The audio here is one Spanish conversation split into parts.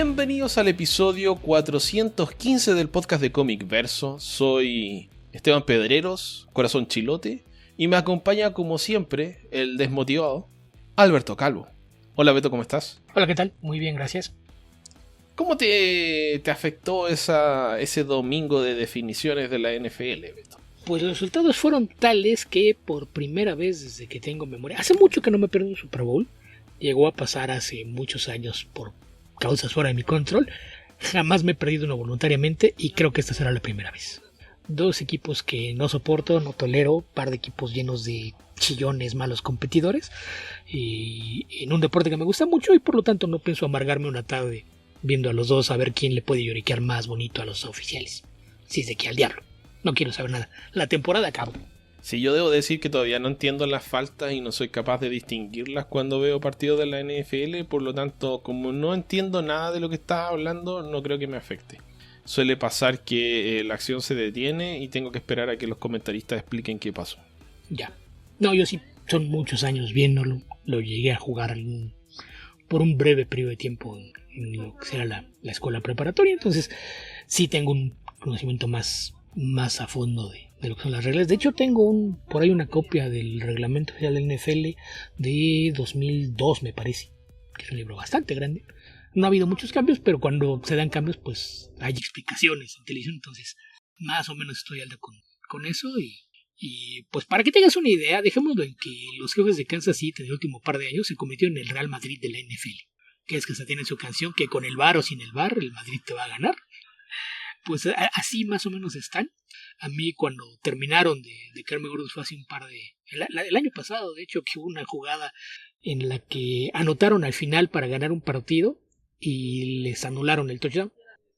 Bienvenidos al episodio 415 del podcast de Comic Verso. Soy Esteban Pedreros, corazón chilote, y me acompaña como siempre el desmotivado Alberto Calvo. Hola Beto, ¿cómo estás? Hola, ¿qué tal? Muy bien, gracias. ¿Cómo te afectó ese domingo de definiciones de la NFL, Beto? Pues los resultados fueron tales que por primera vez desde que tengo memoria, hace mucho que no me pierdo un Super Bowl, llegó a pasar hace muchos años por causas fuera de mi control, jamás me he perdido uno voluntariamente y creo que esta será la primera vez. Dos equipos que no soporto, no tolero, par de equipos llenos de chillones, malos competidores, y en un deporte que me gusta mucho y por lo tanto no pienso amargarme una tarde viendo a los dos a ver quién le puede lloriquear más bonito a los oficiales. Si es de que al diablo, no quiero saber nada, la temporada acabó. Sí, yo debo decir que todavía no entiendo las faltas y no soy capaz de distinguirlas cuando veo partidos de la NFL, por lo tanto, como no entiendo nada de lo que estás hablando, no creo que me afecte. Suele pasar que la acción se detiene y tengo que esperar a que los comentaristas expliquen qué pasó. Ya. No, yo sí, son muchos años viéndolo, lo llegué a jugar por un breve periodo de tiempo en lo que será la escuela preparatoria, entonces sí tengo un conocimiento más a fondo de lo que son las reglas. De hecho tengo por ahí una copia del reglamento oficial del NFL de 2002 me parece, que es un libro bastante grande. No ha habido muchos cambios, pero cuando se dan cambios pues hay explicaciones en televisión, entonces más o menos estoy al día con eso y pues para que tengas una idea, dejémoslo en que los Jefes de Kansas City en el último par de años se convirtieron en el Real Madrid de la NFL, que es que hasta tienen su canción que con el VAR o sin el VAR el Madrid te va a ganar. Pues así más o menos están. A mí cuando terminaron de caerme gordos fue hace un par de... El año pasado, de hecho, que hubo una jugada en la que anotaron al final para ganar un partido y les anularon el touchdown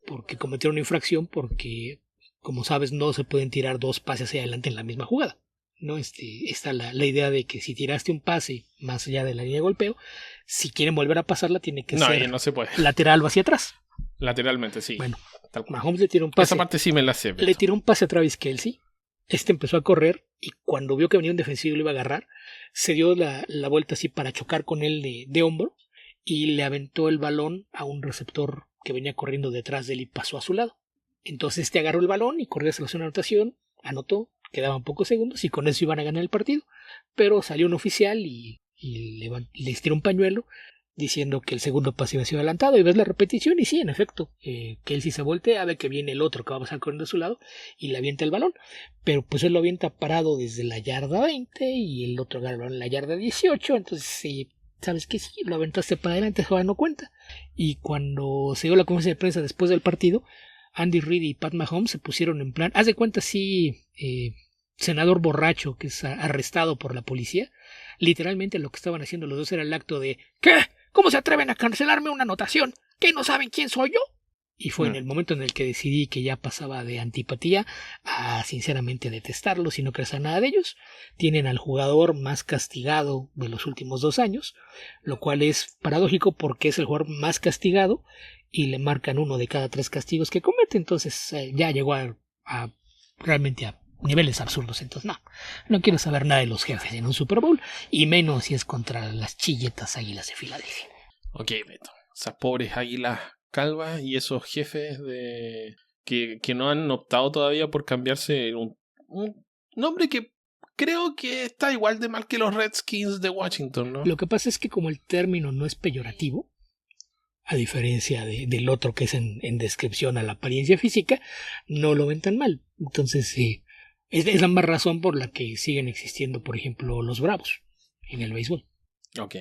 porque cometieron una infracción porque, como sabes, no se pueden tirar dos pases hacia adelante en la misma jugada. ¿No? Está la idea de que si tiraste un pase más allá de la línea de golpeo, si quieren volver a pasarla tiene que ser no se puede. Lateral o hacia atrás. Lateralmente, sí. Bueno, Mahomes le tiró un pase. Esa parte sí me la sé. Beto. Le tiró un pase a Travis Kelce. Empezó a correr y cuando vio que venía un defensivo y lo iba a agarrar, se dio la vuelta así para chocar con él de hombro y le aventó el balón a un receptor que venía corriendo detrás de él y pasó a su lado. Entonces agarró el balón y corrió hacia la zona de anotación, anotó, quedaban pocos segundos y con eso iban a ganar el partido, pero salió un oficial y le tiró un pañuelo diciendo que el segundo pase iba a ser adelantado y ves la repetición y sí, en efecto, Kelce se voltea, ve que viene el otro que va a pasar corriendo a su lado y le avienta el balón, pero pues él lo avienta parado desde la yarda 20 y el otro agarra el balón en la yarda 18, entonces sabes que sí, lo aventaste para adelante, eso no cuenta. Y cuando se dio la conferencia de prensa después del partido, Andy Reid y Pat Mahomes se pusieron en plan, haz de cuenta sí, senador borracho que es arrestado por la policía, literalmente lo que estaban haciendo los dos era el acto de ¿qué? ¿Cómo se atreven a cancelarme una anotación? ¿Qué no saben quién soy yo? Y fue en el momento en el que decidí que ya pasaba de antipatía a sinceramente detestarlos y no creer nada de ellos. Tienen al jugador más castigado de los últimos 2 años, lo cual es paradójico porque es el jugador más castigado y le marcan 1 de cada 3 castigos que comete. Entonces ya llegó realmente a niveles absurdos. Entonces no quiero saber nada de los Jefes en un Super Bowl y menos si es contra las chilletas Águilas de Filadelfia. Ok, Beto, esas pobres águilas calvas y esos jefes que no han optado todavía por cambiarse un nombre que creo que está igual de mal que los Redskins de Washington, ¿no? Lo que pasa es que como el término no es peyorativo, a diferencia del otro que es en descripción a la apariencia física, no lo ven tan mal. Entonces sí, es la más razón por la que siguen existiendo, por ejemplo, los Bravos en el béisbol. Ok.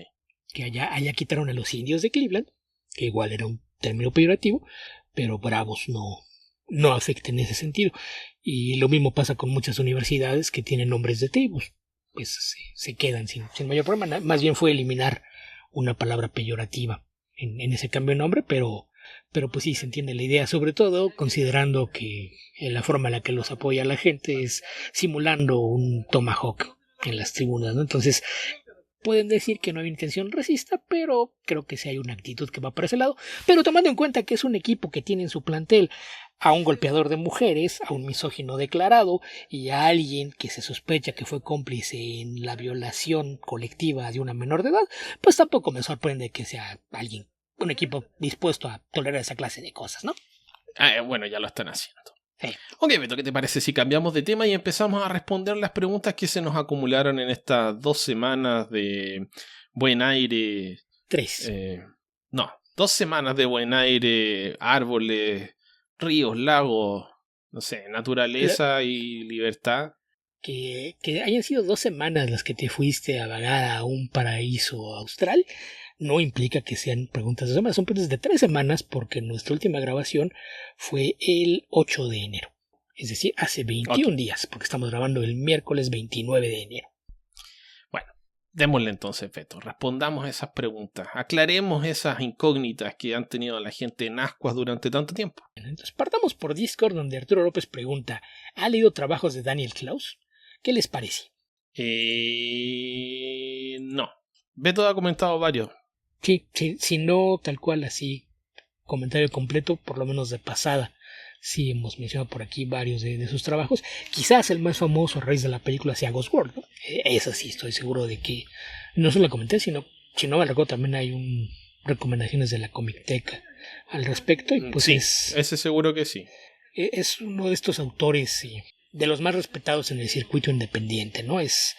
Que allá quitaron a los Indios de Cleveland, que igual era un término peyorativo, pero Bravos no afecta en ese sentido. Y lo mismo pasa con muchas universidades que tienen nombres de tribus. Pues se quedan sin mayor problema. Más bien fue eliminar una palabra peyorativa en ese cambio de nombre, pero pues sí se entiende la idea, sobre todo considerando que la forma en la que los apoya la gente es simulando un tomahawk en las tribunas, ¿no? Entonces pueden decir que no hay intención racista, pero creo que sí hay una actitud que va para ese lado. Pero tomando en cuenta que es un equipo que tiene en su plantel a un golpeador de mujeres, a un misógino declarado y a alguien que se sospecha que fue cómplice en la violación colectiva de una menor de edad, pues tampoco me sorprende que sea alguien un equipo dispuesto a tolerar esa clase de cosas, ¿no? Bueno, ya lo están haciendo. Sí. Ok, Beto, ¿qué te parece si cambiamos de tema y empezamos a responder las preguntas que se nos acumularon en estas 2 semanas de buen aire? 3. No, 2 semanas de buen aire, árboles, ríos, lagos, no sé, naturaleza y libertad. Que hayan sido 2 semanas las que te fuiste a vagar a un paraíso austral no implica que sean preguntas de semanas, son preguntas de 3 semanas porque nuestra última grabación fue el 8 de enero. Es decir, hace 21 días, porque estamos grabando el miércoles 29 de enero. Bueno, démosle entonces, Beto. Respondamos esas preguntas. Aclaremos esas incógnitas que han tenido la gente en Ascuas durante tanto tiempo. Entonces, partamos por Discord, donde Arturo López pregunta: ¿ha leído trabajos de Daniel Klaus? ¿Qué les parece? No. Beto ha comentado varios. Sí, si no tal cual así, comentario completo, por lo menos de pasada. Sí, hemos mencionado por aquí varios de sus trabajos. Quizás el más famoso a raíz de la película sea Ghost World, ¿no? Esa sí estoy seguro de que no se la comenté, sino, si no me recuerdo, también hay recomendaciones de la Comicteca al respecto. Y pues sí, ese seguro que sí. Es uno de estos autores de los más respetados en el circuito independiente, ¿no? Es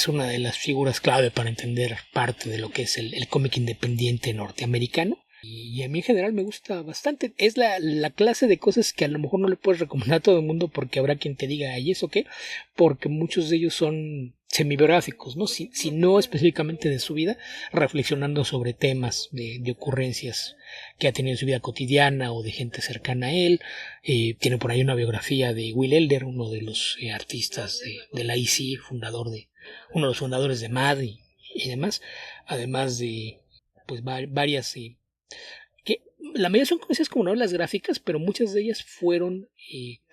una de las figuras clave para entender parte de lo que es el cómic independiente norteamericano. Y a mí en general me gusta bastante. Es la clase de cosas que a lo mejor no le puedes recomendar a todo el mundo porque habrá quien te diga, ¿y eso qué? Porque muchos de ellos son semibiográficos, ¿no? Si no específicamente de su vida, reflexionando sobre temas de ocurrencias que ha tenido en su vida cotidiana o de gente cercana a él. Tiene por ahí una biografía de Will Elder, uno de los artistas de la IC, uno de los fundadores de MAD y demás, además de pues varias que la mayoría son conocidas como novelas gráficas, pero muchas de ellas fueron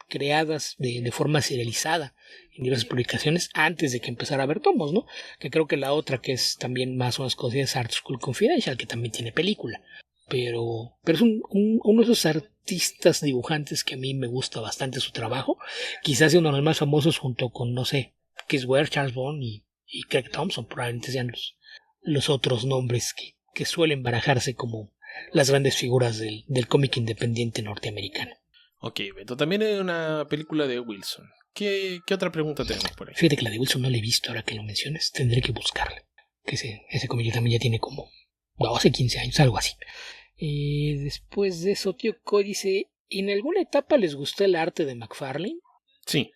creadas de forma serializada en diversas publicaciones antes de que empezara a haber tomos, ¿no? Que creo que la otra que es también más o menos conocida es Art School Confidential, que también tiene película. Pero es uno de esos artistas dibujantes que a mí me gusta bastante su trabajo. Quizás sea uno de los más famosos junto con, no sé, Keith Ware, Charles Bond y Craig Thompson, probablemente sean los otros nombres que suelen barajarse como las grandes figuras del cómic independiente norteamericano. Ok, Beto, también hay una película de Wilson. ¿Qué otra pregunta tenemos por ahí? Fíjate que la de Wilson no la he visto, ahora que lo mencionas, tendré que buscarla. Que ese cómic también ya tiene como 12, 15 años, algo así. Después de eso, Tío Co dice: ¿en alguna etapa les gustó el arte de McFarlane? Sí.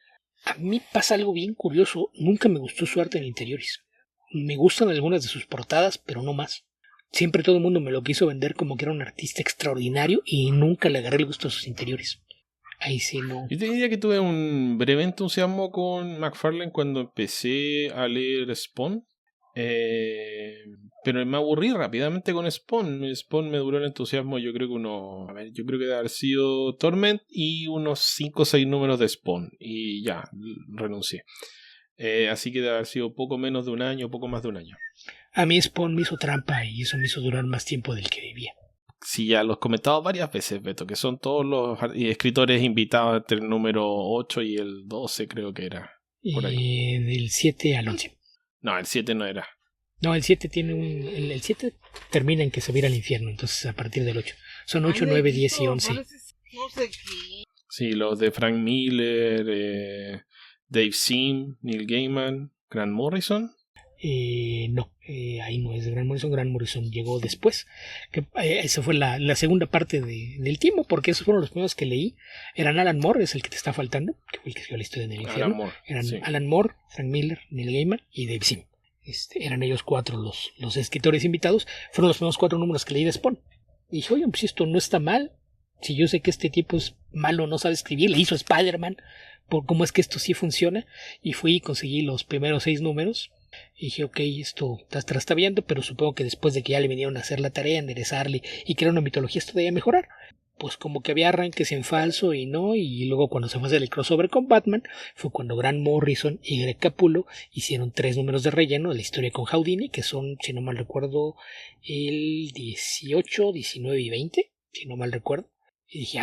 A mí pasa algo bien curioso, nunca me gustó su arte en interiores. Me gustan algunas de sus portadas, pero no más. Siempre todo el mundo me lo quiso vender como que era un artista extraordinario y nunca le agarré el gusto a sus interiores. Ahí sí no. Yo te diría que tuve un breve entusiasmo con McFarlane cuando empecé a leer Spawn. Pero me aburrí rápidamente con Spawn. Spawn me duró el entusiasmo, yo creo que yo creo que debe haber sido Torment y unos 5 o 6 números de Spawn. Y ya, renuncié. Así que debe haber sido poco menos de un año, poco más de un año. A mí Spawn me hizo trampa y eso me hizo durar más tiempo del que debía. Sí, ya los he comentado varias veces, Beto, que son todos los escritores invitados entre el número 8 y el 12, creo que era. Por ahí. Del 7 al 11. No, el 7 no era. No, el 7 tiene el 7 termina en que se va a ir al infierno, entonces a partir del 8. Son 8, 9, 10 y 11. No sé qué. Sí, los de Frank Miller, Dave Sim, Neil Gaiman, Grant Morrison. No, ahí no es Grant Morrison. Grant Morrison llegó después. Esa fue la segunda parte del timo, porque esos fueron los primeros que leí. Eran Alan Moore, es el que te está faltando, que fue el que escribió la historia del infierno. Alan Moore, eran sí. Alan Moore, Frank Miller, Neil Gaiman y Dave Sim. Eran ellos 4 los escritores invitados. Fueron los primeros 4 números que leí de Spawn. Y dije, oye, pues esto no está mal. Si yo sé que este tipo es malo, no sabe escribir, le hizo Spider-Man, por cómo es que esto sí funciona. Y fui y conseguí los primeros 6 números. Y dije, ok, esto está trastabillando, pero supongo que después de que ya le vinieron a hacer la tarea, enderezarle y crear una mitología, esto debía mejorar. Pues como que había arranques en falso y no, y luego cuando se fue a hacer el crossover con Batman, fue cuando Grant Morrison y Greg Capullo hicieron 3 números de relleno de la historia con Houdini, que son, si no mal recuerdo, el 18, 19 y 20, si no mal recuerdo. Y dije,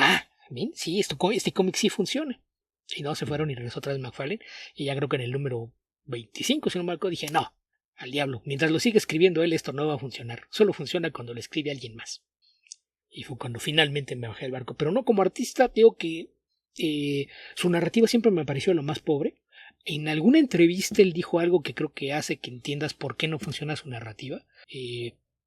bien, sí, este cómic sí funciona. Y no, se fueron y regresó otra vez McFarlane, y ya creo que en el número 25, si no me acuerdo, dije, no, al diablo, mientras lo siga escribiendo él, esto no va a funcionar, solo funciona cuando lo escribe alguien más. Y fue cuando finalmente me bajé del barco. Pero no, como artista, digo que su narrativa siempre me pareció lo más pobre. En alguna entrevista él dijo algo que creo que hace que entiendas por qué no funciona su narrativa.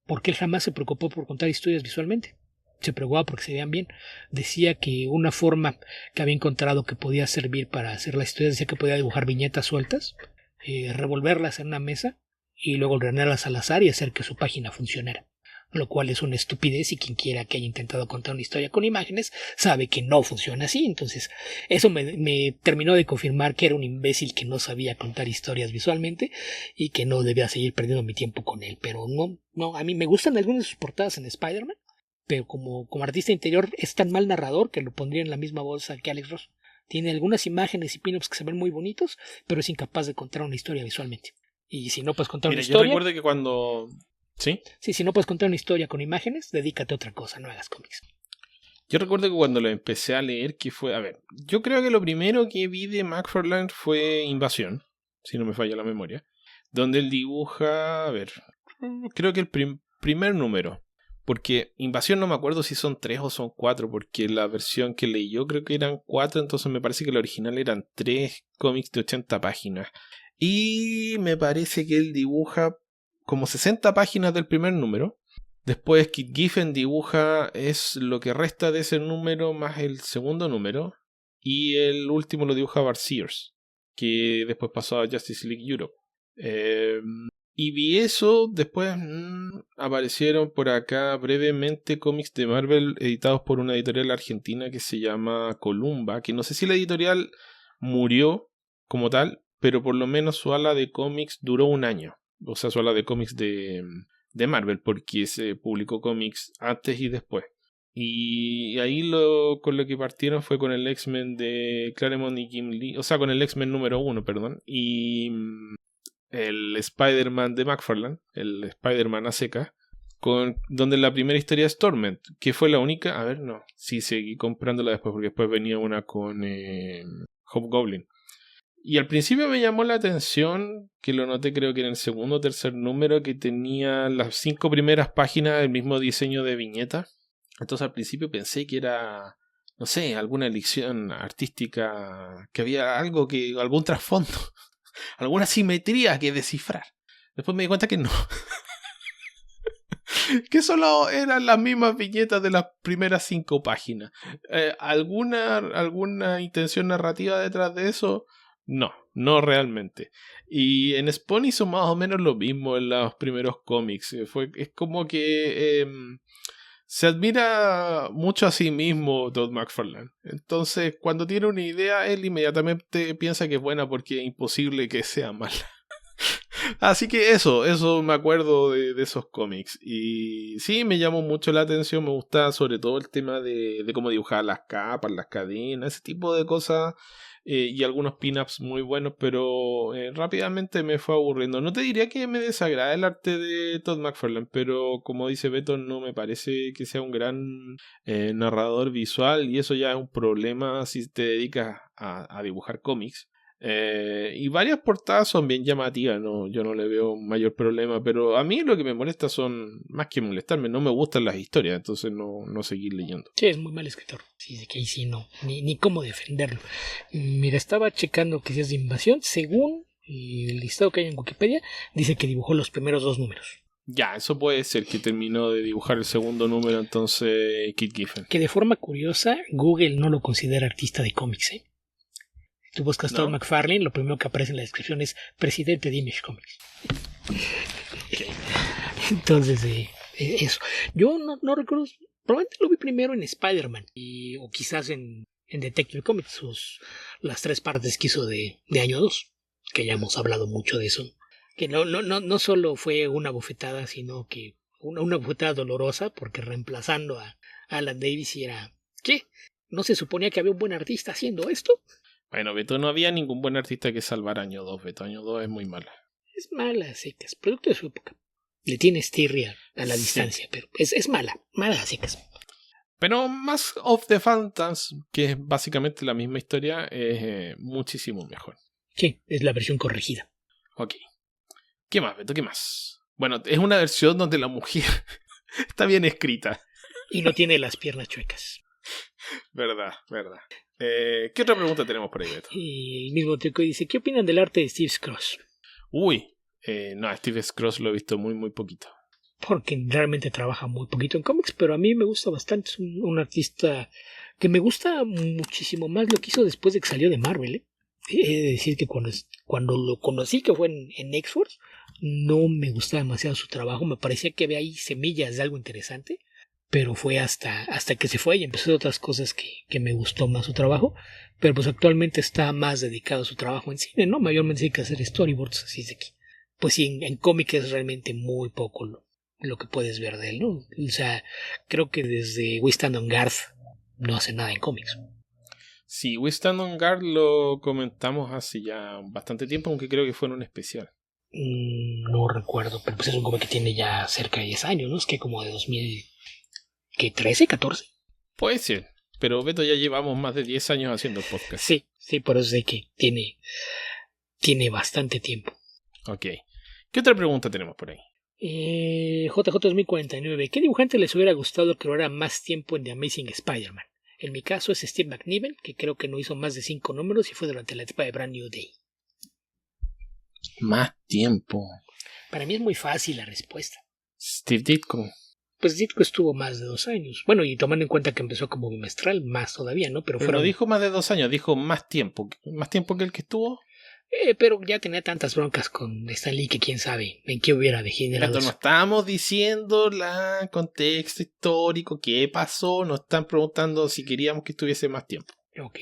Porque él jamás se preocupó por contar historias visualmente. Se preocupaba porque se vean bien. Decía que una forma que había encontrado que podía servir para hacer las historias, decía que podía dibujar viñetas sueltas, revolverlas en una mesa y luego ordenarlas al azar y hacer que su página funcionara. Lo cual es una estupidez, y quien quiera que haya intentado contar una historia con imágenes sabe que no funciona así. Entonces eso me terminó de confirmar que era un imbécil que no sabía contar historias visualmente y que no debía seguir perdiendo mi tiempo con él. Pero no, a mí me gustan algunas de sus portadas en Spider-Man, pero como artista interior es tan mal narrador que lo pondría en la misma bolsa que Alex Ross. Tiene algunas imágenes y pin-ups que se ven muy bonitos, pero es incapaz de contar una historia visualmente. Y si no puedes contar una historia... Yo recuerdo que cuando... ¿Sí? Sí, si no puedes contar una historia con imágenes, dedícate a otra cosa, no hagas cómics. Yo recuerdo que cuando lo empecé a leer, que fue... A ver, yo creo que lo primero que vi de McFarlane fue Invasión, si no me falla la memoria, donde él dibuja... A ver, creo que el primer número. Porque Invasión no me acuerdo si son 3 o son 4, porque la versión que leí yo creo que eran 4, entonces me parece que la original eran 3 cómics de 80 páginas. Y me parece que él dibuja como 60 páginas del primer número. Después Kit Giffen dibuja es lo que resta de ese número más el segundo número. Y el último lo dibuja Bart Sears, que después pasó a Justice League Europe. Y vi eso, después aparecieron por acá brevemente cómics de Marvel editados por una editorial argentina que se llama Columba, que no sé si la editorial murió como tal, pero por lo menos su ala de cómics duró un año. O sea, su ala de cómics de Marvel, porque se publicó cómics antes y después. Y ahí con lo que partieron fue con el X-Men de Claremont y Jim Lee, o sea, con el X-Men número 1, perdón, y el Spider-Man de McFarlane, el Spider-Man a seca, donde la primera historia es Torment, que fue la única. A ver, no, sí seguí comprándola después, porque después venía una con Hobgoblin. Y al principio me llamó la atención, que lo noté creo que en el segundo o tercer número, que tenía las 5 primeras páginas del mismo diseño de viñeta. Entonces al principio pensé que era, no sé, alguna elección artística, que había algún trasfondo, alguna simetría que descifrar. Después me di cuenta que no. Que solo eran las mismas viñetas de las primeras 5 páginas. ¿Alguna intención narrativa detrás de eso? No realmente. Y en Spawn hizo más o menos lo mismo en los primeros cómics. Es como que se admira mucho a sí mismo Todd McFarlane. Entonces, cuando tiene una idea, él inmediatamente piensa que es buena, porque es imposible que sea mala. Así que eso me acuerdo de esos cómics. Y sí, me llamó mucho la atención. Me gusta sobre todo el tema de cómo dibujar las capas, las cadenas, ese tipo de cosas. Y algunos pin-ups muy buenos, pero rápidamente me fue aburriendo. No te diría que me desagrada el arte de Todd McFarlane, pero como dice Beto, no me parece que sea un gran narrador visual, y eso ya es un problema si te dedicas a dibujar cómics. Y varias portadas son bien llamativas, yo no le veo mayor problema, pero a mí lo que me molesta son, más que molestarme, no me gustan las historias, entonces no seguir leyendo. Sí, es muy mal escritor. Sí, que ahí sí no, ni cómo defenderlo. Mira, estaba checando que si es de Invasión. Según el listado que hay en Wikipedia, dice que dibujó los primeros 2 números. Ya, eso puede ser que terminó de dibujar el segundo número, entonces Kit Giffen. Que de forma curiosa, Google no lo considera artista de cómics, ¿eh? Si tú buscas Todd McFarlane, lo primero que aparece en la descripción es presidente de Image Comics. Okay. Entonces, eso. Yo no recuerdo, probablemente lo vi primero en Spider-Man, o quizás en Detective Comics, las 3 partes que hizo de Año 2, que ya hemos hablado mucho de eso. Que no solo fue una bofetada, sino que una bofetada dolorosa, porque reemplazando a Alan Davis era... ¿Qué? ¿No se suponía que había un buen artista haciendo esto? Bueno, Beto, no había ningún buen artista que salvar Año 2, Beto. Año 2 es muy mala. Es mala, secas. Producto de su época. Le tiene tirria a la distancia, pero es mala a secas. Pero Mask of the Phantoms, que es básicamente la misma historia, es muchísimo mejor. Sí, es la versión corregida. Ok. ¿Qué más, Beto? ¿Qué más? Bueno, es una versión donde la mujer está bien escrita. Y no tiene las piernas chuecas. Verdad. ¿Qué otra pregunta tenemos por ahí, Beto? Y el mismo Teco dice, ¿qué opinan del arte de Steve Scrooge? Uy, no, Steve Scrooge lo he visto muy, muy poquito. Porque realmente trabaja muy poquito en cómics, pero a mí me gusta bastante. Es un artista que me gusta muchísimo más lo que hizo después de que salió de Marvel. He de decir que cuando lo conocí, que fue en X-Force, no me gustaba demasiado su trabajo. Me parecía que había ahí semillas de algo interesante, pero fue hasta que se fue y empezó a hacer otras cosas que me gustó más su trabajo. Pero pues actualmente está más dedicado a su trabajo en cine, ¿no? Mayormente se dedica a hacer storyboards, así de que pues sí, en cómic es realmente muy poco lo que puedes ver de él, ¿no? O sea, creo que desde We Stand on Guard no hace nada en cómics. Sí, We Stand on Guard lo comentamos hace ya bastante tiempo, aunque creo que fue en un especial. No recuerdo, pero pues es un cómic que tiene ya cerca de 10 años, ¿no? Es que como de 2013, 14. Puede ser, pero Beto, ya llevamos más de 10 años haciendo podcast. Sí, por eso sé que tiene bastante tiempo. Ok. ¿Qué otra pregunta tenemos por ahí? JJ 2049. ¿Qué dibujante les hubiera gustado que durara más tiempo en The Amazing Spider-Man? En mi caso es Steve McNiven, que creo que no hizo más de 5 números y fue durante la etapa de Brand New Day. Más tiempo. Para mí es muy fácil la respuesta. Steve Ditko. Pues Ditko estuvo más de 2 años. Bueno, y tomando en cuenta que empezó como bimestral, más todavía, ¿no? Pero no dijo más de 2 años, dijo más tiempo. ¿Más tiempo que el que estuvo? Pero ya tenía tantas broncas con Stan Lee que quién sabe en qué hubiera degenerado. No estamos diciendo el contexto histórico, qué pasó, nos están preguntando si queríamos que estuviese más tiempo. Ok.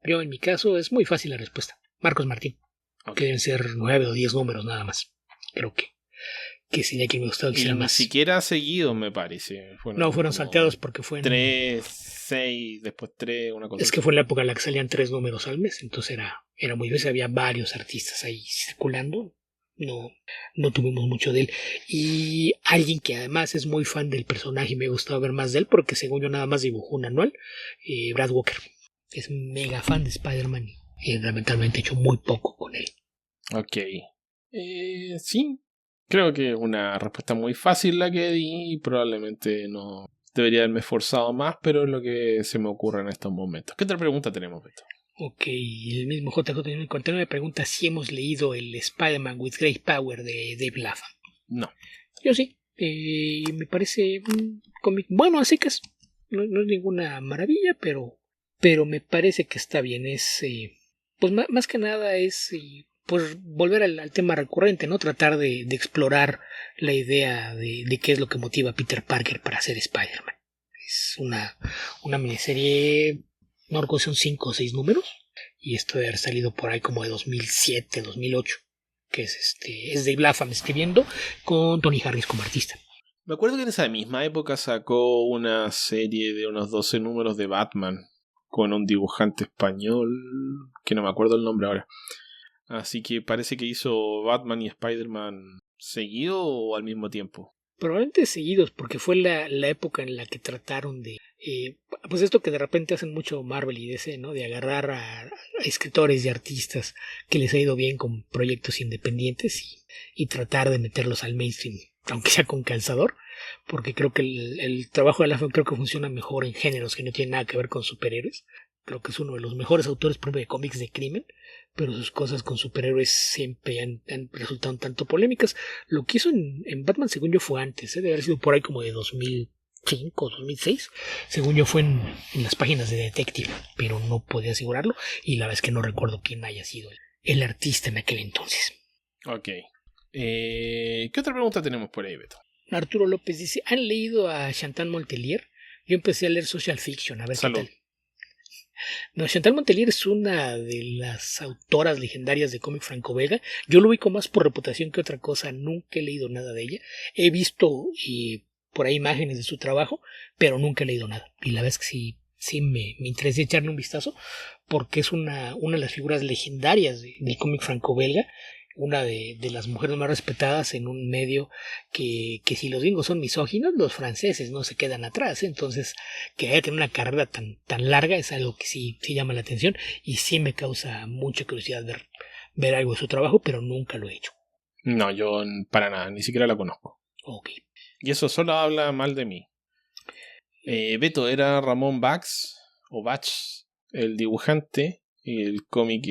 Yo en mi caso es muy fácil la respuesta. Marcos Martín. Okay. Que deben ser 9 o 10 números nada más. Creo que sería que me gustaba que hiciera más. Ni siquiera seguidos, me parece. No, fueron salteados porque fue en 3, 6, después 3, una cosa. Es que fue en la época en la que salían 3 números al mes, entonces era muy bien, había varios artistas ahí circulando. No tuvimos mucho de él. Y alguien que además es muy fan del personaje y me gustaba ver más de él porque según yo nada más dibujó un anual, Brad Walker. Es mega fan de Spider-Man y lamentablemente he hecho muy poco con él. Ok. Sí. Creo que es una respuesta muy fácil la que di y probablemente no debería haberme esforzado más, pero es lo que se me ocurre en estos momentos. ¿Qué otra pregunta tenemos, Beto? Ok, el mismo JJ me pregunta si hemos leído el Spider-Man with Great Power de Dave Lapham. No. Yo sí. Me parece un cómic bueno a secas. No es ninguna maravilla, pero me parece que está bien. Es, pues más que nada es... pues volver al tema recurrente, ¿no? Tratar de explorar la idea de qué es lo que motiva a Peter Parker para ser Spider-Man. Es una miniserie, no recuerdo si son 5 o 6 números, y esto debe haber salido por ahí como de 2007, 2008, que es Dave Lapham escribiendo con Tony Harris como artista. Me acuerdo que en esa misma época sacó una serie de unos 12 números de Batman con un dibujante español, que no me acuerdo el nombre ahora. Así que parece que hizo Batman y Spider-Man seguido o al mismo tiempo. Probablemente seguidos, porque fue la época en la que trataron de... pues esto que de repente hacen mucho Marvel y DC, ¿no? De agarrar a escritores y artistas que les ha ido bien con proyectos independientes y tratar de meterlos al mainstream, aunque sea con calzador, porque creo que el trabajo de Lapham creo que funciona mejor en géneros que no tienen nada que ver con superhéroes. Creo que es uno de los mejores autores, por ejemplo, de cómics de crimen, pero sus cosas con superhéroes siempre han resultado un tanto polémicas. Lo que hizo en Batman, según yo, fue antes, debe haber sido por ahí como de 2005 o 2006. Según yo, fue en las páginas de Detective, pero no podía asegurarlo, y la verdad es que no recuerdo quién haya sido el artista en aquel entonces. Ok. ¿Qué otra pregunta tenemos por ahí, Beto? Arturo López dice, ¿han leído a Chantal Montelier? Yo empecé a leer Social Fiction, a ver Salud. qué tal. No, Chantal Montelier es una de las autoras legendarias de cómic franco-belga. Yo lo ubico más por reputación que otra cosa. Nunca he leído nada de ella. He visto por ahí imágenes de su trabajo, pero nunca he leído nada. Y la verdad es que sí me interesa echarle un vistazo porque es una de las figuras legendarias del cómic franco-belga. Una de las mujeres más respetadas en un medio que si los gringos son misóginos, los franceses no se quedan atrás. Entonces, que haya tenido una carrera tan larga es algo que sí llama la atención y sí me causa mucha curiosidad ver algo de su trabajo, pero nunca lo he hecho. No, yo para nada, ni siquiera la conozco. Ok. Y eso solo habla mal de mí. Beto, era Ramón Bax, o Bach, el dibujante. Y el cómic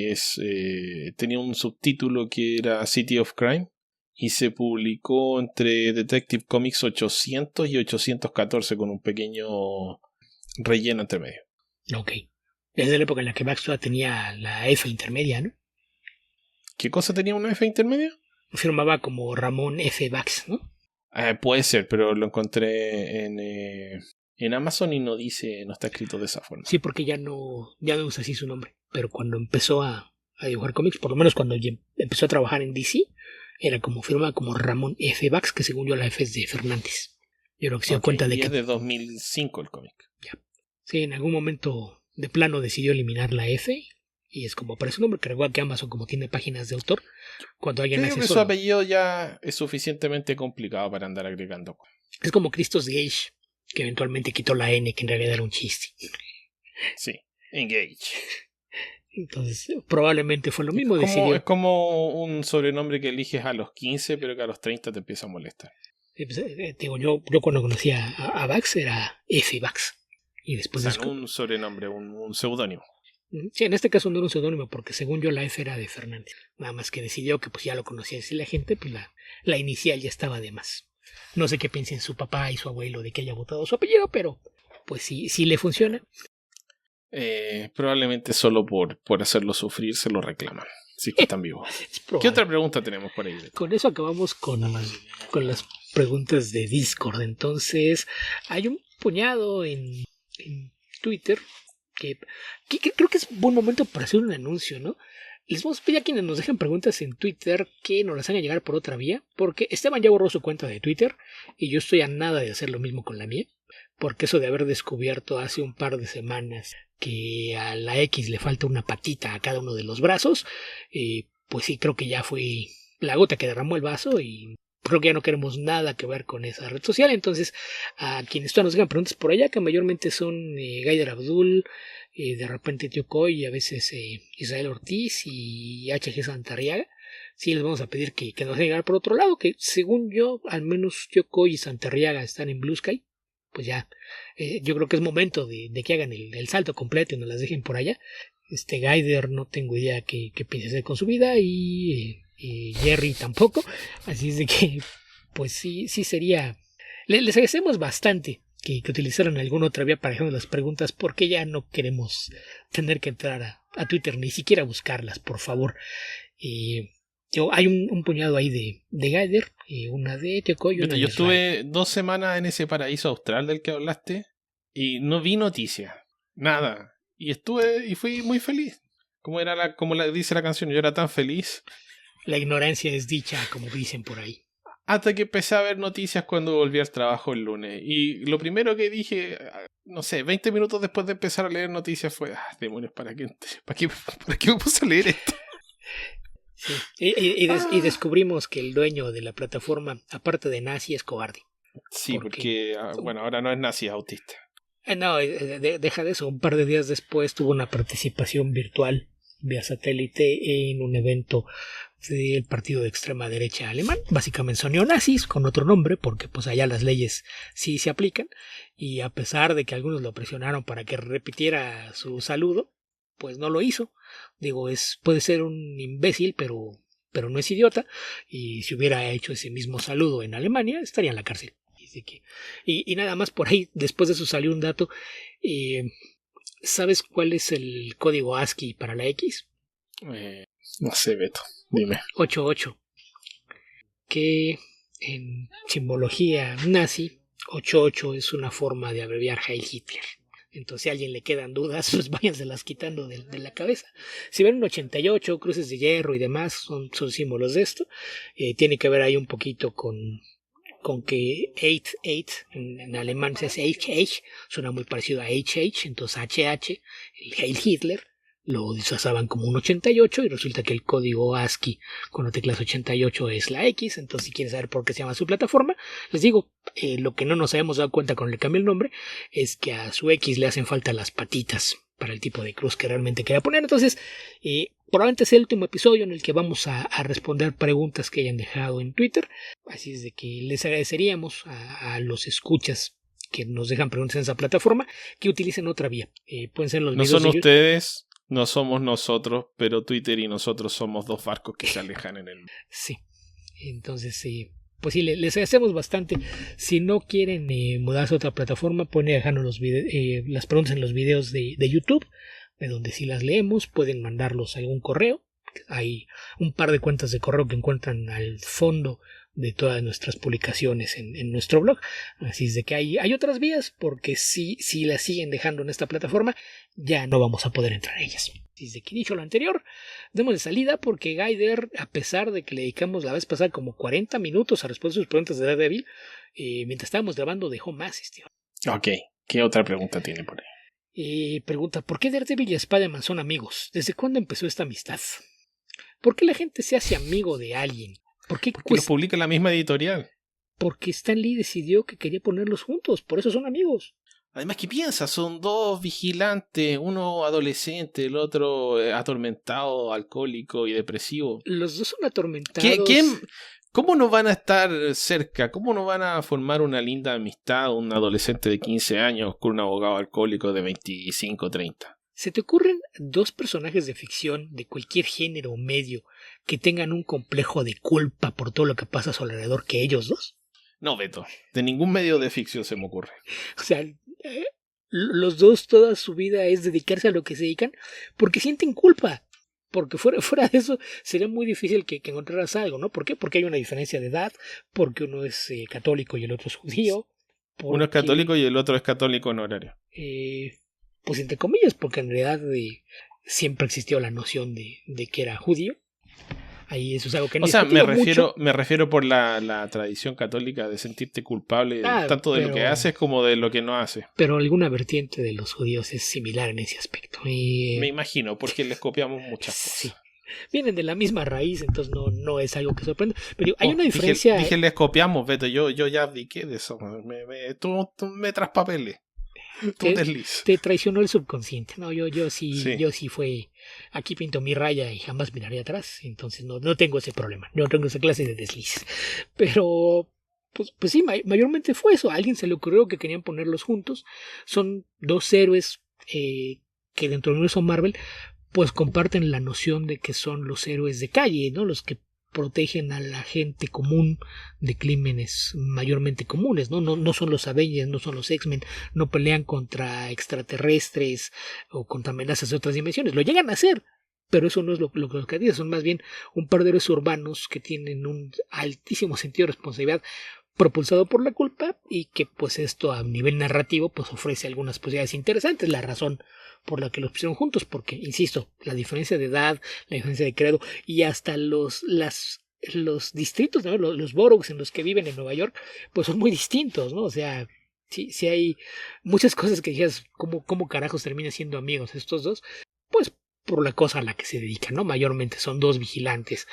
tenía un subtítulo que era City of Crime. Y se publicó entre Detective Comics 800 y 814 con un pequeño relleno entre medio. Ok. Es de la época en la que Bax todavía tenía la F intermedia, ¿no? ¿Qué cosa tenía una F intermedia? Firmaba como Ramón F. Bax, ¿no? Puede ser, pero lo encontré en Amazon y no está escrito de esa forma. Sí, porque ya no usa así su nombre. Pero cuando empezó a dibujar cómics, por lo menos cuando empezó a trabajar en DC, era como firmaba como Ramón F. Bax, que según yo la F es de Fernández. Yo creo que se dio cuenta de y que... es de 2005 el cómic. Ya. Sí, en algún momento de plano decidió eliminar la F. Y es como para su nombre, que igual que Amazon, como tiene páginas de autor, cuando alguien Creo hace que eso... su apellido ya es suficientemente complicado para andar agregando. Es como Christos Gage, que eventualmente quitó la N, que en realidad era un chiste. Sí, Engage. Entonces, probablemente fue lo mismo. Es como un sobrenombre que eliges a los 15, pero que a los 30 te empieza a molestar. Digo, yo cuando conocí a Bax era F. Bax. Y después no un sobrenombre, un seudónimo. Sí, en este caso no era un seudónimo, porque según yo la F era de Fernández. Nada más que decidió que pues ya lo conocía así la gente, pues la inicial ya estaba de más. No sé qué piensen su papá y su abuelo de que haya votado su apellido, pero pues si le funciona. Probablemente solo por hacerlo sufrir se lo reclaman. Sí que están vivos. ¿Qué otra pregunta tenemos por ahí? Con eso acabamos con las preguntas de Discord. Entonces, hay un puñado en Twitter que creo que es buen momento para hacer un anuncio, ¿no? Les vamos a pedir a quienes nos dejen preguntas en Twitter que nos las hagan llegar por otra vía, porque Esteban ya borró su cuenta de Twitter y yo estoy a nada de hacer lo mismo con la mía, porque eso de haber descubierto hace un par de semanas que a la X le falta una patita a cada uno de los brazos, pues sí, creo que ya fue la gota que derramó el vaso y creo que ya no queremos nada que ver con esa red social. Entonces, a quienes todavía nos dejan preguntas por allá, que mayormente son Gaider Abdul, de repente Tío Coy y a veces Israel Ortiz y HG Santarriaga, sí les vamos a pedir que nos dejen llegar por otro lado, que según yo, al menos Tío Coy y Santarriaga están en Blue Sky. Pues ya, yo creo que es momento de que hagan el salto completo y nos las dejen por allá. Gaider no tengo idea qué piensa hacer con su vida y Jerry tampoco, así es de que pues sí sería, les agradecemos bastante que utilizaran alguna otra vía para dejarnos las preguntas, porque ya no queremos tener que entrar a Twitter ni siquiera buscarlas, por favor. Hay un puñado ahí de Gaider, una de Teco y una de Yo estuve 2 semanas en ese paraíso austral del que hablaste y no vi noticias, nada, y fui muy feliz, como dice la canción, yo era tan feliz. La ignorancia es dicha, como dicen por ahí. Hasta que empecé a ver noticias cuando volví al trabajo el lunes. Y lo primero que dije, no sé, 20 minutos después de empezar a leer noticias fue, demonios, ¿para qué me puse a leer esto? Sí. Y descubrimos que el dueño de la plataforma, aparte de nazi, es cobarde. Sí, porque ahora no es nazi, es autista. No, deja de eso. Un par de días después tuvo una participación virtual vía satélite en un evento del partido de extrema derecha alemán. Básicamente son neonazis con otro nombre, porque pues allá las leyes sí se aplican, y a pesar de que algunos lo presionaron para que repitiera su saludo, pues no lo hizo. Digo, puede ser un imbécil, pero no es idiota, y si hubiera hecho ese mismo saludo en Alemania estaría en la cárcel. Y nada más por ahí, después de eso salió un dato. ¿Sabes cuál es el código ASCII para la X? No sé, Beto, dime. 88. Que en simbología nazi, 88 es una forma de abreviar Heil Hitler. Entonces, si a alguien le quedan dudas, pues váyanselas quitando de la cabeza. Si ven un 88, cruces de hierro y demás, son símbolos de esto. Tiene que ver ahí un poquito con que 88 en alemán se hace HH, suena muy parecido a HH, entonces HH, el Heil Hitler, lo disfrazaban como un 88 y resulta que el código ASCII con la tecla 88 es la X. Entonces, si quieren saber por qué se llama su plataforma, les digo, lo que no nos habíamos dado cuenta cuando le cambié el nombre es que a su X le hacen falta las patitas para el tipo de cruz que realmente quería poner. Entonces, probablemente es el último episodio en el que vamos a responder preguntas que hayan dejado en Twitter, así es de que les agradeceríamos a los escuchas que nos dejan preguntas en esa plataforma, que utilicen otra vía. Pueden ser los No videos son de ustedes, no somos nosotros, pero Twitter y nosotros somos dos barcos que se alejan en el... Sí, entonces pues sí, les agradecemos bastante. Si no quieren mudarse a otra plataforma, pueden dejarnos las preguntas en los videos de YouTube, de donde sí las leemos. Pueden mandarlos a algún correo. Hay un par de cuentas de correo que encuentran al fondo de todas nuestras publicaciones en nuestro blog. Así es de que hay otras vías, porque si las siguen dejando en esta plataforma, ya no vamos a poder entrar a ellas. Así es de que, dicho lo anterior, demos de salida, porque Gaider, a pesar de que le dedicamos la vez pasada como 40 minutos a responder sus preguntas de Daredevil, mientras estábamos grabando dejó más, tío. Ok, ¿qué otra pregunta tiene por ahí? Pregunta, ¿por qué Daredevil y Spider-Man son amigos? ¿Desde cuándo empezó esta amistad? ¿Por qué la gente se hace amigo de alguien? Porque los publica la misma editorial. Porque Stan Lee decidió que quería ponerlos juntos, por eso son amigos. Además, ¿qué piensas? Son dos vigilantes, uno adolescente, el otro atormentado, alcohólico y depresivo. Los dos son atormentados. ¿Cómo no van a estar cerca? ¿Cómo no van a formar una linda amistad un adolescente de 15 años con un abogado alcohólico de 25, 30? ¿Se te ocurren dos personajes de ficción de cualquier género o medio que tengan un complejo de culpa por todo lo que pasa a su alrededor que ellos dos? No, Beto. De ningún medio de ficción se me ocurre. O sea, los dos toda su vida es dedicarse a lo que se dedican porque sienten culpa. Porque fuera de eso sería muy difícil que encontraras algo, ¿no? ¿Por qué? Porque hay una diferencia de edad, porque uno es católico y el otro es judío. Uno es católico y el otro es católico honorario. Pues entre comillas, porque en realidad siempre existió la noción de que era judío. Ahí eso es algo que no. O sea, me refiero por la tradición católica de sentirte culpable tanto de lo que haces como de lo que no haces. Pero alguna vertiente de los judíos es similar en ese aspecto. Me imagino, porque les copiamos muchas cosas. Sí. Vienen de la misma raíz, entonces no es algo que sorprenda. Pero hay una diferencia. Dije les copiamos, Beto. Yo ya abdiqué de eso. Tú me traspapeles. Te traicionó el subconsciente. No, yo sí fue. Aquí pinto mi raya y jamás miraré atrás. Entonces no tengo ese problema. No tengo esa clase de desliz. Pero pues sí, mayormente fue eso. A alguien se le ocurrió que querían ponerlos juntos. Son dos héroes que dentro del universo Marvel pues comparten la noción de que son los héroes de calle, ¿no? Los que protegen a la gente común de crímenes mayormente comunes, ¿no? No son los Avengers, no son los X-Men, no pelean contra extraterrestres o contra amenazas de otras dimensiones. Lo llegan a hacer, pero eso no es lo que dicen. Son más bien un par de héroes urbanos que tienen un altísimo sentido de responsabilidad propulsado por la culpa y que pues esto a nivel narrativo pues ofrece algunas posibilidades interesantes. La razón por la que los pusieron juntos, porque, insisto, la diferencia de edad, la diferencia de credo y hasta los distritos, ¿no? los boroughs en los que viven en Nueva York, pues son muy distintos, ¿no? O sea, sí hay muchas cosas que dices, ¿cómo carajos terminan siendo amigos estos dos? Pues por la cosa a la que se dedican, ¿no? Mayormente son dos vigilantes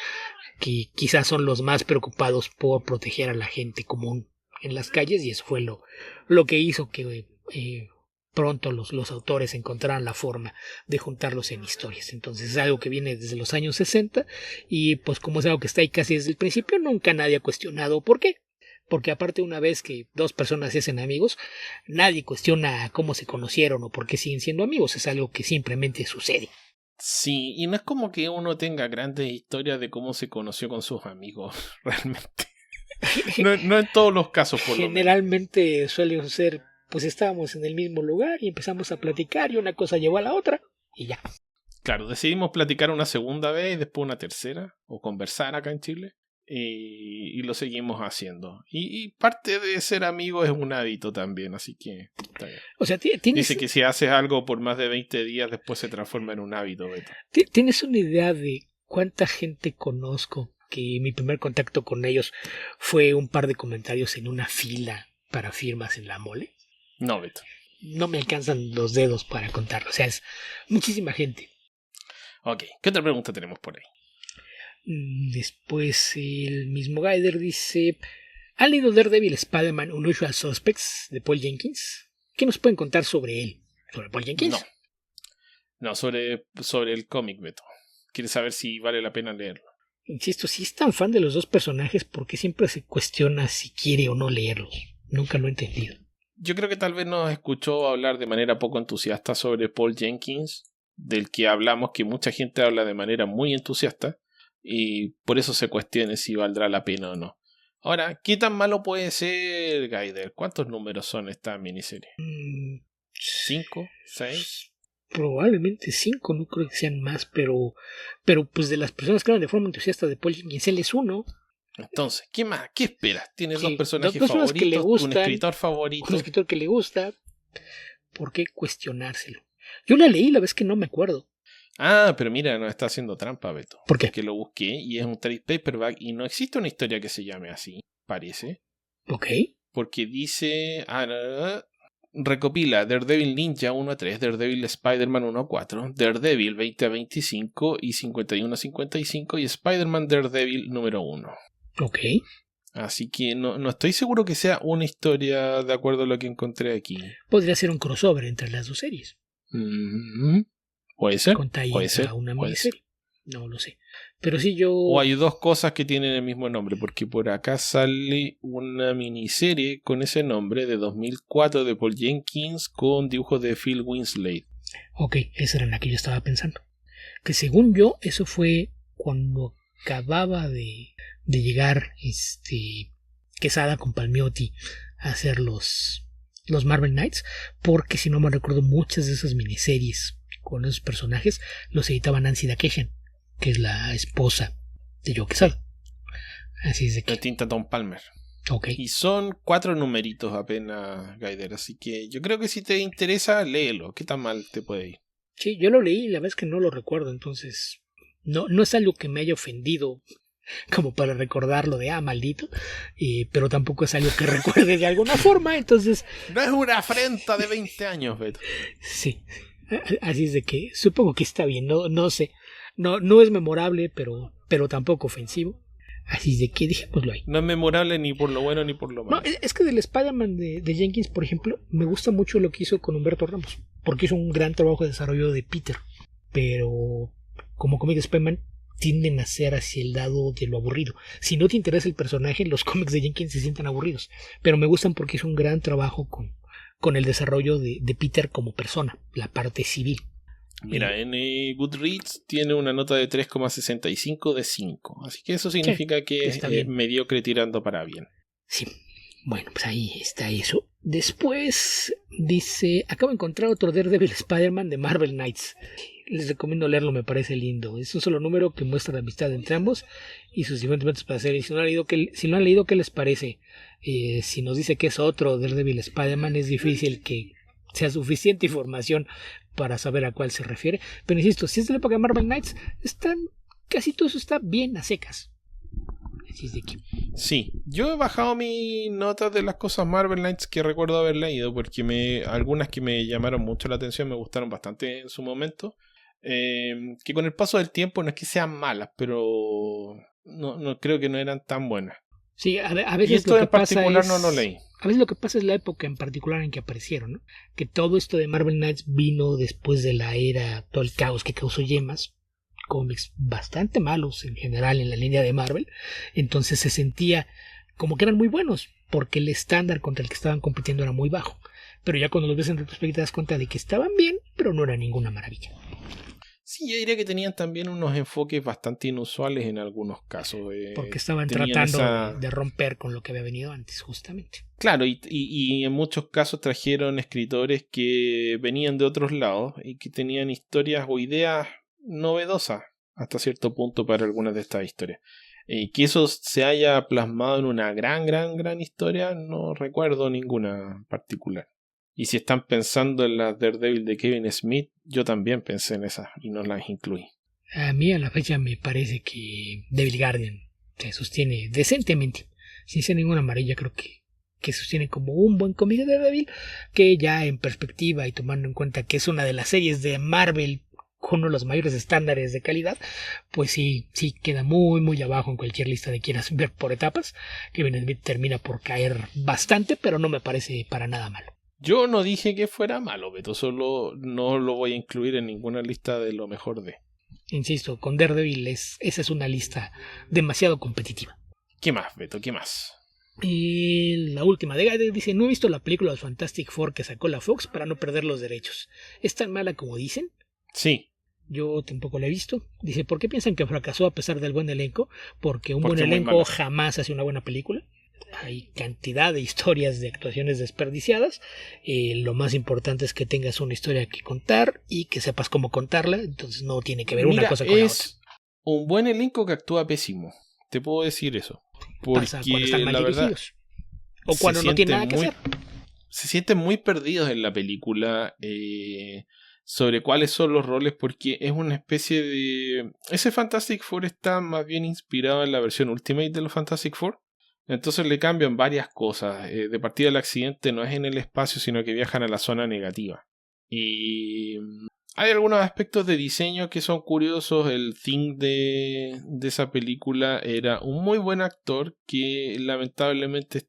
que quizás son los más preocupados por proteger a la gente común en las calles, y eso fue lo que hizo que pronto los autores encontraran la forma de juntarlos en historias. Entonces es algo que viene desde los años 60 y pues como es algo que está ahí casi desde el principio, nunca nadie ha cuestionado por qué. Porque aparte, una vez que dos personas se hacen amigos, nadie cuestiona cómo se conocieron o por qué siguen siendo amigos. Es algo que simplemente sucede. Sí, y no es como que uno tenga grandes historias de cómo se conoció con sus amigos, realmente. No en todos los casos, por generalmente suele ser, pues estábamos en el mismo lugar y empezamos a platicar y una cosa llevó a la otra y ya. Claro, decidimos platicar una segunda vez y después una tercera, o conversar acá en Chile, y lo seguimos haciendo. Y parte de ser amigo es un hábito también, así que está bien. O sea, dice que si haces algo por más de 20 días, después se transforma en un hábito, Beto. ¿Tienes una idea de cuánta gente conozco que mi primer contacto con ellos fue un par de comentarios en una fila para firmas en la mole? No, Beto. No me alcanzan los dedos para contarlo. O sea, es muchísima gente. Ok, ¿qué otra pregunta tenemos por ahí? Después el mismo Gaider dice: ¿han leído Daredevil, Spider-Man, Unusual Suspects de Paul Jenkins? ¿Qué nos pueden contar sobre él? ¿Sobre Paul Jenkins? No, sobre el cómic, Beto. ¿Quieres saber si vale la pena leerlo? Insisto, si es tan fan de los dos personajes, ¿por qué siempre se cuestiona si quiere o no leerlos? Nunca lo he entendido. yo creo que tal vez nos escuchó hablar de manera poco entusiasta sobre Paul Jenkins, del que hablamos que mucha gente habla de manera muy entusiasta, y por eso se cuestione si valdrá la pena o no. Ahora, ¿qué tan malo puede ser Gaider? ¿Cuántos números son esta miniserie? ¿5? ¿6? Probablemente 5, no creo que sean más, pero pues de las personas que hablan de forma entusiasta de Paul Jenkins, él es uno. Entonces, ¿qué más? ¿Qué esperas? ¿Tienes Sí, dos personajes dos personas favoritos? que le gustan, ¿Un escritor favorito? Un escritor que le gusta. ¿Por qué cuestionárselo? Yo la leí la vez que no me acuerdo. Ah, pero mira, nos está haciendo trampa, Beto. ¿Por qué? Porque lo busqué y es un trade paperback y no existe una historia que se llame así, parece. Ok. Porque dice... recopila Daredevil Ninja 1 a 3, Daredevil Spider-Man 1 a 4, Daredevil 20 a 25 y 51 a 55 y Spider-Man Daredevil número 1. Ok. Así que no estoy seguro que sea una historia de acuerdo a lo que encontré aquí. Podría ser un crossover entre las dos series. Puede ser. Con tie-in Puede ser. a una Puede ser. miniserie. No lo sé. Pero sí yo... O hay dos cosas que tienen el mismo nombre, porque por acá sale una miniserie con ese nombre de 2004 de Paul Jenkins con dibujos de Phil Winslade. Ok, esa era la que yo estaba pensando. Que según yo, eso fue cuando acababa de llegar Quesada con Palmiotti a hacer los Marvel Knights, porque si no me recuerdo, muchas de esas miniseries con esos personajes los editaba Nancy Dakeshian, que es la esposa de Joe Quesada. Así es de que... La tinta Tom Palmer. Ok. Y son 4 numeritos apenas, Gaider, así que yo creo que si te interesa, léelo. ¿Qué tan mal te puede ir? Sí, yo lo leí y la verdad es que no lo recuerdo, entonces no es algo que me haya ofendido como para recordarlo de maldito, pero tampoco es algo que recuerde de alguna forma, entonces... No es una afrenta de 20 años, Beto. Sí, así es de que supongo que está bien, no sé, no es memorable, pero tampoco ofensivo, así es de que dejémoslo ahí. No es memorable ni por lo bueno ni por lo malo. No, es que del Spider-Man de Jenkins, por ejemplo, me gusta mucho lo que hizo con Humberto Ramos, porque hizo un gran trabajo de desarrollo de Peter, pero como cómic de Spider-Man tienden a ser hacia el lado de lo aburrido. Si no te interesa el personaje, los cómics de Jenkins se sienten aburridos, pero me gustan porque hizo un gran trabajo con el desarrollo de Peter como persona, la parte civil. Mira, en Goodreads tiene una nota de 3,65 de 5, así que eso significa que es mediocre tirando para bien. Sí, bueno, pues ahí está eso. Después dice, acabo de encontrar otro Daredevil Spider-Man de Marvel Knights. Les recomiendo leerlo, me parece lindo. Es un solo número que muestra la amistad entre ambos y sus diferentes métodos para hacer. Y si no han leído, ¿qué les parece? Si nos dice que es otro Daredevil Spider-Man, es difícil que sea suficiente información para saber a cuál se refiere. Pero insisto, si es de la época de Marvel Knights, casi todo eso está bien a secas. Así es de que... Sí, yo he bajado mis notas de las cosas Marvel Knights que recuerdo haber leído, porque algunas que me llamaron mucho la atención, me gustaron bastante en su momento. Que con el paso del tiempo no es que sean malas, pero no creo que no eran tan buenas. Sí, a veces y esto lo que en particular pasa no lo leí. A veces lo que pasa es la época en particular en que aparecieron, ¿no? Que todo esto de Marvel Knights vino después de la era, todo el caos que causó Yemas, cómics bastante malos en general en la línea de Marvel, entonces se sentía como que eran muy buenos, porque el estándar contra el que estaban compitiendo era muy bajo. Pero ya cuando los ves en retrospectiva te das cuenta de que estaban bien, pero no era ninguna maravilla. Sí, yo diría que tenían también unos enfoques bastante inusuales en algunos casos. Porque estaban tratando de romper con lo que había venido antes, justamente. Claro, y en muchos casos trajeron escritores que venían de otros lados y que tenían historias o ideas novedosas hasta cierto punto para algunas de estas historias. Que eso se haya plasmado en una gran historia, no recuerdo ninguna particular. Y si están pensando en las Daredevil de Kevin Smith, yo también pensé en esas y no las incluí. A mí a la fecha me parece que Devil Guardian se sostiene decentemente, sin ser ninguna amarilla. Creo que sostiene como un buen cómic de Daredevil, que ya en perspectiva y tomando en cuenta que es una de las series de Marvel con uno de los mayores estándares de calidad, pues sí queda muy abajo en cualquier lista de quieras ver por etapas. Kevin Smith termina por caer bastante, pero no me parece para nada malo. Yo no dije que fuera malo, Beto, solo no lo voy a incluir en ninguna lista de lo mejor de. Insisto, con Daredevil esa es una lista demasiado competitiva. ¿Qué más, Beto? ¿Qué más? Y la última, dice, no he visto la película de Fantastic Four que sacó la Fox para no perder los derechos. ¿Es tan mala como dicen? Sí. Yo tampoco la he visto. Dice, ¿por qué piensan que fracasó a pesar del buen elenco? Porque un buen Porque muy elenco mala. jamás hace una buena película. Hay cantidad de historias de actuaciones desperdiciadas. Lo más importante es que tengas una historia que contar y que sepas cómo contarla. Entonces no tiene que ver una Mira, cosa con la otra. es un buen elenco que actúa pésimo. Te puedo decir eso. Pasa cuando están Porque mal la verdad dirigidos. O cuando no tienen nada que hacer. se sienten muy perdidos en la película sobre cuáles son los roles, porque es una especie de... Ese Fantastic Four está más bien inspirado en la versión Ultimate de los Fantastic Four. Entonces le cambian varias cosas. De partida el accidente no es en el espacio, sino que viajan a la zona negativa. Y hay algunos aspectos de diseño que son curiosos. El Thing de esa película era un muy buen actor que lamentablemente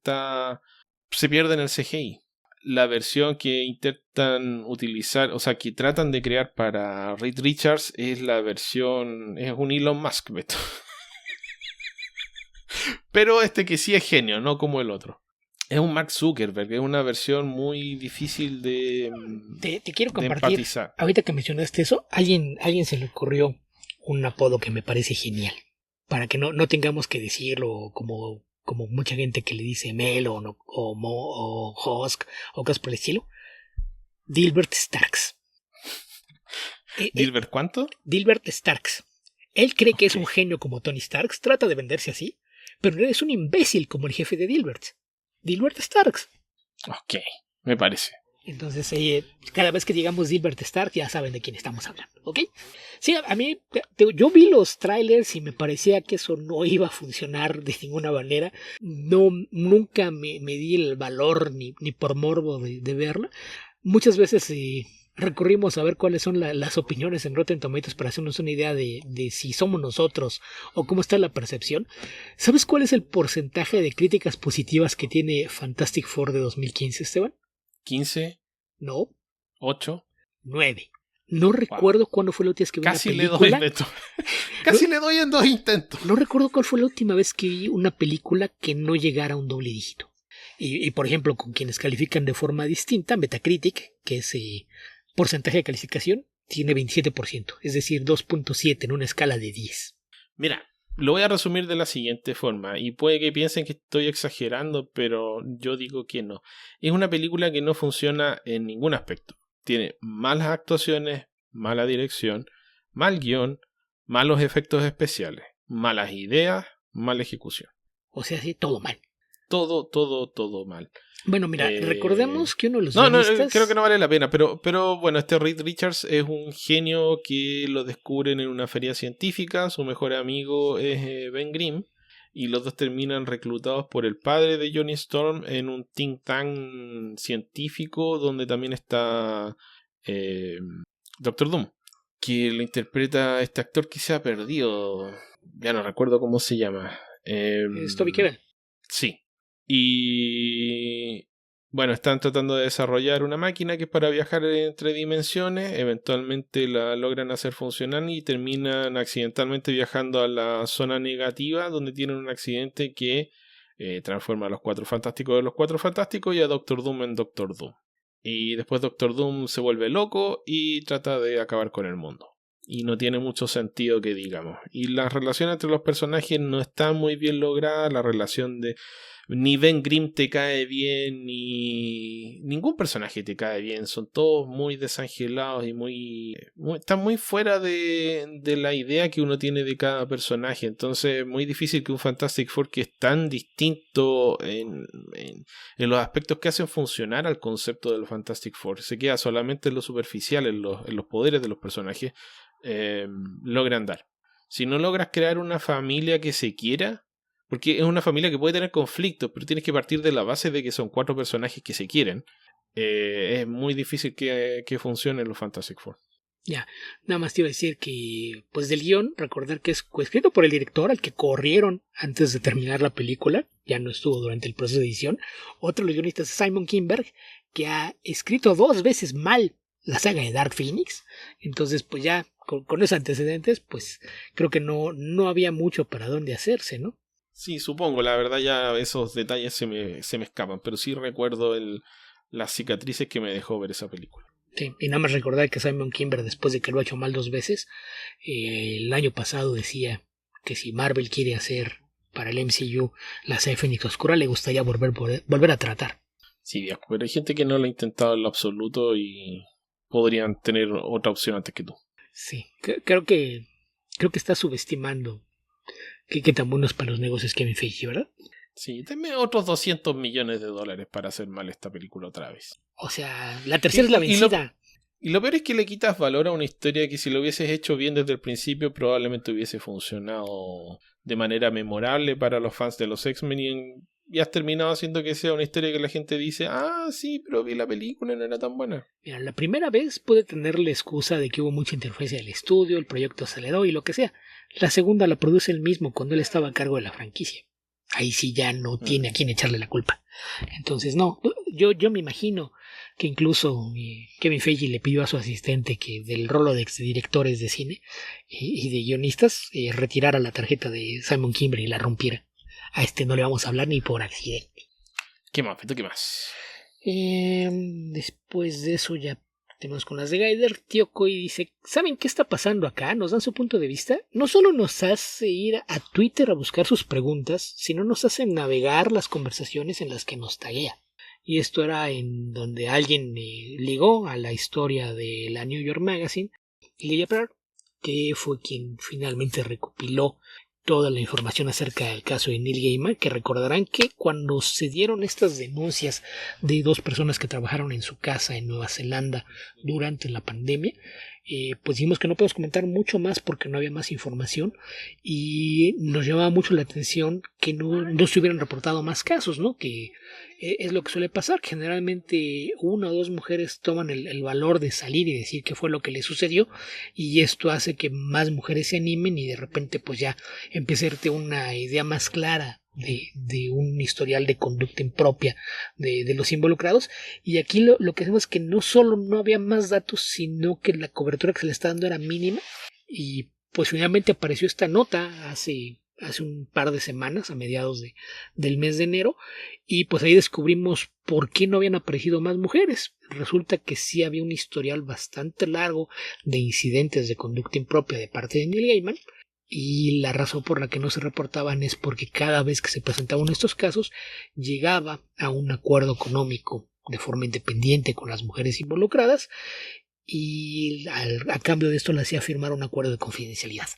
se pierde en el CGI. La versión que intentan utilizar, o sea, que tratan de crear para Reed Richards es la versión, es un Elon Musk, Beto. Pero que sí es genio, no como el otro. Es un Mark Zuckerberg, es una versión muy difícil de Te quiero de compartir. empatizar. Ahorita que mencionaste eso, alguien se le ocurrió un apodo que me parece genial. Para que no tengamos que decirlo como mucha gente que le dice Mel o Mo o Husk o cosas por el estilo. Dilbert Starks. ¿Dilbert cuánto? Dilbert Starks. Él cree que es Ok. un genio como Tony Starks, trata de venderse así, pero él es un imbécil como el jefe de Dilbert. Dilbert Starks. Ok, me parece. Entonces, cada vez que digamos Dilbert Stark, ya saben de quién estamos hablando, ¿ok? Sí, a mí, yo vi los trailers y me parecía que eso no iba a funcionar de ninguna manera. No, nunca me di el valor ni por morbo de verla. Muchas veces recurrimos a ver cuáles son las opiniones en Rotten Tomatoes para hacernos una idea de si somos nosotros o cómo está la percepción. ¿Sabes cuál es el porcentaje de críticas positivas que tiene Fantastic Four de 2015, Esteban? 15, No, 8. 9. No recuerdo cuándo fue la última vez que vi Casi una le doy, película. Beto. Casi le doy en 2 intentos. No recuerdo cuál fue la última vez que vi una película que no llegara a un doble dígito. Y por ejemplo, con quienes califican de forma distinta, Metacritic, que es porcentaje de calificación, tiene 27%, es decir, 2.7 en una escala de 10. Mira, lo voy a resumir de la siguiente forma, y puede que piensen que estoy exagerando, pero yo digo que no. Es una película que no funciona en ningún aspecto. Tiene malas actuaciones, mala dirección, mal guión, malos efectos especiales, malas ideas, mala ejecución. O sea, sí, todo mal. Todo mal. Bueno, mira, recordemos que uno de los No, guionistas... creo que no vale la pena, pero bueno, Reed Richards es un genio que lo descubren en una feria científica, su mejor amigo es Ben Grimm, y los dos terminan reclutados por el padre de Johnny Storm en un think tank científico donde también está Doctor Doom, que lo interpreta este actor que se ha perdido, ya no recuerdo cómo se llama. Es Toby Kebbell. Sí. Y bueno, están tratando de desarrollar una máquina que es para viajar entre dimensiones. Eventualmente la logran hacer funcionar y terminan accidentalmente viajando a la zona negativa, donde tienen un accidente que transforma a los Cuatro Fantásticos de los Cuatro Fantásticos y a Doctor Doom en Doctor Doom. Y después Doctor Doom se vuelve loco y trata de acabar con el mundo. Y no tiene mucho sentido que digamos. Y la relación entre los personajes no está muy bien lograda. La relación de... Ni Ben Grimm te cae bien, ni ningún personaje te cae bien. Son todos muy desangelados y están muy fuera de la idea que uno tiene de cada personaje. Entonces es muy difícil que un Fantastic Four que es tan distinto en los aspectos que hacen funcionar al concepto de los Fantastic Four se queda solamente en lo superficial, en los poderes de los personajes, logran dar. Si no logras crear una familia que se quiera, porque es una familia que puede tener conflictos, pero tienes que partir de la base de que son 4 personajes que se quieren. Es muy difícil que funcionen los Fantastic Four. Ya, nada más te iba a decir que, pues del guión, recordar que es coescrito por el director al que corrieron antes de terminar la película, ya no estuvo durante el proceso de edición. Otro de los guionistas es Simon Kinberg, que ha escrito 2 veces mal la saga de Dark Phoenix. Entonces, pues ya, con esos antecedentes, pues creo que no había mucho para dónde hacerse, ¿no? Sí, supongo, la verdad ya esos detalles se me escapan, pero sí recuerdo las cicatrices que me dejó ver esa película. Sí, y nada más recordar que Simon Kimber, después de que lo ha hecho mal 2 veces, el año pasado decía que si Marvel quiere hacer para el MCU la saga Fénix Oscura, le gustaría volver a tratar. Sí, viejo, pero hay gente que no lo ha intentado en lo absoluto y podrían tener otra opción antes que tú. Sí, creo que está subestimando que tan buenos para los negocios Kevin Feige, ¿verdad? Sí, denme otros $200 millones para hacer mal esta película otra vez. O sea, la tercera es la vencida. Y lo peor es que le quitas valor a una historia que si lo hubieses hecho bien desde el principio probablemente hubiese funcionado de manera memorable para los fans de los X-Men y has terminado haciendo que sea una historia que la gente dice, ah, sí, pero vi la película y no era tan buena. Mira, la primera vez puede tener la excusa de que hubo mucha interferencia del estudio, el proyecto aceleró y lo que sea. La segunda la produce él mismo cuando él estaba a cargo de la franquicia. Ahí sí ya no tiene a quién echarle la culpa. Entonces, no, yo me imagino que incluso Kevin Feige le pidió a su asistente que del rolo de exdirectores de cine y de guionistas retirara la tarjeta de Simon Kimber y la rompiera. A este no le vamos a hablar ni por accidente. ¿Qué más, Beto? ¿Qué más? Después de eso ya tenemos con las de Gaider. Tío Koi dice, ¿saben qué está pasando acá? Nos dan su punto de vista. No solo nos hace ir a Twitter a buscar sus preguntas, sino nos hace navegar las conversaciones en las que nos taguea. Y esto era en donde alguien ligó a la historia de la New York Magazine y Leia Pearl, que fue quien finalmente recopiló toda la información acerca del caso de Neil Gaiman, que recordarán que cuando se dieron estas denuncias de 2 personas que trabajaron en su casa en Nueva Zelanda durante la pandemia, pues dijimos que no podemos comentar mucho más porque no había más información y nos llamaba mucho la atención que no se hubieran reportado más casos, ¿no? Que es lo que suele pasar. Generalmente 1 o 2 mujeres toman el valor de salir y decir qué fue lo que les sucedió y esto hace que más mujeres se animen y de repente pues ya empieza a darte una idea más clara de un historial de conducta impropia de los involucrados. Y aquí lo que hacemos es que no solo no había más datos, sino que la cobertura que se le está dando era mínima. Y pues finalmente apareció esta nota hace un par de semanas, a mediados del mes de enero, y pues ahí descubrimos por qué no habían aparecido más mujeres. Resulta que sí había un historial bastante largo de incidentes de conducta impropia de parte de Neil Gaiman, y la razón por la que no se reportaban es porque cada vez que se presentaban estos casos llegaba a un acuerdo económico de forma independiente con las mujeres involucradas y a cambio de esto le hacía firmar un acuerdo de confidencialidad.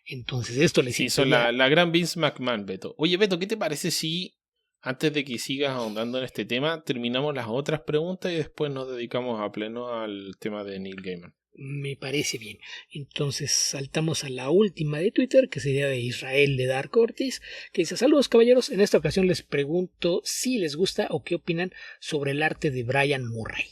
Entonces esto les hizo la gran Vince McMahon, Beto. Oye, Beto, ¿qué te parece si antes de que sigas ahondando en este tema terminamos las otras preguntas y después nos dedicamos a pleno al tema de Neil Gaiman? Me parece bien. Entonces saltamos a la última de Twitter, que sería de Israel de Dark Ortiz, que dice: saludos caballeros, en esta ocasión les pregunto si les gusta o qué opinan sobre el arte de Brian Murray.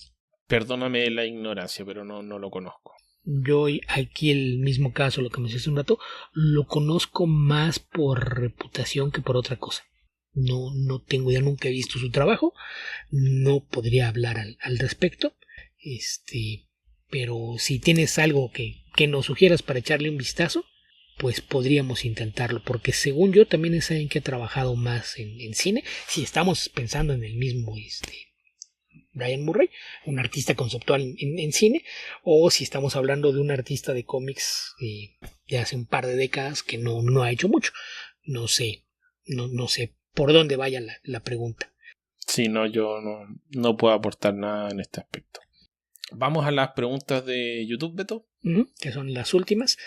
Perdóname la ignorancia, pero no lo conozco. Yo aquí el mismo caso, lo que me hice un rato, lo conozco más por reputación que por otra cosa. No tengo idea, nunca he visto su trabajo, no podría hablar al respecto. Pero si tienes algo que nos sugieras para echarle un vistazo, pues podríamos intentarlo, porque según yo también es alguien que ha trabajado más en cine. Si estamos pensando en el mismo Brian Murray, un artista conceptual en cine, o si estamos hablando de un artista de cómics de hace un par de décadas que no ha hecho mucho. No sé por dónde vaya la pregunta. Sí, yo no puedo aportar nada en este aspecto. Vamos a las preguntas de YouTube, Beto. Que son las últimas,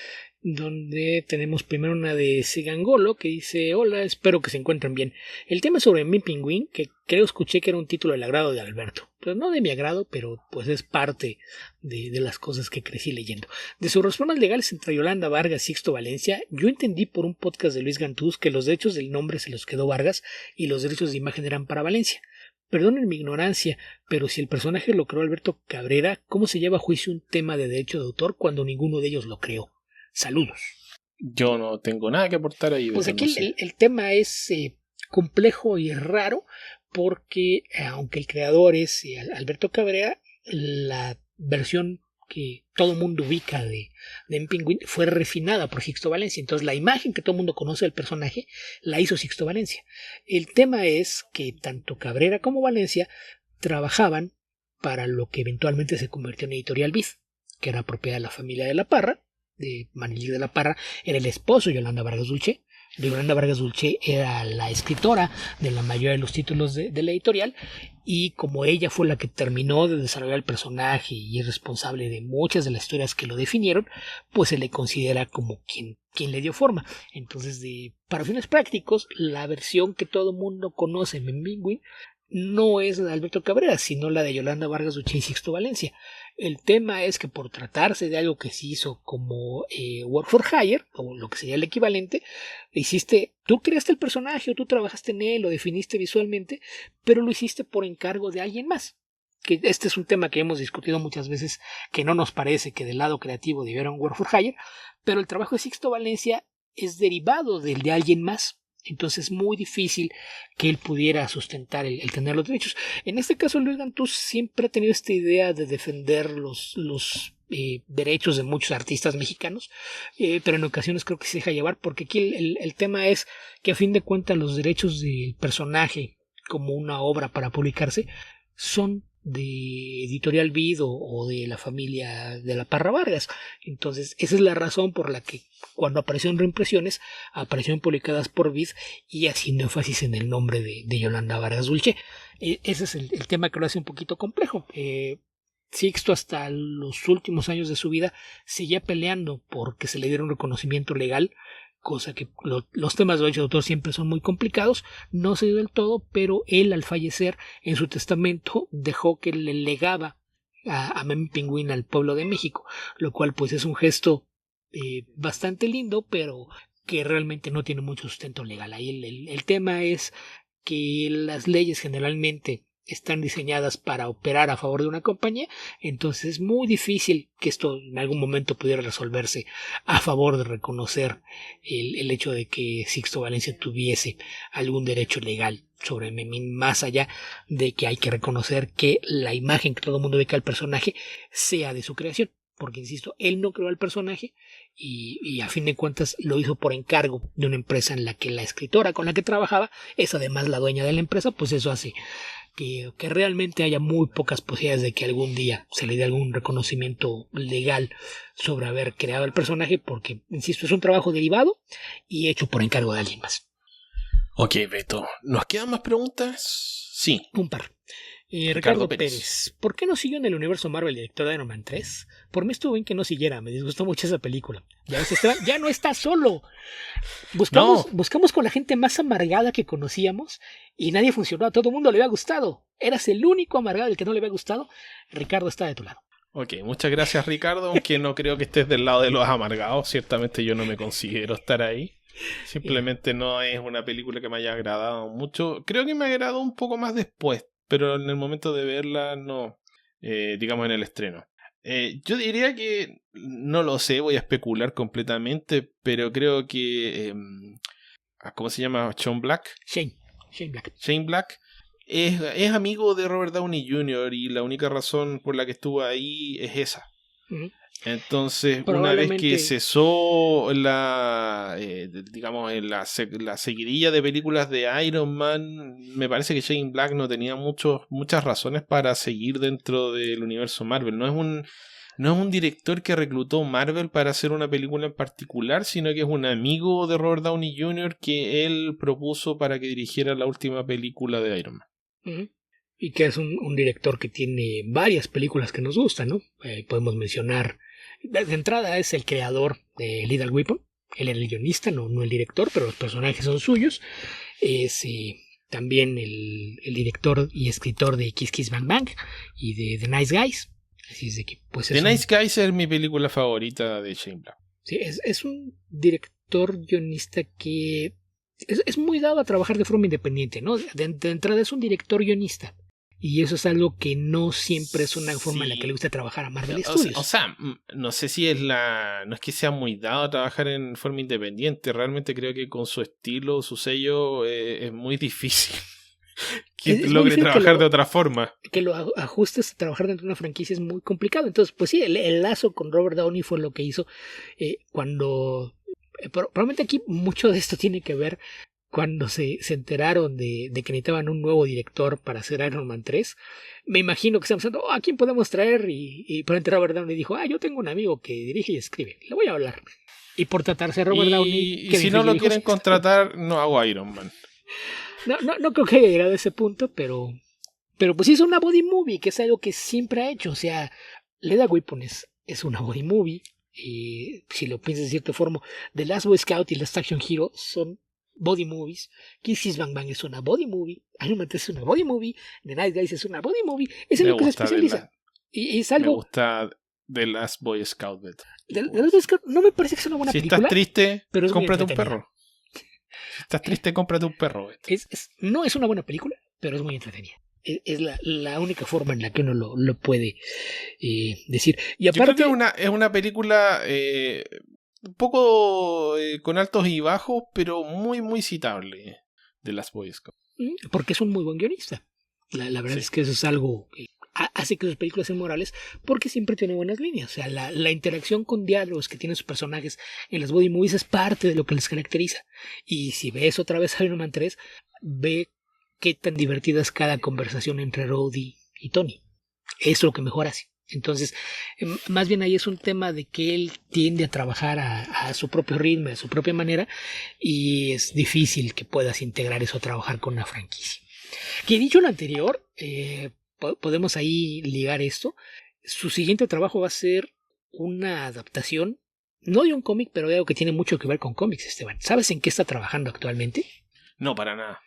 donde tenemos primero una de Sigangolo que dice: hola, espero que se encuentren bien. El tema es sobre Mi Pingüín, que creo escuché que era un título del agrado de Alberto. Pues no de mi agrado, pero pues es parte de las cosas que crecí leyendo. De sus reformas legales entre Yolanda Vargas y Sixto Valencia, yo entendí por un podcast de Luis Gantús que los derechos del nombre se los quedó Vargas y los derechos de imagen eran para Valencia. Perdonen mi ignorancia, pero si el personaje lo creó Alberto Cabrera, ¿cómo se lleva a juicio un tema de derecho de autor cuando ninguno de ellos lo creó? Saludos. Yo no tengo nada que aportar ahí. Pues aquí el tema es complejo y raro, porque aunque el creador es Alberto Cabrera, la versión que todo el mundo ubica de Penguin fue refinada por Sixto Valencia. Entonces la imagen que todo el mundo conoce del personaje la hizo Sixto Valencia. El tema es que tanto Cabrera como Valencia trabajaban para lo que eventualmente se convirtió en Editorial Vid, que era propiedad de la familia de la Parra, de Manilí de la Parra, era el esposo de Yolanda Vargas Dulce. Yolanda Vargas Dulce era la escritora de la mayoría de los títulos de la editorial, y como ella fue la que terminó de desarrollar el personaje y es responsable de muchas de las historias que lo definieron, pues se le considera como quien le dio forma. Entonces, para fines prácticos, la versión que todo el mundo conoce en Penguin no es la de Alberto Cabrera, sino la de Yolanda Vargas Dulce y Sixto Valencia. El tema es que por tratarse de algo que se hizo como Work for Hire, o lo que sería el equivalente, tú creaste el personaje o tú trabajaste en él, lo definiste visualmente, pero lo hiciste por encargo de alguien más. Que este es un tema que hemos discutido muchas veces, que no nos parece que del lado creativo debiera un Work for Hire, pero el trabajo de Sixto Valencia es derivado del de alguien más. Entonces es muy difícil que él pudiera sustentar el tener los derechos. En este caso, Luis Gantús siempre ha tenido esta idea de defender los derechos de muchos artistas mexicanos, pero en ocasiones creo que se deja llevar, porque aquí el tema es que a fin de cuentas los derechos del personaje como una obra para publicarse son de Editorial Vid o de la familia de la Parra Vargas. Entonces esa es la razón por la que cuando aparecieron reimpresiones aparecieron publicadas por Vid y haciendo énfasis en el nombre de Yolanda Vargas Dulce. Ese es el tema que lo hace un poquito complejo. Sixto hasta los últimos años de su vida seguía peleando porque se le diera un reconocimiento legal, cosa que los temas de derecho de autor siempre son muy complicados. No se dio del todo, pero él al fallecer en su testamento dejó que le legaba a Meme Penguin al pueblo de México, lo cual pues es un gesto bastante lindo, pero que realmente no tiene mucho sustento legal. Ahí el tema es que las leyes generalmente están diseñadas para operar a favor de una compañía, entonces es muy difícil que esto en algún momento pudiera resolverse a favor de reconocer el hecho de que Sixto Valencia tuviese algún derecho legal sobre Memín, más allá de que hay que reconocer que la imagen que todo el mundo ve que al personaje sea de su creación, porque insisto, él no creó al personaje y a fin de cuentas lo hizo por encargo de una empresa en la que la escritora con la que trabajaba es además la dueña de la empresa. Pues eso hace que realmente haya muy pocas posibilidades de que algún día se le dé algún reconocimiento legal sobre haber creado el personaje, porque, insisto, es un trabajo derivado y hecho por encargo de alguien más. Ok, Beto. ¿Nos quedan más preguntas? Sí. Un par. Ricardo Pérez. ¿Por qué no siguió en el universo Marvel el director de Iron Man 3? Por mí estuvo bien que no siguiera, me disgustó mucho esa película. Ya no está solo. Buscamos con la gente más amargada que conocíamos y nadie funcionó. A todo el mundo le había gustado. Eras el único amargado del que no le había gustado. Ricardo está de tu lado. Ok, muchas gracias, Ricardo, aunque no creo que estés del lado de los amargados. Ciertamente yo no me considero estar ahí. Simplemente no es una película que me haya agradado mucho. Creo que me agradó un poco más después, pero en el momento de verla no, digamos en el estreno. Yo diría que, no lo sé, voy a especular completamente, pero creo que, ¿cómo se llama? Shane Black. Shane Black es amigo de Robert Downey Jr. y la única razón por la que estuvo ahí es esa. Uh-huh. Entonces, una vez que cesó digamos, la seguidilla de películas de Iron Man, me parece que Shane Black no tenía muchas razones para seguir dentro del universo Marvel. No es un director que reclutó Marvel para hacer una película en particular, sino que es un amigo de Robert Downey Jr. que él propuso para que dirigiera la última película de Iron Man. Uh-huh. Y que es un director que tiene varias películas que nos gustan, ¿no? Podemos mencionar, de entrada es el creador de Lethal Weapon. Él era el guionista, no el director, pero los personajes son suyos. Es también el director y escritor de Kiss Kiss Bang Bang y de The Nice Guys. Así es de que, pues, The Nice Guys es mi película favorita de Shane Black. Sí, es un director guionista que es muy dado a trabajar de forma independiente, ¿no? De entrada es un director guionista. Y eso es algo que no siempre es una forma en la que le gusta trabajar a Marvel Studios. O sea, no sé si no es que sea muy dado a trabajar en forma independiente. Realmente creo que con su estilo, su sello, es muy difícil Que Es muy logre difícil trabajar de otra forma. que lo ajustes a trabajar dentro de una franquicia es muy complicado. Entonces, pues sí, el lazo con Robert Downey fue lo que hizo cuando... probablemente aquí mucho de esto tiene que ver cuando se enteraron de que necesitaban un nuevo director para hacer Iron Man 3. Me imagino que estaban pensando, ¿a quién podemos traer? Y probablemente Robert Downey dijo, yo tengo un amigo que dirige y escribe, le voy a hablar. Y por tratarse de Robert Downey... Y si no lo quieren contratar, no hago Iron Man. No creo que haya llegado a ese punto, pero pues hizo una body movie, que es algo que siempre ha hecho. O sea, Lethal Weapon es una body movie. Y si lo piensas de cierta forma, The Last Boy Scout y Last Action Hero son body movies. Kiss Kiss Bang Bang es una body movie. Iron Man 3 es una body movie. The Night Guys es una body movie. Es en lo que se especializa. Y es algo... Me gusta The Last Boy Scout. The Last Boy Scout no me parece que sea una buena película. Si estás triste, pero cómprate un perro. Si estás triste, cómprate un perro. No es una buena película, pero es muy entretenida. Es la única forma en la que uno lo puede decir. Y aparte, yo creo que es una película un poco con altos y bajos, pero muy, muy citable de Last Boy Scout. Porque es un muy buen guionista. La verdad es que eso es algo que hace que sus películas sean morales, porque siempre tiene buenas líneas. O sea, la interacción con diálogos que tienen sus personajes en las body movies es parte de lo que les caracteriza. Y si ves otra vez Iron Man 3, ve qué tan divertida es cada conversación entre Rhodey y Tony. Eso es lo que mejor hace. Entonces, más bien ahí es un tema de que él tiende a trabajar a su propio ritmo, a su propia manera, y es difícil que puedas integrar eso a trabajar con una franquicia. Que dicho lo anterior, podemos ahí ligar esto. Su siguiente trabajo va a ser una adaptación, no de un cómic, pero de algo que tiene mucho que ver con cómics, Esteban. ¿Sabes en qué está trabajando actualmente? No, para nada.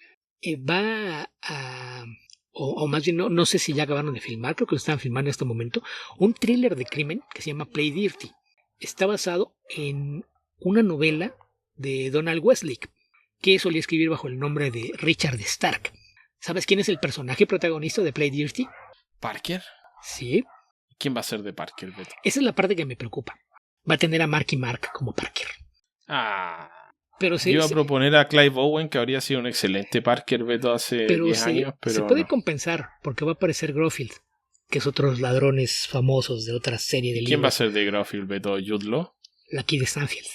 Va a... O más bien, no sé si ya acabaron de filmar, creo que lo están filmando en este momento, un thriller de crimen que se llama Play Dirty. Está basado en una novela de Donald Westlake, que solía escribir bajo el nombre de Richard Stark. ¿Sabes quién es el personaje protagonista de Play Dirty? ¿Parker? Sí. ¿Quién va a ser de Parker, Beto? Esa es la parte que me preocupa. Va a tener a Marky Mark como Parker. Pero yo iba a proponer a Clive Owen, que habría sido un excelente Parker, Beto, hace 10 años. Pero se puede compensar, porque va a aparecer Grofield, que es otro de los ladrones famosos de otra serie de libros. ¿Quién va a ser de Grofield, Beto? ¿Jude Law? La Kid Stanfield,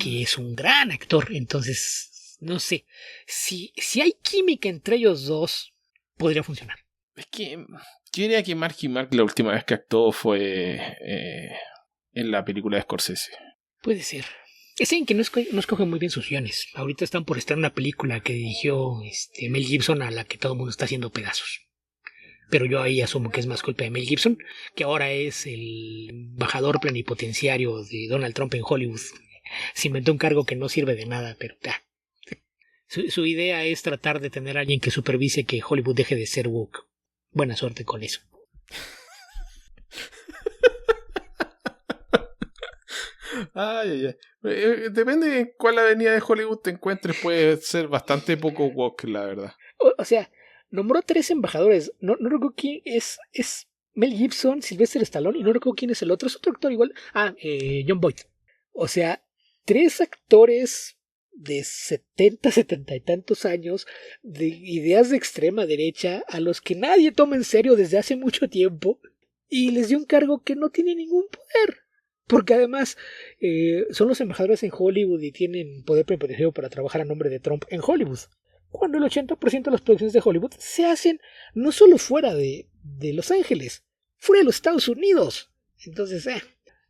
que es un gran actor. Entonces, no sé. Si hay química entre ellos dos, podría funcionar. Es que yo diría que Marky Mark la última vez que actuó fue en la película de Scorsese. Puede ser. Es alguien que no escoge muy bien sus guiones. Ahorita están por estar en una película que dirigió Mel Gibson, a la que todo el mundo está haciendo pedazos. Pero yo ahí asumo que es más culpa de Mel Gibson, que ahora es el embajador plenipotenciario de Donald Trump en Hollywood. Se inventó un cargo que no sirve de nada, pero su idea es tratar de tener a alguien que supervise que Hollywood deje de ser woke. Buena suerte con eso. Depende de cuál avenida de Hollywood te encuentres, puede ser bastante poco woke, la verdad. O sea, nombró 3 embajadores. No recuerdo quién es Mel Gibson, Sylvester Stallone, y no recuerdo quién es el otro. Es otro actor igual. John Boyd. O sea, 3 actores de 70 y tantos años, de ideas de extrema derecha, a los que nadie toma en serio desde hace mucho tiempo, y les dio un cargo que no tiene ningún poder. Porque además son los embajadores en Hollywood y tienen poder plenipotenciario para trabajar a nombre de Trump en Hollywood. Cuando el 80% de las producciones de Hollywood se hacen no solo fuera de Los Ángeles, fuera de los Estados Unidos. Entonces,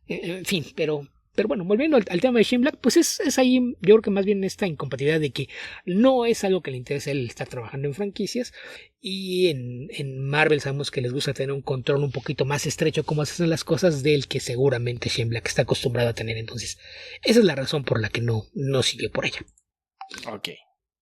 en fin, pero bueno, volviendo al tema de Shane Black, pues es ahí, yo creo que más bien esta incompatibilidad de que no es algo que le interese a él estar trabajando en franquicias, y en Marvel sabemos que les gusta tener un control un poquito más estrecho como hacen las cosas, del que seguramente Shane Black está acostumbrado a tener. Entonces esa es la razón por la que no siguió por ella. Ok,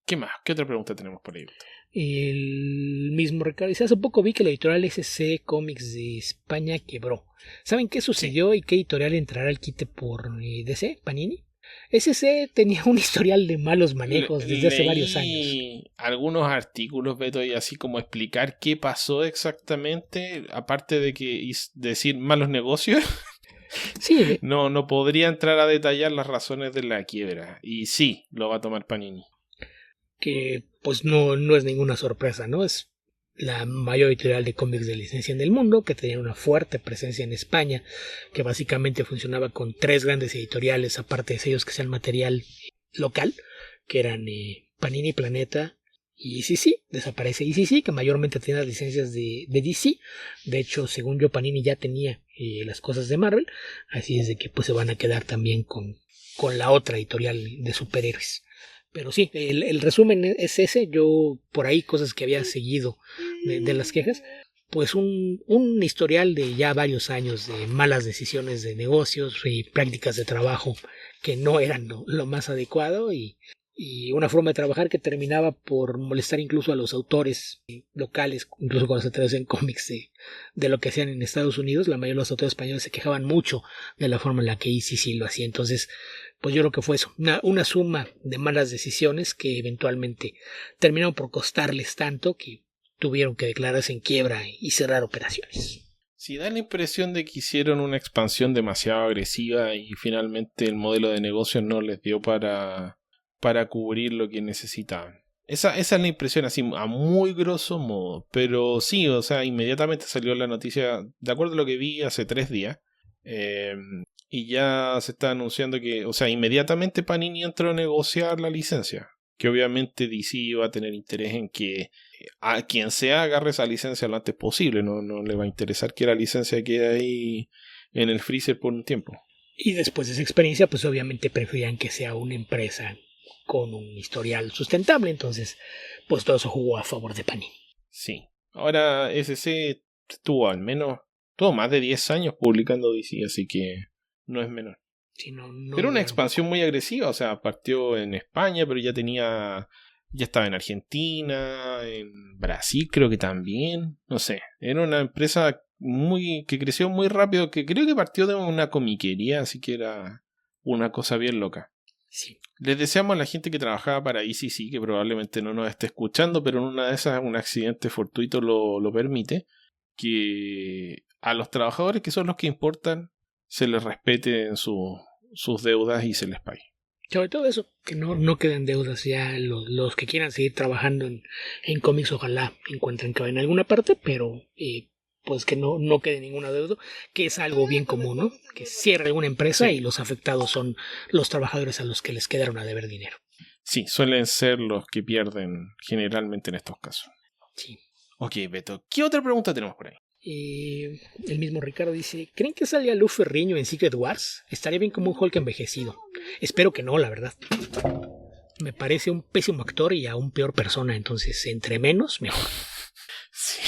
¿qué más? ¿Qué otra pregunta tenemos por ahí? El mismo Ricardo dice: hace poco vi que la editorial SC Comics de España quebró. ¿Saben qué sucedió y qué editorial entrará al quite por DC? ¿Panini? SC tenía un historial de malos manejos desde hace varios años. Algunos artículos, Beto, y así como explicar qué pasó exactamente, aparte de que decir malos negocios. Sí. No podría entrar a detallar las razones de la quiebra. Y sí, lo va a tomar Panini. que pues no es ninguna sorpresa, ¿no? Es la mayor editorial de cómics de licencia en el mundo, que tenía una fuerte presencia en España, que básicamente funcionaba con 3 grandes editoriales, aparte de sellos que sean material local, que eran Panini, Planeta y ECC. Desaparece ECC, que mayormente tenía las licencias de DC. De hecho, según yo, Panini ya tenía las cosas de Marvel, así es de que pues se van a quedar también con la otra editorial de superhéroes. Pero sí, el resumen es ese. Yo por ahí cosas que había seguido de las quejas, pues un historial de ya varios años de malas decisiones de negocios y prácticas de trabajo que no eran lo más adecuado, y una forma de trabajar que terminaba por molestar incluso a los autores locales, incluso cuando se traducen cómics de lo que hacían en Estados Unidos. La mayoría de los autores españoles se quejaban mucho de la forma en la que ECC lo hacía. Entonces, pues yo creo que fue eso, una suma de malas decisiones que eventualmente terminaron por costarles tanto que tuvieron que declararse en quiebra y cerrar operaciones. Sí, da la impresión de que hicieron una expansión demasiado agresiva y finalmente el modelo de negocio no les dio para cubrir lo que necesitaban. Esa es la impresión así a muy grosso modo. Pero sí, o sea, inmediatamente salió la noticia, de acuerdo a lo que vi hace 3 días, y ya se está anunciando que, o sea, inmediatamente Panini entró a negociar la licencia, que obviamente DC va a tener interés en que a quien sea agarre esa licencia lo antes posible. No le va a interesar que la licencia quede ahí en el freezer por un tiempo. Y después de esa experiencia, pues obviamente preferían que sea una empresa con un historial sustentable. Entonces, pues todo eso jugó a favor de Panini. Sí. Ahora SC tuvo más de 10 años publicando DC, así que no es menor. Sí, pero una expansión muy agresiva, o sea, partió en España, pero ya estaba en Argentina, en Brasil creo que también, no sé, era una empresa que creció muy rápido, que creo que partió de una comiquería, así que era una cosa bien loca. Sí. Les deseamos a la gente que trabajaba para ECC, que probablemente no nos esté escuchando, pero en una de esas un accidente fortuito lo permite, que a los trabajadores, que son los que importan, se les respete en sus deudas y se les pague. Sobre todo eso, que no queden deudas. Ya los que quieran seguir trabajando en cómics, ojalá encuentren que en alguna parte, pero pues que no quede ninguna deuda, que es algo bien común, ¿no? Que cierre una empresa, sí, y los afectados son los trabajadores a los que les quedaron a deber dinero. Sí, suelen ser los que pierden generalmente en estos casos. Sí. Ok, Beto, ¿qué otra pregunta tenemos por ahí? El mismo Ricardo dice: ¿creen que salga Lou Ferrigno en Secret Wars? Estaría bien como un Hulk envejecido. Espero que no, la verdad. Me parece un pésimo actor y aún peor persona, entonces entre menos, mejor. Sí.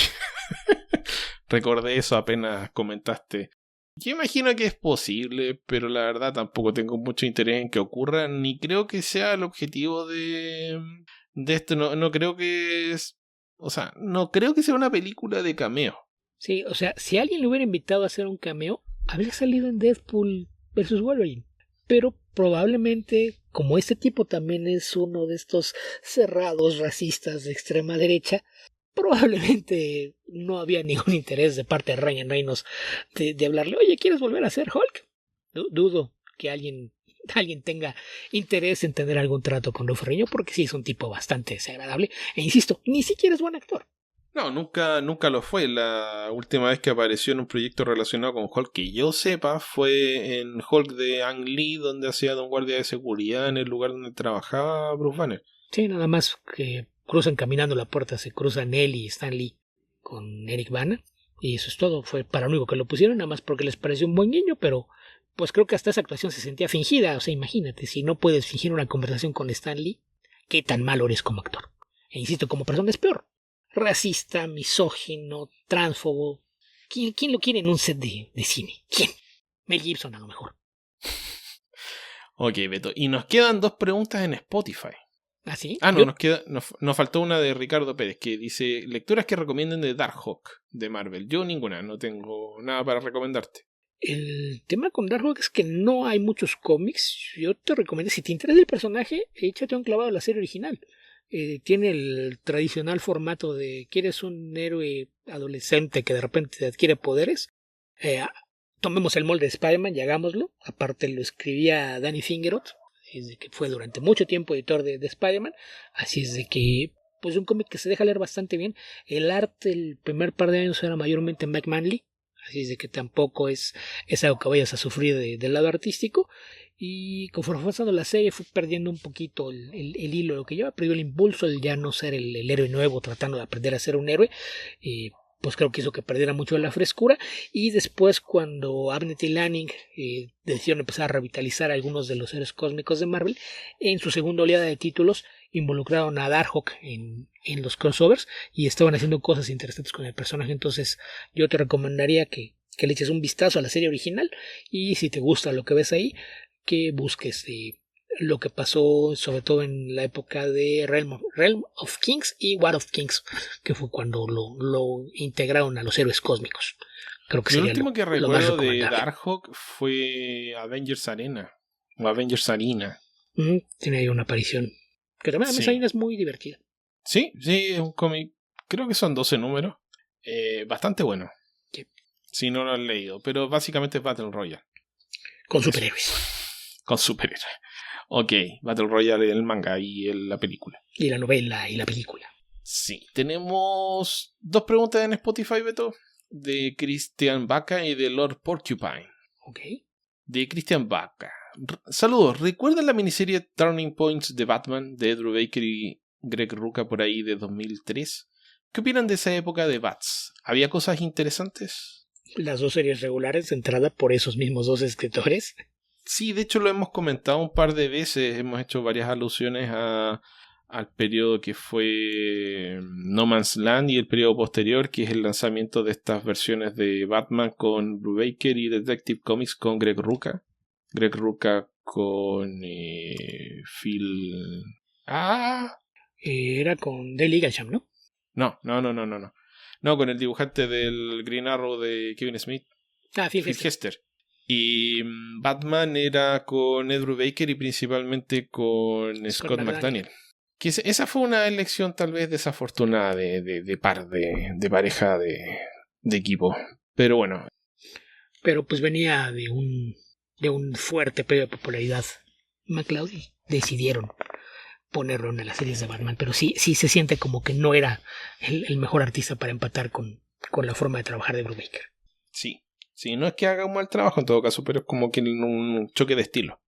Recordé eso apenas comentaste. Yo imagino que es posible, pero la verdad tampoco tengo mucho interés en que ocurra, ni creo que sea el objetivo de esto. No creo que es... O sea, no creo que sea una película de cameo. Sí, o sea, si alguien le hubiera invitado a hacer un cameo, habría salido en Deadpool vs. Wolverine. Pero probablemente, como este tipo también es uno de estos cerrados racistas de extrema derecha, probablemente no había ningún interés de parte de Ryan Reynolds de hablarle: oye, ¿quieres volver a ser Hulk? Dudo que alguien tenga interés en tener algún trato con Lou Ferrigno, porque sí es un tipo bastante desagradable. E insisto, ni siquiera es buen actor. No, nunca lo fue. La última vez que apareció en un proyecto relacionado con Hulk, que yo sepa, fue en Hulk de Ang Lee, donde hacía de un guardia de seguridad en el lugar donde trabajaba Bruce Banner. Sí, nada más que cruzan caminando la puerta, se cruzan él y Stan Lee con Eric Bana, y eso es todo. Fue para lo único que lo pusieron, nada más porque les pareció un buen guiño, pero pues creo que hasta esa actuación se sentía fingida. O sea, imagínate, si no puedes fingir una conversación con Stan Lee, ¿qué tan malo eres como actor? E insisto, como persona es peor. Racista, misógino, transfobo. ¿Quién lo quiere en un set de cine? ¿Quién? Mel Gibson a lo mejor. Ok, Beto. Y nos quedan 2 preguntas en Spotify. ¿Ah, sí? No, nos faltó una de Ricardo Pérez, que dice: lecturas que recomienden de Darkhawk de Marvel. Yo ninguna, no tengo nada para recomendarte. El tema con Darkhawk es que no hay muchos cómics. Yo te recomiendo, si te interesa el personaje, échate un clavado a la serie original. Tiene el tradicional formato de: ¿quieres un héroe adolescente que de repente adquiere poderes? Tomemos el molde de Spider-Man y hagámoslo. Aparte lo escribía Danny Fingeroth, así es de que fue durante mucho tiempo editor de Spider-Man, así es de que pues un cómic que se deja leer bastante bien. El arte el primer par de años era mayormente Mike Manley, así es de que tampoco es algo que vayas a sufrir del lado artístico. Y conforme fue avanzando la serie fue perdiendo un poquito el hilo, lo que lleva, perdió el impulso, el ya no ser el héroe nuevo tratando de aprender a ser un héroe. Pues creo que hizo que perdiera mucho de la frescura. Y después cuando Abnett y Lanning decidieron empezar a revitalizar a algunos de los héroes cósmicos de Marvel, en su segunda oleada de títulos involucraron a Darkhawk en los crossovers y estaban haciendo cosas interesantes con el personaje. Entonces yo te recomendaría que le eches un vistazo a la serie original, y si te gusta lo que ves ahí, que busques lo que pasó sobre todo en la época de Realm of Kings y War of Kings, que fue cuando lo integraron a los héroes cósmicos. Creo que Yo sería lo último que lo más recuerdo de recomendable. Darkhawk fue Avengers Arena o Avengers Arena. Tiene ahí una aparición que también Sí. Arena es muy divertida. Sí, es un cómic, creo que son 12 números, bastante bueno. Sí. Si no lo han leído, pero básicamente es Battle Royale. Con superhéroes. Con superhéroes. Ok, Battle Royale en el manga y en la película. Y la novela y la película. Sí, tenemos 2 preguntas en Spotify, Beto, de Christian Baca y de Lord Porcupine. Ok. De Christian Baca. Saludos, ¿recuerdan la miniserie Turning Points de Batman de Drew Baker y Greg Rucka por ahí de 2003? ¿Qué opinan de esa época de Bats? ¿Había cosas interesantes? Las 2 series regulares de entrada por esos mismos 2 escritores. Sí, de hecho lo hemos comentado un par de veces, hemos hecho varias alusiones al periodo que fue No Man's Land y el periodo posterior, que es el lanzamiento de estas versiones de Batman con Brubaker y Detective Comics con Greg Rucka. Greg Rucka con Phil... Era con Dale Eaglesham, ¿no? No. No, con el dibujante del Green Arrow de Kevin Smith, Phil Phil Hester. Y Batman era con Ed Brubaker y principalmente con Scott McDaniel. Que esa fue una elección tal vez desafortunada de pareja de equipo. Pero bueno. Pero pues venía de un fuerte periodo de popularidad McCloud y decidieron ponerlo en las series de Batman. Pero sí se siente como que no era el mejor artista para empatar con la forma de trabajar de Brubaker. Sí, no es que haga un mal trabajo en todo caso, pero es como que un choque de estilo.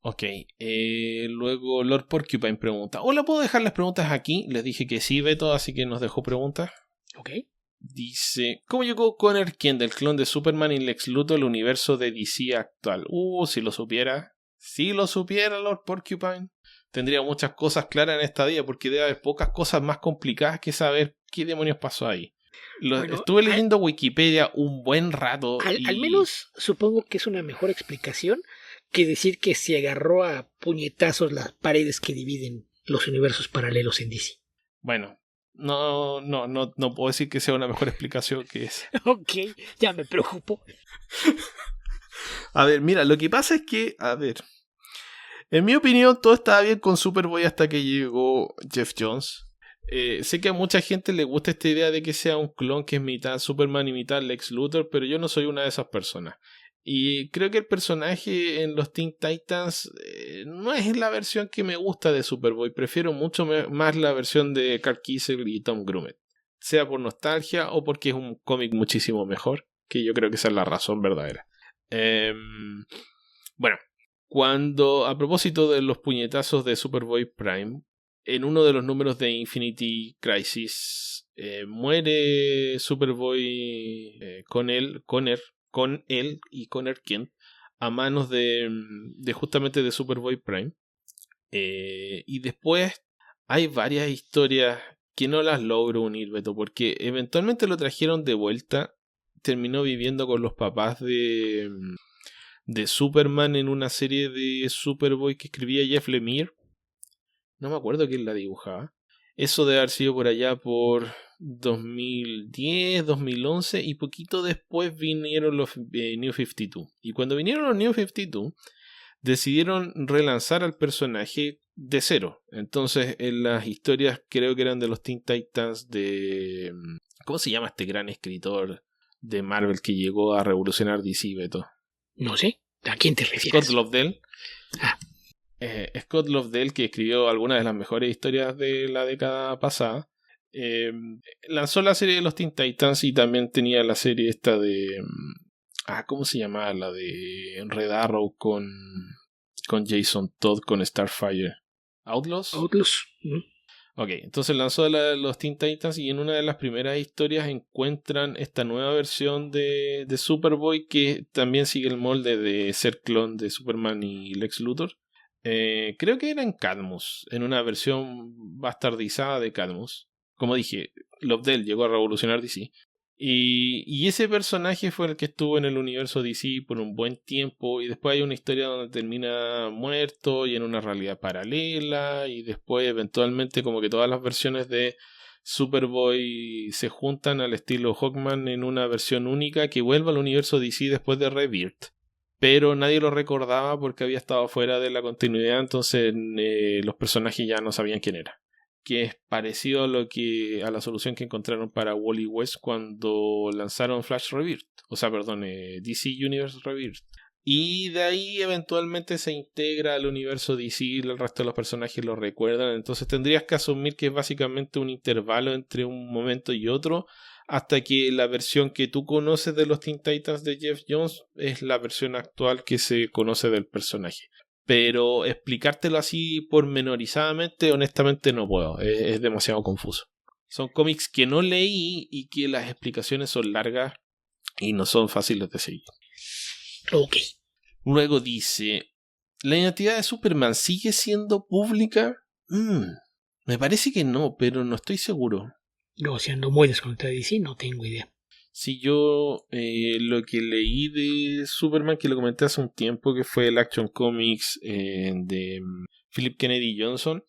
Ok, luego Lord Porcupine pregunta: hola, ¿puedo dejar las preguntas aquí? Les dije que sí, Beto, así que nos dejó preguntas. Ok. Dice: ¿cómo llegó Connor Kent, del clon de Superman y Lex Luthor, al universo de DC actual? Si lo supiera. Si lo supiera, Lord Porcupine, tendría muchas cosas claras en esta vida, porque debe haber pocas cosas más complicadas que saber qué demonios pasó ahí. Estuve leyendo Wikipedia un buen rato. Al menos supongo que es una mejor explicación que decir que se agarró a puñetazos las paredes que dividen los universos paralelos en DC. Bueno, no puedo decir que sea una mejor explicación que esa. Ok, ya me preocupo. A ver, mira, lo que pasa es que, en mi opinión todo estaba bien con Superboy hasta que llegó Jeff Jones. Sé que a mucha gente le gusta esta idea de que sea un clon que es mitad Superman y mitad Lex Luthor, pero yo no soy una de esas personas. Y creo que el personaje en los Teen Titans no es la versión que me gusta de Superboy. Prefiero mucho más la versión de Carl Kiesel y Tom Grummett. Sea por nostalgia o porque es un cómic muchísimo mejor, que yo creo que esa es la razón verdadera. Bueno, a propósito de los puñetazos de Superboy Prime, en uno de los números de Infinity Crisis muere Superboy con él y Connor Kent a manos de justamente de Superboy Prime. Y después hay varias historias que no las logro unir, Beto, porque eventualmente lo trajeron de vuelta. Terminó viviendo con los papás de Superman en una serie de Superboy que escribía Jeff Lemire. No me acuerdo quién la dibujaba. Eso debe haber sido por allá por 2010, 2011, y poquito después vinieron los New 52. Y cuando vinieron los New 52, decidieron relanzar al personaje de cero. Entonces, en las historias, creo que eran de los Teen Titans de... ¿cómo se llama este gran escritor de Marvel que llegó a revolucionar DC, Beto? No sé, ¿a quién te refieres? Scott Lobdell. Scott Lobdell, que escribió algunas de las mejores historias de la década pasada, lanzó la serie de los Teen Titans y también tenía la serie esta de... ¿cómo se llamaba? La de Red Arrow con Jason Todd, con Starfire. ¿Outlaws? Outlaws. ¿No? Ok, entonces lanzó los Teen Titans y en una de las primeras historias encuentran esta nueva versión de Superboy que también sigue el molde de ser clon de Superman y Lex Luthor. Creo que era en Cadmus, en una versión bastardizada de Cadmus. Como dije, Lobdell llegó a revolucionar DC. Y ese personaje fue el que estuvo en el universo DC por un buen tiempo. Y después hay una historia donde termina muerto y en una realidad paralela. Y después eventualmente como que todas las versiones de Superboy se juntan al estilo Hawkman en una versión única que vuelve al universo DC después de Rebirth. Pero nadie lo recordaba porque había estado fuera de la continuidad. Entonces los personajes ya no sabían quién era. Que es parecido a la solución que encontraron para Wally West cuando lanzaron Flash Rebirth. O sea, perdón, DC Universe Rebirth. Y de ahí eventualmente se integra al universo DC y el resto de los personajes lo recuerdan. Entonces tendrías que asumir que es básicamente un intervalo entre un momento y otro hasta que la versión que tú conoces de los Teen Titans de Jeff Jones es la versión actual que se conoce del personaje. Pero explicártelo así pormenorizadamente, honestamente no puedo. Es demasiado confuso. Son cómics que no leí y que las explicaciones son largas y no son fáciles de seguir. Ok. Luego dice, ¿la identidad de Superman sigue siendo pública? Me parece que no, pero no estoy seguro. Yo, siendo muy desconectado de DC, no tengo idea. Si yo lo que leí de Superman, que lo comenté hace un tiempo, que fue el Action Comics de Philip Kennedy Johnson,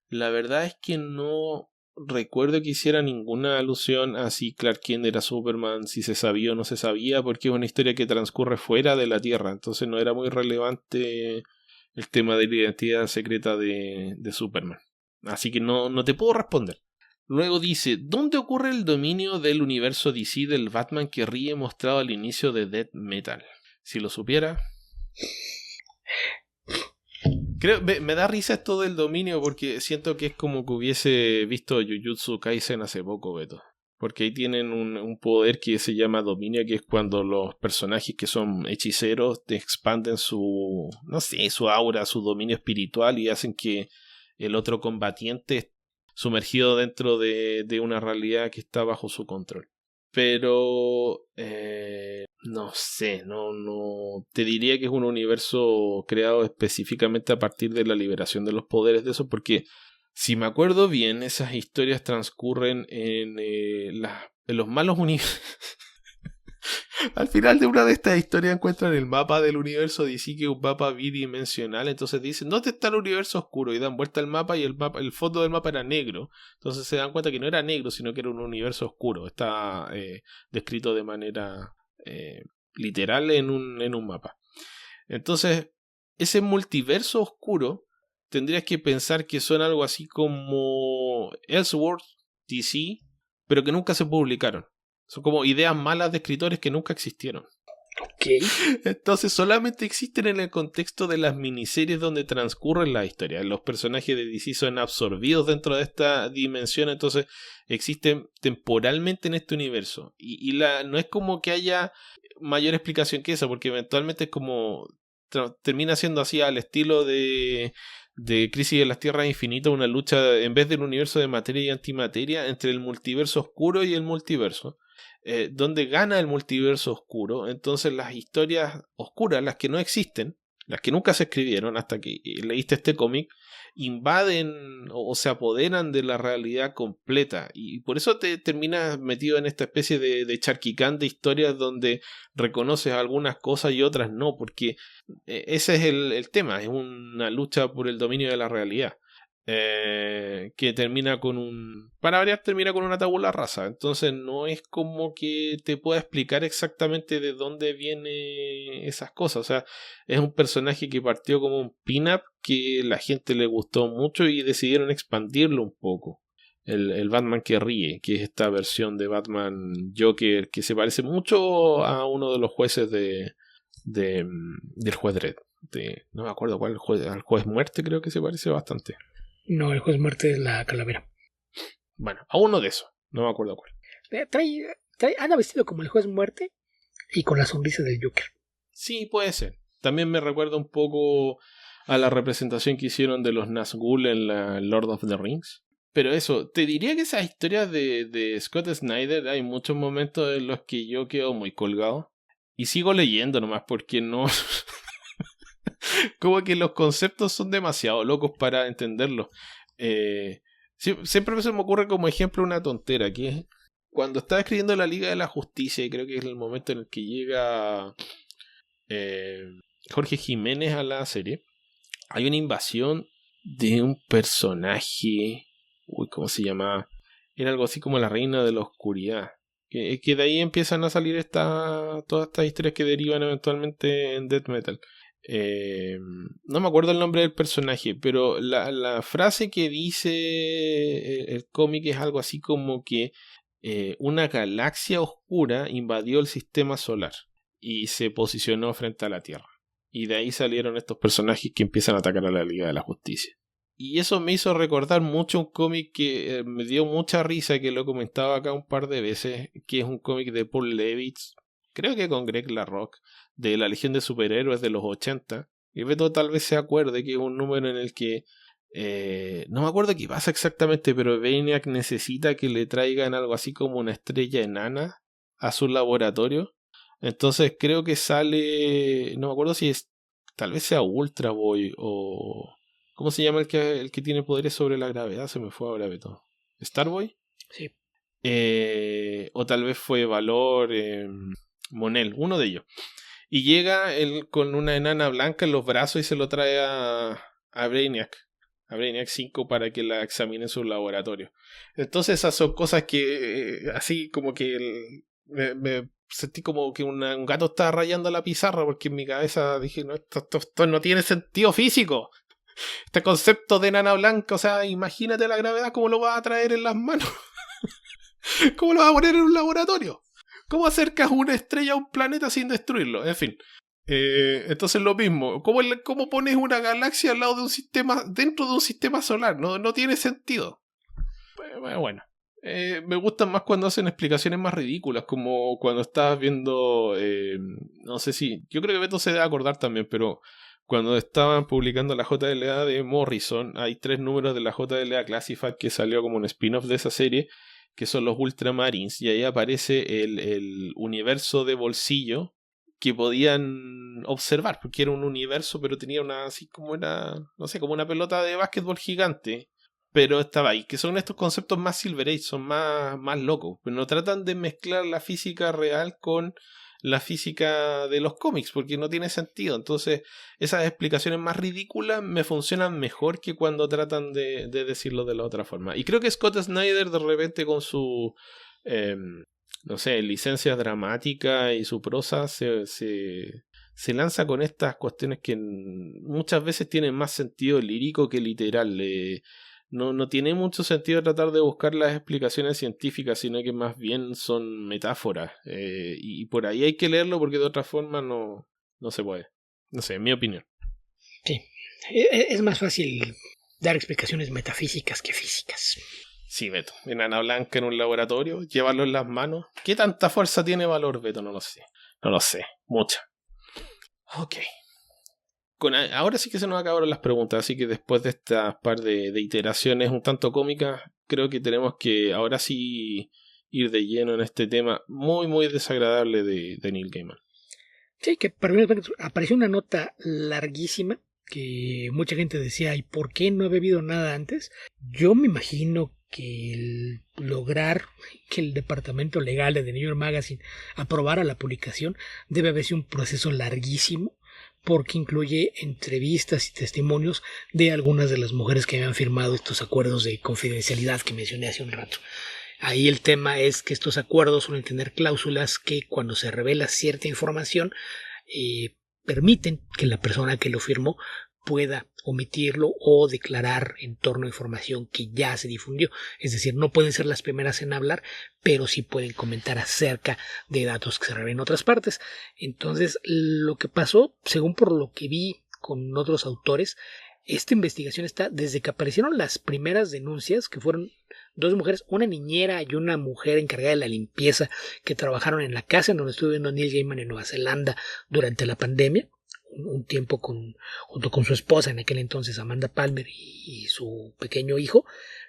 la verdad es que no recuerdo que hiciera ninguna alusión a si Clark Kent era Superman, si se sabía o no se sabía, porque es una historia que transcurre fuera de la Tierra, entonces no era muy relevante el tema de la identidad secreta de Superman. Así que no te puedo responder. Luego dice, ¿dónde ocurre el dominio del universo DC del Batman que ríe mostrado al inicio de Death Metal? Si lo supiera... Creo, me da risa esto del dominio porque siento que es como que hubiese visto Jujutsu Kaisen hace poco, Beto. Porque ahí tienen un poder que se llama dominio, que es cuando los personajes que son hechiceros te expanden su aura, su dominio espiritual y hacen que el otro combatiente sumergido dentro de una realidad que está bajo su control. Pero no sé, no te diría que es un universo creado específicamente a partir de la liberación de los poderes de eso, porque si me acuerdo bien, esas historias transcurren en los malos universos. Al final de una de estas historias encuentran el mapa del universo DC, que es un mapa bidimensional. Entonces dicen, ¿dónde está el universo oscuro? Y dan vuelta al mapa y el fondo del mapa era negro. Entonces se dan cuenta que no era negro, sino que era un universo oscuro. Está descrito de manera literal en un mapa. Entonces, ese multiverso oscuro tendrías que pensar que son algo así como Elseworlds DC, pero que nunca se publicaron. Son como ideas malas de escritores que nunca existieron. Ok. Entonces solamente existen en el contexto de las miniseries donde transcurren las historias. Los personajes de DC son absorbidos dentro de esta dimensión, entonces existen temporalmente en este universo. Y no es como que haya mayor explicación que esa, porque eventualmente es como... termina siendo así al estilo de Crisis de las Tierras Infinitas, una lucha en vez del universo de materia y antimateria entre el multiverso oscuro y el multiverso. Donde gana el multiverso oscuro. Entonces las historias oscuras, las que no existen, las que nunca se escribieron hasta que leíste este cómic, invaden o se apoderan de la realidad completa, y por eso te terminas metido en esta especie de charquicán de historias donde reconoces algunas cosas y otras no, porque ese es el tema, es una lucha por el dominio de la realidad. Que termina para variar, termina con una tabula rasa. Entonces no es como que te pueda explicar exactamente de dónde vienen esas cosas. O sea, es un personaje que partió como un pin-up que la gente le gustó mucho y decidieron expandirlo un poco. El Batman que ríe, que es esta versión de Batman Joker que se parece mucho a uno de los jueces del juez Dredd. No me acuerdo cuál, al juez muerte creo que se parece bastante. No, el juez muerte es la calavera. Bueno, a uno de esos, no me acuerdo cuál. Anda vestido como el juez muerte y con la sonrisa del Joker. Sí, puede ser. También me recuerda un poco a la representación que hicieron de los Nazgûl en la Lord of the Rings. Pero eso, te diría que esas historias de Scott Snyder, hay muchos momentos en los que yo quedo muy colgado. Y sigo leyendo nomás porque no... Como que los conceptos son demasiado locos para entenderlos. Siempre se me ocurre como ejemplo una tontera, que es cuando estaba escribiendo la Liga de la Justicia, y creo que es el momento en el que llega Jorge Jiménez a la serie, hay una invasión de un personaje, ¿cómo se llamaba? Era algo así como la reina de la oscuridad, que de ahí empiezan a salir todas estas historias que derivan eventualmente en Death Metal. No me acuerdo el nombre del personaje, pero la frase que dice el cómic es algo así como que una galaxia oscura invadió el sistema solar y se posicionó frente a la Tierra, y de ahí salieron estos personajes que empiezan a atacar a la Liga de la Justicia. Y eso me hizo recordar mucho un cómic que me dio mucha risa, que lo comentaba acá un par de veces, que es un cómic de Paul Levitz, creo que con Greg LaRocque, de la Legión de Superhéroes de los 80. Y Beto tal vez se acuerde que es un número en el que no me acuerdo qué pasa exactamente, pero Brainiac necesita que le traigan algo así como una estrella enana a su laboratorio. Entonces creo que sale, no me acuerdo si es, tal vez sea Ultra Boy o... ¿Cómo se llama el que tiene poderes sobre la gravedad? Se me fue ahora, Beto. ¿Starboy? Sí. O tal vez fue Valor, Monel, uno de ellos. Y llega él con una enana blanca en los brazos y se lo trae a Brainiac. A Brainiac 5 para que la examine en su laboratorio. Entonces esas son cosas que así como que me sentí como que un gato estaba rayando la pizarra, porque en mi cabeza dije, no, esto no tiene sentido físico. Este concepto de enana blanca, o sea, imagínate la gravedad, ¿cómo lo vas a traer en las manos? ¿Cómo lo vas a poner en un laboratorio? ¿Cómo acercas una estrella a un planeta sin destruirlo? En fin. Entonces lo mismo. ¿Cómo pones una galaxia al lado de un sistema, dentro de un sistema solar? No tiene sentido. Bueno. Me gustan más cuando hacen explicaciones más ridículas, como cuando estabas viendo... no sé si... Yo creo que Beto se debe acordar también, pero... Cuando estaban publicando la JLA de Morrison, hay 3 números de la JLA Classified que salió como un spin-off de esa serie, que son los Ultramarines, y ahí aparece el universo de bolsillo que podían observar, porque era un universo, pero tenía una, así como una, no sé, como una pelota de básquetbol gigante, pero estaba ahí, que son estos conceptos más Silver Age, son más locos, pero no tratan de mezclar la física real con la física de los cómics, porque no tiene sentido. Entonces esas explicaciones más ridículas me funcionan mejor que cuando tratan de decirlo de la otra forma. Y creo que Scott Snyder de repente con su no sé, licencia dramática y su prosa se lanza con estas cuestiones que muchas veces tienen más sentido lírico que literal. No tiene mucho sentido tratar de buscar las explicaciones científicas, sino que más bien son metáforas. Y por ahí hay que leerlo, porque de otra forma no se puede. No sé, en mi opinión. Sí, es más fácil dar explicaciones metafísicas que físicas. Sí, Beto. Enana blanca en un laboratorio, llevarlo en las manos. ¿Qué tanta fuerza tiene Valor, Beto? No lo sé. No lo sé. Mucha. Ok. Ahora sí que se nos acabaron las preguntas, así que después de estas par de iteraciones un tanto cómicas, creo que tenemos que ahora sí ir de lleno en este tema muy, muy desagradable de Neil Gaiman. Sí, que para mí apareció una nota larguísima que mucha gente decía, ¿y por qué no he bebido nada antes? Yo me imagino que el lograr que el departamento legal de The New York Magazine aprobara la publicación debe haber sido un proceso larguísimo, porque incluye entrevistas y testimonios de algunas de las mujeres que habían firmado estos acuerdos de confidencialidad que mencioné hace un rato. Ahí el tema es que estos acuerdos suelen tener cláusulas que cuando se revela cierta información permiten que la persona que lo firmó pueda omitirlo o declarar en torno a información que ya se difundió. Es decir, no pueden ser las primeras en hablar, pero sí pueden comentar acerca de datos que se revelan en otras partes. Entonces, lo que pasó, según por lo que vi con otros autores. Esta investigación está desde que aparecieron las primeras denuncias, que fueron 2 mujeres, una niñera y una mujer encargada de la limpieza, que trabajaron en la casa en donde estuvo viviendo Neil Gaiman en Nueva Zelanda durante la pandemia, un tiempo junto con su esposa en aquel entonces, Amanda Palmer, y su pequeño hijo,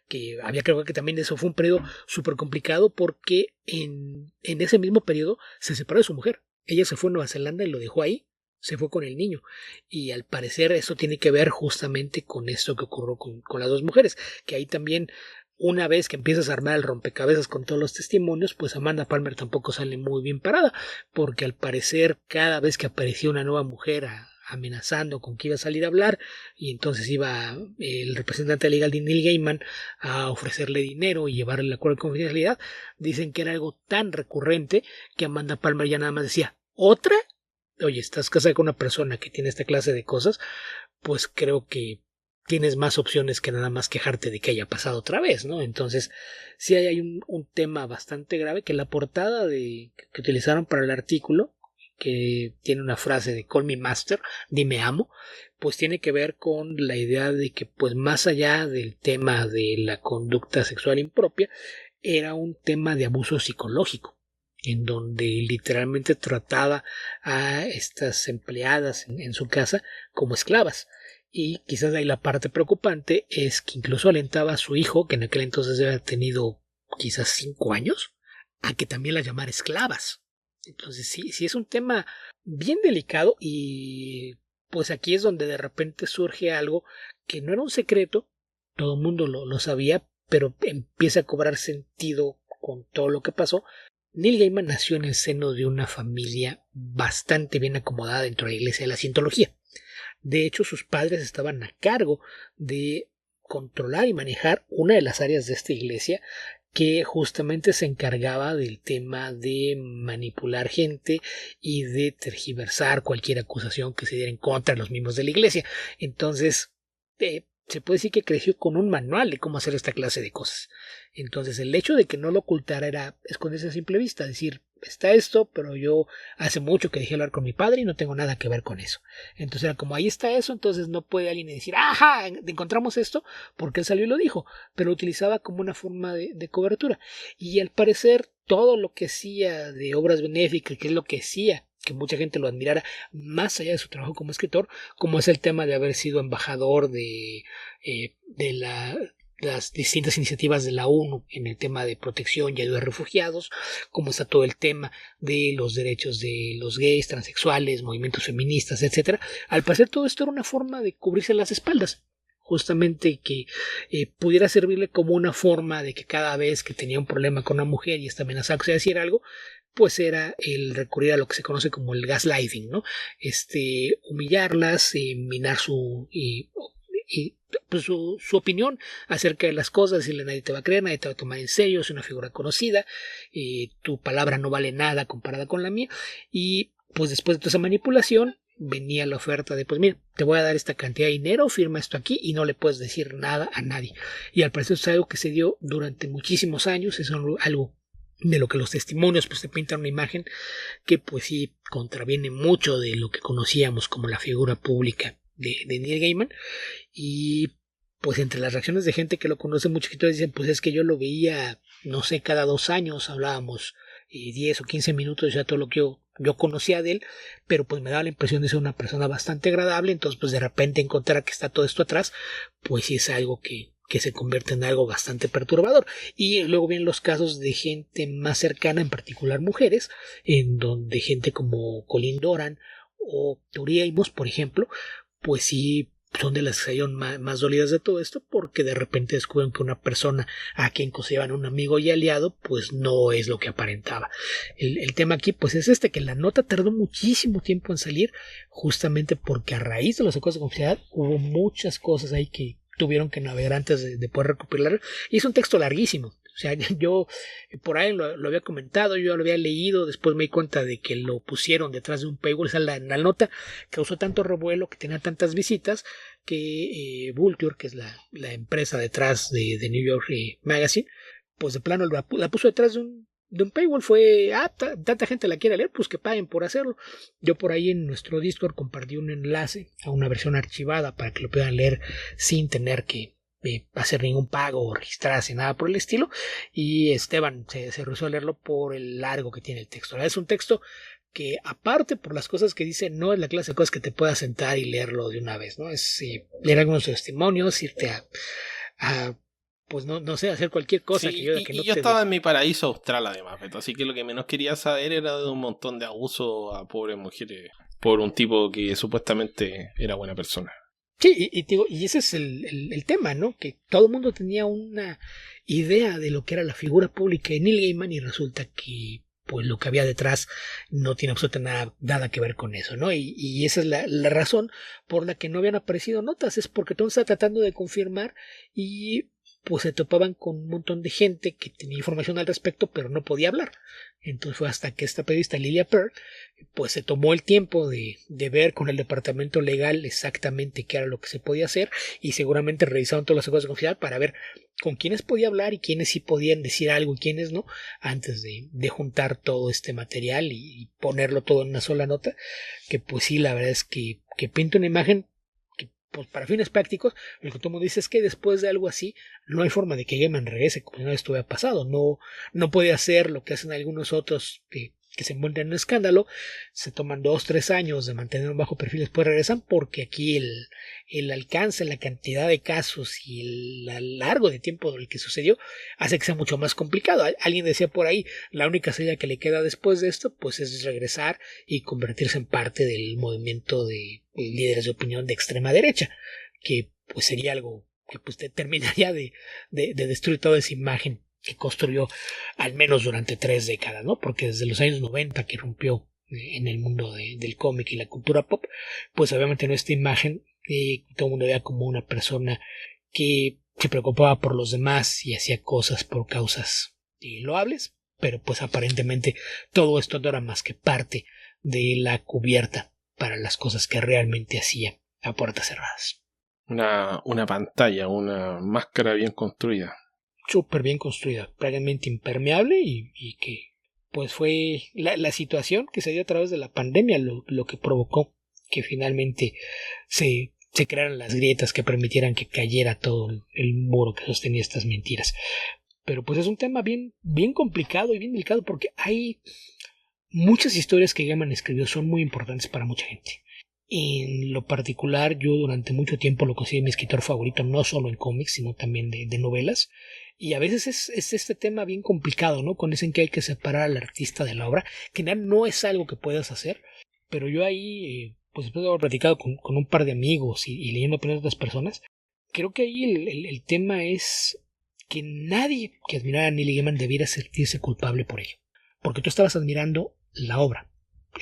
que creo que también eso fue un periodo súper complicado porque en ese mismo periodo se separó de su mujer. Ella se fue a Nueva Zelanda y lo dejó ahí, se fue con el niño, y al parecer eso tiene que ver justamente con esto que ocurrió con las 2 mujeres, que ahí también, una vez que empiezas a armar el rompecabezas con todos los testimonios, pues Amanda Palmer tampoco sale muy bien parada, porque al parecer cada vez que aparecía una nueva mujer amenazando con que iba a salir a hablar, y entonces iba el representante legal de Neil Gaiman a ofrecerle dinero y llevarle el acuerdo de confidencialidad, dicen que era algo tan recurrente que Amanda Palmer ya nada más decía, ¿otra? Oye, estás casada con una persona que tiene esta clase de cosas, pues creo que tienes más opciones que nada más quejarte de que haya pasado otra vez, ¿no? Entonces, sí hay un tema bastante grave, que la portada que utilizaron para el artículo, que tiene una frase de Call me master, dime amo, pues tiene que ver con la idea de que, pues más allá del tema de la conducta sexual impropia, era un tema de abuso psicológico, en donde literalmente trataba a estas empleadas en su casa como esclavas. Y quizás ahí la parte preocupante es que incluso alentaba a su hijo, que en aquel entonces debe haber tenido quizás 5 años, a que también las llamara esclavas. Entonces sí es un tema bien delicado, y pues aquí es donde de repente surge algo que no era un secreto, todo el mundo lo sabía, pero empieza a cobrar sentido con todo lo que pasó. Neil Gaiman nació en el seno de una familia bastante bien acomodada dentro de la iglesia de la Cientología. De hecho, sus padres estaban a cargo de controlar y manejar una de las áreas de esta iglesia que justamente se encargaba del tema de manipular gente y de tergiversar cualquier acusación que se diera en contra de los miembros de la iglesia. Entonces, se puede decir que creció con un manual de cómo hacer esta clase de cosas. Entonces, el hecho de que no lo ocultara era esconderse a simple vista, decir, está esto, pero yo hace mucho que dejé hablar con mi padre y no tengo nada que ver con eso. Entonces era como, ahí está eso, entonces no puede alguien decir, ajá, encontramos esto, porque él salió y lo dijo, pero lo utilizaba como una forma de cobertura. Y al parecer, todo lo que hacía de obras benéficas, que es lo que hacía que mucha gente lo admirara más allá de su trabajo como escritor, como es el tema de haber sido embajador de las distintas iniciativas de la ONU en el tema de protección y ayuda a refugiados, como está todo el tema de los derechos de los gays, transexuales, movimientos feministas, etcétera. Al parecer todo esto era una forma de cubrirse las espaldas, justamente que pudiera servirle como una forma de que cada vez que tenía un problema con una mujer y esta amenazaba que se decir algo, pues era el recurrir a lo que se conoce como el gaslighting, ¿no? Humillarlas, minar pues su opinión acerca de las cosas, decirle nadie te va a creer, nadie te va a tomar en serio, es una figura conocida, tu palabra no vale nada comparada con la mía, y pues después de toda esa manipulación venía la oferta de, pues mira, te voy a dar esta cantidad de dinero, firma esto aquí y no le puedes decir nada a nadie. Y al parecer es algo que se dio durante muchísimos años, es algo de lo que los testimonios pues te pintan una imagen que pues sí contraviene mucho de lo que conocíamos como la figura pública de Neil Gaiman. Y pues entre las reacciones de gente que lo conoce, muchos escritores dicen, pues es que yo lo veía, no sé, cada 2 años hablábamos 10 o 15 minutos, ya todo lo que yo conocía de él, pero pues me daba la impresión de ser una persona bastante agradable. Entonces pues de repente encontrar que está todo esto atrás, pues sí es algo que se convierte en algo bastante perturbador. Y luego vienen los casos de gente más cercana, en particular mujeres, en donde gente como Colleen Doran o Tori Amos, por ejemplo, pues sí son de las que salieron más dolidas de todo esto, porque de repente descubren que una persona a quien consideraban un amigo y aliado pues no es lo que aparentaba. El tema aquí pues es que la nota tardó muchísimo tiempo en salir, justamente porque a raíz de los acuerdos de confidencialidad hubo muchas cosas ahí que tuvieron que navegar antes de poder recopilar, y es un texto larguísimo. O sea, yo por ahí lo había comentado, yo lo había leído, después me di cuenta de que lo pusieron detrás de un paywall. O sea, la nota causó tanto revuelo, que tenía tantas visitas, que Vulture, que es la empresa detrás de New York Magazine, pues de plano la puso detrás de un paywall fue, tanta gente la quiere leer, pues que paguen por hacerlo. Yo por ahí en nuestro Discord compartí un enlace a una versión archivada para que lo puedan leer sin tener que hacer ningún pago o registrarse, nada por el estilo. Y Esteban se rehusó a leerlo por el largo que tiene el texto. Es un texto que, aparte por las cosas que dice, no es la clase de cosas que te puedas sentar y leerlo de una vez, ¿no? Es leer algunos testimonios, irte a pues no sé, hacer cualquier cosa sí, que yo, que no yo te... estaba en mi paraíso austral además, Beto, así que lo que menos quería saber era de un montón de abuso a pobres mujeres por un tipo que supuestamente era buena persona. Sí, y ese es el tema, ¿no? Que todo el mundo tenía una idea de lo que era la figura pública de Neil Gaiman y resulta que pues lo que había detrás no tiene absolutamente nada que ver con eso, ¿no? Y esa es la razón por la que no habían aparecido notas, es porque todo está tratando de confirmar y pues se topaban con un montón de gente que tenía información al respecto pero no podía hablar. Entonces fue hasta que esta periodista Lilia Pearl pues se tomó el tiempo de ver con el departamento legal exactamente qué era lo que se podía hacer y seguramente revisaron todas las cosas de confidencialidad para ver con quiénes podía hablar y quiénes sí podían decir algo y quiénes no, antes de juntar todo este material y ponerlo todo en una sola nota, que pues sí, la verdad es que pinta una imagen que pues para fines prácticos, lo que todo el mundo dice es que después de algo así no hay forma de que Gaiman regrese como si no estuviera pasado, no puede hacer lo que hacen algunos otros que se encuentran en un escándalo, se toman 2-3 años de mantener un bajo perfil, después regresan, porque aquí el alcance, la cantidad de casos y el largo de tiempo del que sucedió hace que sea mucho más complicado. Alguien decía por ahí, la única salida que le queda después de esto pues es regresar y convertirse en parte del movimiento de líderes de opinión de extrema derecha, que pues sería algo que pues terminaría de destruir toda esa imagen que construyó al menos durante 3 décadas, ¿no? Porque desde los años 90 que rompió en el mundo del cómic y la cultura pop, pues obviamente no esta imagen todo el mundo veía como una persona que se preocupaba por los demás y hacía cosas por causas loables, pero pues aparentemente todo esto no era más que parte de la cubierta para las cosas que realmente hacía a puertas cerradas. Una pantalla, una máscara bien construida. Súper bien construida, prácticamente impermeable y que pues fue la situación que se dio a través de la pandemia lo que provocó que finalmente se crearan las grietas que permitieran que cayera todo el muro que sostenía estas mentiras. Pero pues es un tema bien complicado y bien delicado porque hay muchas historias que Gaiman escribió son muy importantes para mucha gente. En lo particular, yo durante mucho tiempo lo consideré mi escritor favorito, no solo en cómics, sino también de novelas. Y a veces es este tema bien complicado, ¿no? Con ese en que hay que separar al artista de la obra, que no es algo que puedas hacer, pero yo ahí, pues después de haber platicado con un par de amigos y leyendo opiniones de otras personas, creo que ahí el tema es que nadie que admirara a Neil Gaiman debiera sentirse culpable por ello, porque tú estabas admirando la obra,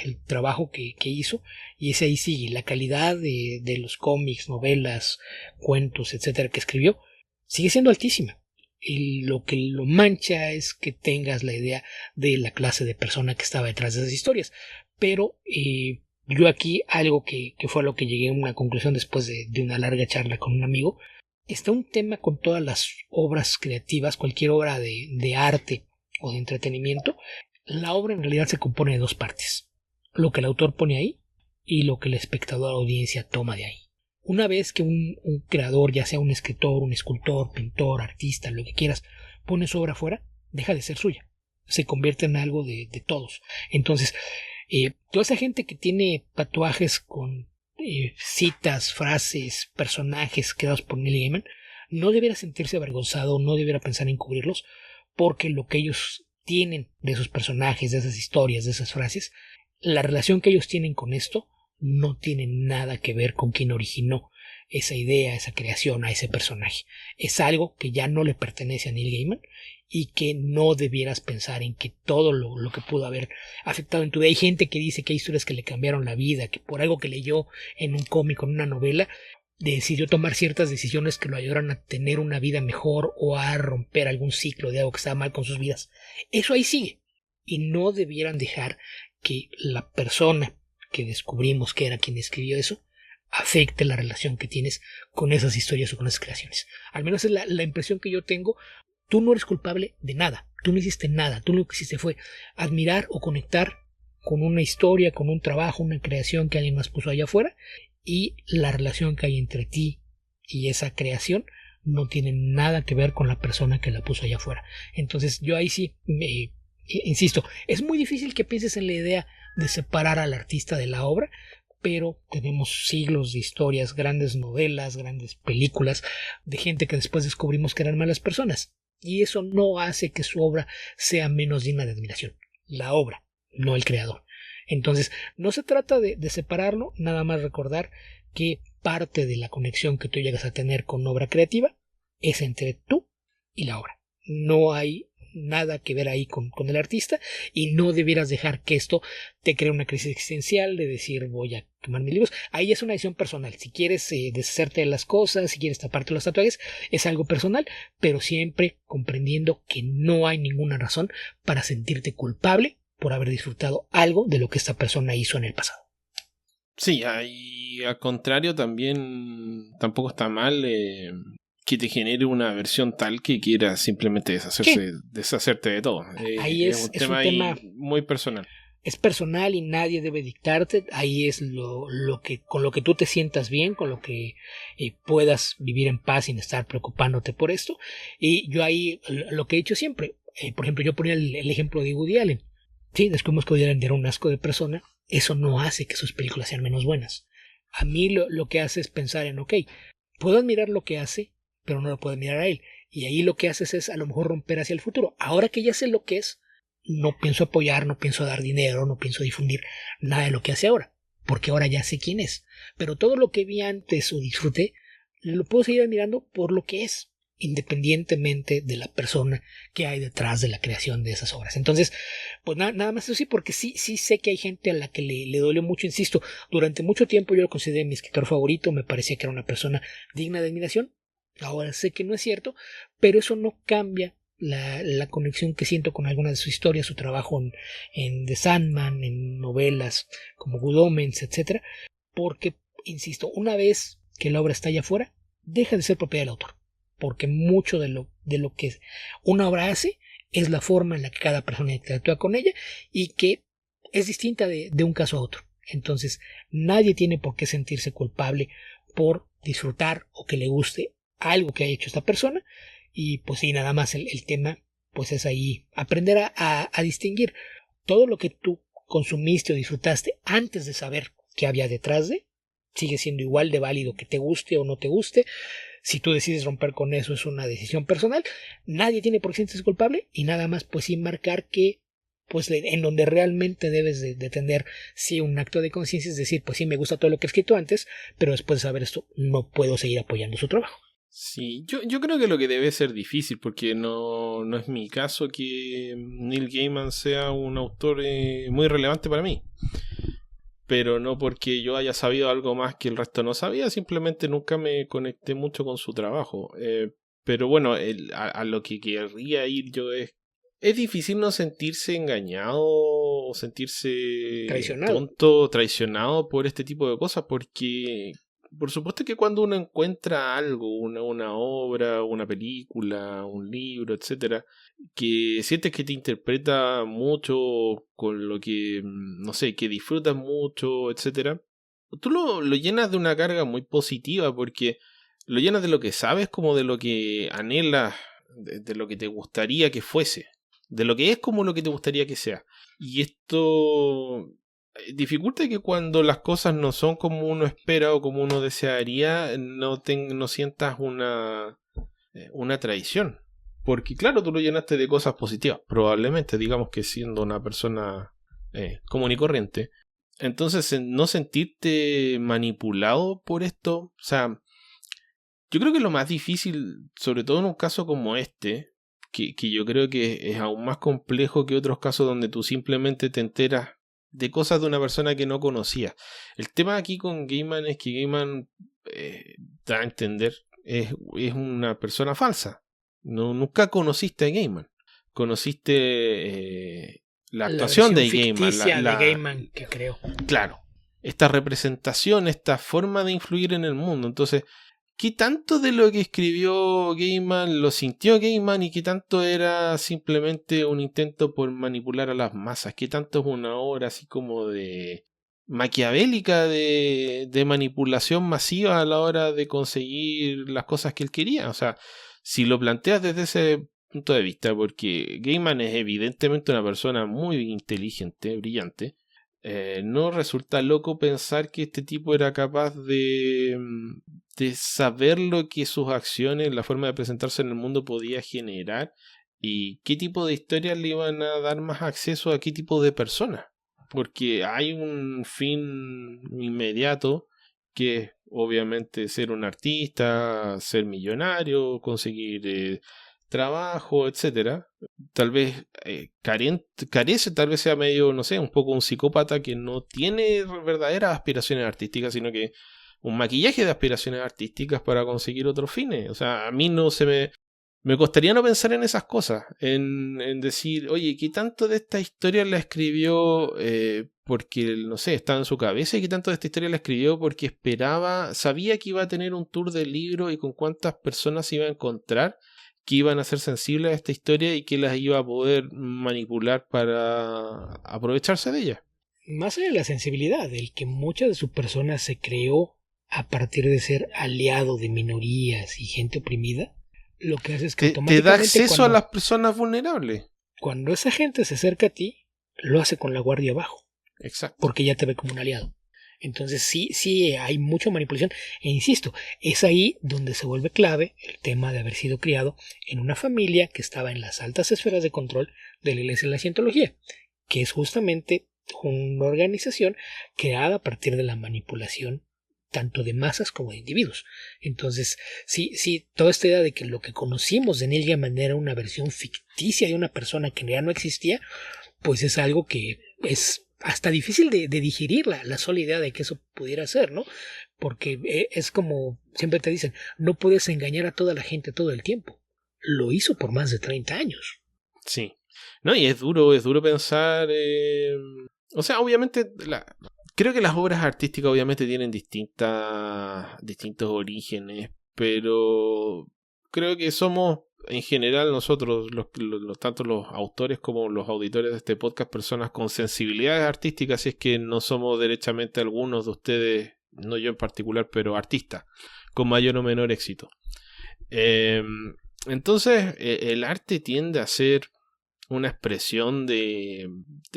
el trabajo que hizo, y ese ahí sigue, la calidad de los cómics, novelas, cuentos, etcétera, que escribió, sigue siendo altísima. Y lo que lo mancha es que tengas la idea de la clase de persona que estaba detrás de esas historias. Pero yo aquí, algo que fue a lo que llegué a una conclusión después de una larga charla con un amigo, está un tema con todas las obras creativas, cualquier obra de arte o de entretenimiento. La obra en realidad se compone de 2 partes, lo que el autor pone ahí y lo que el espectador o audiencia toma de ahí. Una vez que un creador, ya sea un escritor, un escultor, pintor, artista, lo que quieras, pone su obra fuera, deja de ser suya, se convierte en algo de todos. Entonces, toda esa gente que tiene tatuajes con citas, frases, personajes creados por Neil Gaiman, no debiera sentirse avergonzado, no debiera pensar en cubrirlos, porque lo que ellos tienen de esos personajes, de esas historias, de esas frases, la relación que ellos tienen con esto no tiene nada que ver con quien originó esa idea, esa creación, a ese personaje. Es algo que ya no le pertenece a Neil Gaiman y que no debieras pensar en que todo lo que pudo haber afectado en tu vida. Hay gente que dice que hay historias que le cambiaron la vida, que por algo que leyó en un cómic o en una novela decidió tomar ciertas decisiones que lo ayudaron a tener una vida mejor o a romper algún ciclo de algo que estaba mal con sus vidas. Eso ahí sigue. Y no debieran dejar que la persona que descubrimos que era quien escribió eso afecte la relación que tienes con esas historias o con esas creaciones. Al menos es la impresión que yo tengo. Tú no eres culpable de nada. Tú no hiciste nada, tú lo que hiciste fue admirar o conectar con una historia, con un trabajo, una creación que alguien más puso allá afuera, y la relación que hay entre ti y esa creación no tiene nada que ver con la persona que la puso allá afuera. Entonces yo ahí sí insisto, es muy difícil que pienses en la idea de separar al artista de la obra, pero tenemos siglos de historias, grandes novelas, grandes películas de gente que después descubrimos que eran malas personas, y eso no hace que su obra sea menos digna de admiración. La obra, no el creador. Entonces, no se trata de separarlo, nada más recordar que parte de la conexión que tú llegas a tener con obra creativa es entre tú y la obra. No hay nada que ver ahí con el artista, y no debieras dejar que esto te cree una crisis existencial de decir voy a quemar mis libros. Ahí es una decisión personal. Si quieres deshacerte de las cosas, si quieres taparte los tatuajes, es algo personal, pero siempre comprendiendo que no hay ninguna razón para sentirte culpable por haber disfrutado algo de lo que esta persona hizo en el pasado. Sí, y al contrario también tampoco está mal que te genere una versión tal que quieras simplemente deshacerte de todo. Ahí es un tema muy personal. Es personal y nadie debe dictarte. Ahí es lo que con lo que tú te sientas bien, con lo que puedas vivir en paz sin estar preocupándote por esto. Y yo ahí lo que he dicho siempre, por ejemplo, yo ponía el ejemplo de Woody Allen. Sí, descubrimos que Woody Allen era un asco de persona. Eso no hace que sus películas sean menos buenas. A mí lo que hace es pensar en, ok, puedo admirar lo que hace, pero no lo puedo admirar a él. Y ahí lo que haces es a lo mejor romper hacia el futuro. Ahora que ya sé lo que es, no pienso apoyar, no pienso dar dinero, no pienso difundir nada de lo que hace ahora, porque ahora ya sé quién es. Pero todo lo que vi antes o disfruté, lo puedo seguir admirando por lo que es, independientemente de la persona que hay detrás de la creación de esas obras. Entonces, pues nada más eso sí, porque sí sé que hay gente a la que le dolió mucho, insisto. Durante mucho tiempo yo lo consideré mi escritor favorito, me parecía que era una persona digna de admiración. Ahora sé que no es cierto, pero eso no cambia la conexión que siento con algunas de sus historias, su trabajo en The Sandman, en novelas como Good Omens, etc. Porque, insisto, una vez que la obra está allá afuera, deja de ser propiedad del autor. Porque mucho de lo que una obra hace es la forma en la que cada persona interactúa con ella, y que es distinta de un caso a otro. Entonces, nadie tiene por qué sentirse culpable por disfrutar o que le guste algo que haya hecho esta persona. Y pues sí, nada más el tema pues es ahí aprender a distinguir todo lo que tú consumiste o disfrutaste antes de saber qué había detrás de, sigue siendo igual de válido que te guste o no te guste. Si tú decides romper con eso, es una decisión personal, nadie tiene por qué sentirse culpable, y nada más pues sí marcar que pues en donde realmente debes de tener sí un acto de conciencia, es decir, pues sí me gusta todo lo que he escrito antes, pero después de saber esto no puedo seguir apoyando su trabajo. Sí, yo creo que lo que debe ser difícil, porque no es mi caso que Neil Gaiman sea un autor muy relevante para mí. Pero no porque yo haya sabido algo más que el resto no sabía, simplemente nunca me conecté mucho con su trabajo. Pero bueno, a lo que querría ir yo es difícil no sentirse engañado o sentirse tonto, traicionado por este tipo de cosas, porque por supuesto que cuando uno encuentra algo, una obra, una película, un libro, etcétera, que sientes que te interpreta mucho, con lo que, no sé, que disfrutas mucho, etcétera, tú lo llenas de una carga muy positiva, porque lo llenas de lo que sabes como de lo que anhelas, de lo que te gustaría que fuese, de lo que es como lo que te gustaría que sea. Y esto dificulta que cuando las cosas no son como uno espera o como uno desearía, no sientas una traición. Porque claro, tú lo llenaste de cosas positivas, probablemente, digamos que siendo una persona común y corriente. Entonces, no sentirte manipulado por esto, o sea, yo creo que lo más difícil, sobre todo en un caso como este, que yo creo que es aún más complejo que otros casos donde tú simplemente te enteras de cosas de una persona que no conocías. El tema aquí con Gaiman es que Gaiman da a entender es una persona falsa. Nunca conociste a Gaiman. Conociste la actuación de Gaiman. La de Gaiman que creo. Claro. Esta representación, esta forma de influir en el mundo. Entonces, ¿qué tanto de lo que escribió Gaiman lo sintió Gaiman y qué tanto era simplemente un intento por manipular a las masas? ¿Qué tanto es una obra así como de maquiavélica de manipulación masiva a la hora de conseguir las cosas que él quería? O sea, si lo planteas desde ese punto de vista, porque Gaiman es evidentemente una persona muy inteligente, brillante, no resulta loco pensar que este tipo era capaz de saber lo que sus acciones, la forma de presentarse en el mundo podía generar y qué tipo de historias le iban a dar más acceso a qué tipo de personas. Porque hay un fin inmediato que es obviamente ser un artista, ser millonario, conseguir trabajo, etcétera. Tal vez carece, tal vez sea medio, no sé, un poco un psicópata que no tiene verdaderas aspiraciones artísticas, sino que un maquillaje de aspiraciones artísticas para conseguir otros fines. O sea, a mí no se me costaría no pensar en esas cosas, en decir, oye, ¿qué tanto de esta historia la escribió porque, no sé, estaba en su cabeza? ¿Y qué tanto de esta historia la escribió porque esperaba, sabía que iba a tener un tour del libro y con cuántas personas se iba a encontrar que iban a ser sensibles a esta historia y que las iba a poder manipular para aprovecharse de ella? Más allá de la sensibilidad, el que muchas de sus personas se creó a partir de ser aliado de minorías y gente oprimida, lo que hace es que Te da acceso a las personas vulnerables. Cuando esa gente se acerca a ti, lo hace con la guardia abajo. Exacto. Porque ya te ve como un aliado. Entonces sí hay mucha manipulación. E insisto, es ahí donde se vuelve clave el tema de haber sido criado en una familia que estaba en las altas esferas de control de la Iglesia de la Cientología, que es justamente una organización creada a partir de la manipulación tanto de masas como de individuos. Entonces, sí, toda esta idea de que lo que conocimos de Neil Gaiman era una versión ficticia de una persona que ya no existía, pues es algo que es hasta difícil de digerir la sola idea de que eso pudiera ser, ¿no? Porque es como siempre te dicen, no puedes engañar a toda la gente todo el tiempo. Lo hizo por más de 30 años. Sí. No, y es duro pensar... O sea, obviamente... Creo que las obras artísticas obviamente tienen distintos orígenes, pero creo que somos en general nosotros, tanto los autores como los auditores de este podcast, personas con sensibilidades artísticas, si es que no somos derechamente algunos de ustedes, no yo en particular, pero artistas, con mayor o menor éxito. Entonces, el arte tiende a ser una expresión de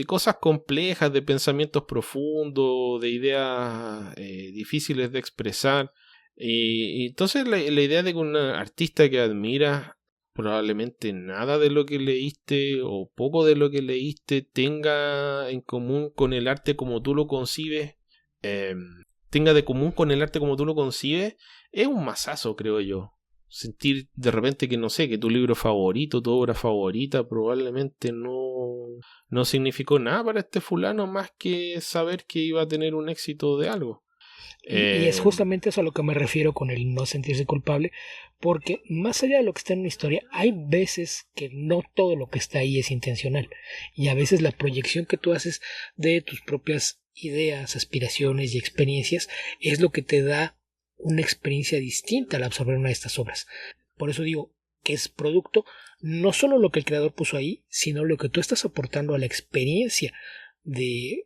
cosas complejas, de pensamientos profundos, de ideas difíciles de expresar. Y entonces la idea de que un artista que admiras, probablemente nada de lo que leíste o poco de lo que leíste tenga en común con el arte como tú lo concibes, tenga de común con el arte como tú lo concibes, es un masazo, creo yo. Sentir de repente que no sé, que tu libro favorito, tu obra favorita probablemente no significó nada para este fulano más que saber que iba a tener un éxito de algo. Y es justamente eso a lo que me refiero con el no sentirse culpable, porque más allá de lo que está en una historia, hay veces que no todo lo que está ahí es intencional, y a veces la proyección que tú haces de tus propias ideas, aspiraciones y experiencias es lo que te da una experiencia distinta al absorber una de estas obras. Por eso digo que es producto no solo lo que el creador puso ahí, sino lo que tú estás aportando a la experiencia de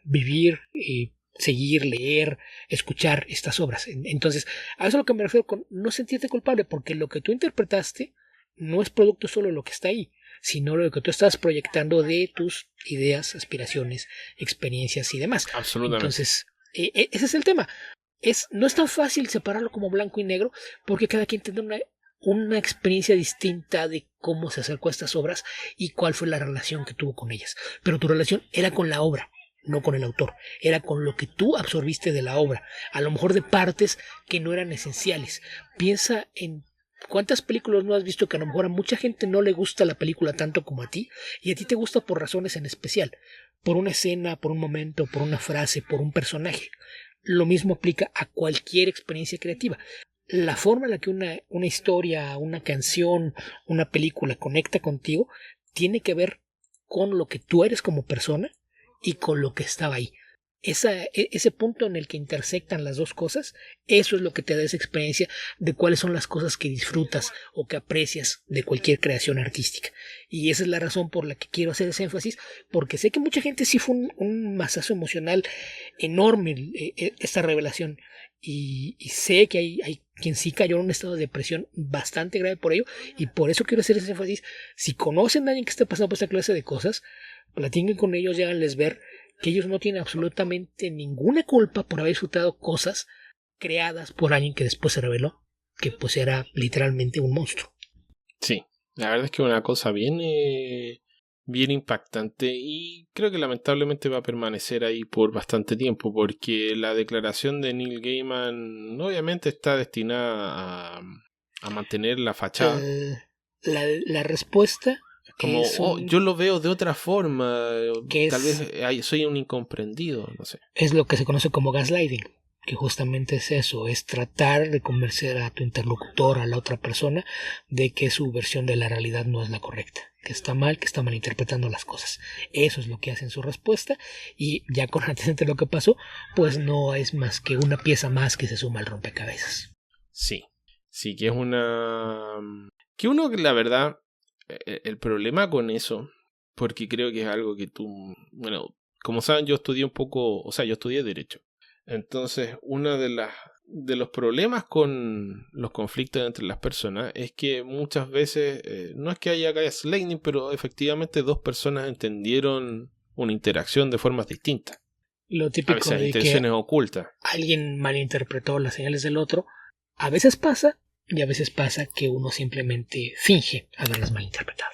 vivir, seguir, leer, escuchar estas obras. Entonces, a eso es lo que me refiero con no sentirte culpable, porque lo que tú interpretaste no es producto solo de lo que está ahí, sino lo que tú estás proyectando de tus ideas, aspiraciones, experiencias y demás. Absolutamente. Entonces, ese es el tema. No es tan fácil separarlo como blanco y negro, porque cada quien tiene una experiencia distinta de cómo se acercó a estas obras y cuál fue la relación que tuvo con ellas. Pero tu relación era con la obra, no con el autor, era con lo que tú absorbiste de la obra, a lo mejor de partes que no eran esenciales. Piensa en cuántas películas no has visto que a lo mejor a mucha gente no le gusta la película tanto como a ti, y a ti te gusta por razones en especial, por una escena, por un momento, por una frase, por un personaje. Lo mismo aplica a cualquier experiencia creativa. La forma en la que una historia, una canción, una película conecta contigo tiene que ver con lo que tú eres como persona y con lo que estaba ahí. ese punto en el que intersectan las dos cosas, eso es lo que te da esa experiencia de cuáles son las cosas que disfrutas o que aprecias de cualquier creación artística. Y esa es la razón por la que quiero hacer ese énfasis, porque sé que mucha gente sí fue un masazo emocional enorme esta revelación. Y sé que hay quien sí cayó en un estado de depresión bastante grave por ello, y por eso quiero hacer ese énfasis. Si conocen a alguien que esté pasando por esta clase de cosas, platiquen con ellos y háganles ver que ellos no tienen absolutamente ninguna culpa por haber disfrutado cosas creadas por alguien que después se reveló que pues era literalmente un monstruo. Sí, la verdad es que es una cosa bien impactante y creo que lamentablemente va a permanecer ahí por bastante tiempo porque la declaración de Neil Gaiman obviamente está destinada a mantener la fachada. La respuesta como, yo lo veo de otra forma, tal vez soy un incomprendido, no sé. Es lo que se conoce como gaslighting, que justamente es eso, es tratar de convencer a tu interlocutor, a la otra persona, de que su versión de la realidad no es la correcta, que está malinterpretando las cosas. Eso es lo que hace en su respuesta, y ya con antecedente de lo que pasó, pues no es más que una pieza más que se suma al rompecabezas. Sí, que es que uno, la verdad, el problema con eso, porque creo que es algo que tú, bueno, como saben, yo estudié yo estudié Derecho. Entonces, uno de los problemas con los conflictos entre las personas es que muchas veces, no es que haya gaslighting, pero efectivamente dos personas entendieron una interacción de formas distintas. Lo típico a veces de intenciones ocultas. Alguien malinterpretó las señales del otro. A veces pasa, y a veces pasa que uno simplemente finge haberlas malinterpretado.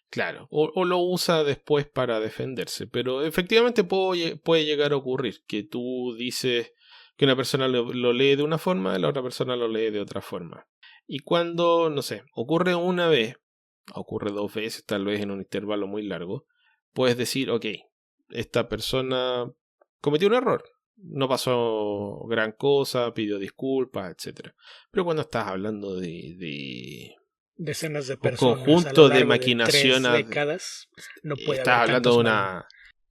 Claro, o lo usa después para defenderse, pero efectivamente puede llegar a ocurrir que tú dices que una persona lo lee de una forma y la otra persona lo lee de otra forma. Y cuando, no sé, ocurre una vez, ocurre dos veces, tal vez en un intervalo muy largo, puedes decir, ok, esta persona cometió un error, no pasó gran cosa, pidió disculpas, etc. Pero cuando estás hablando de decenas de personas, un conjunto de maquinación, de 3 décadas, no puede estás haber hablando de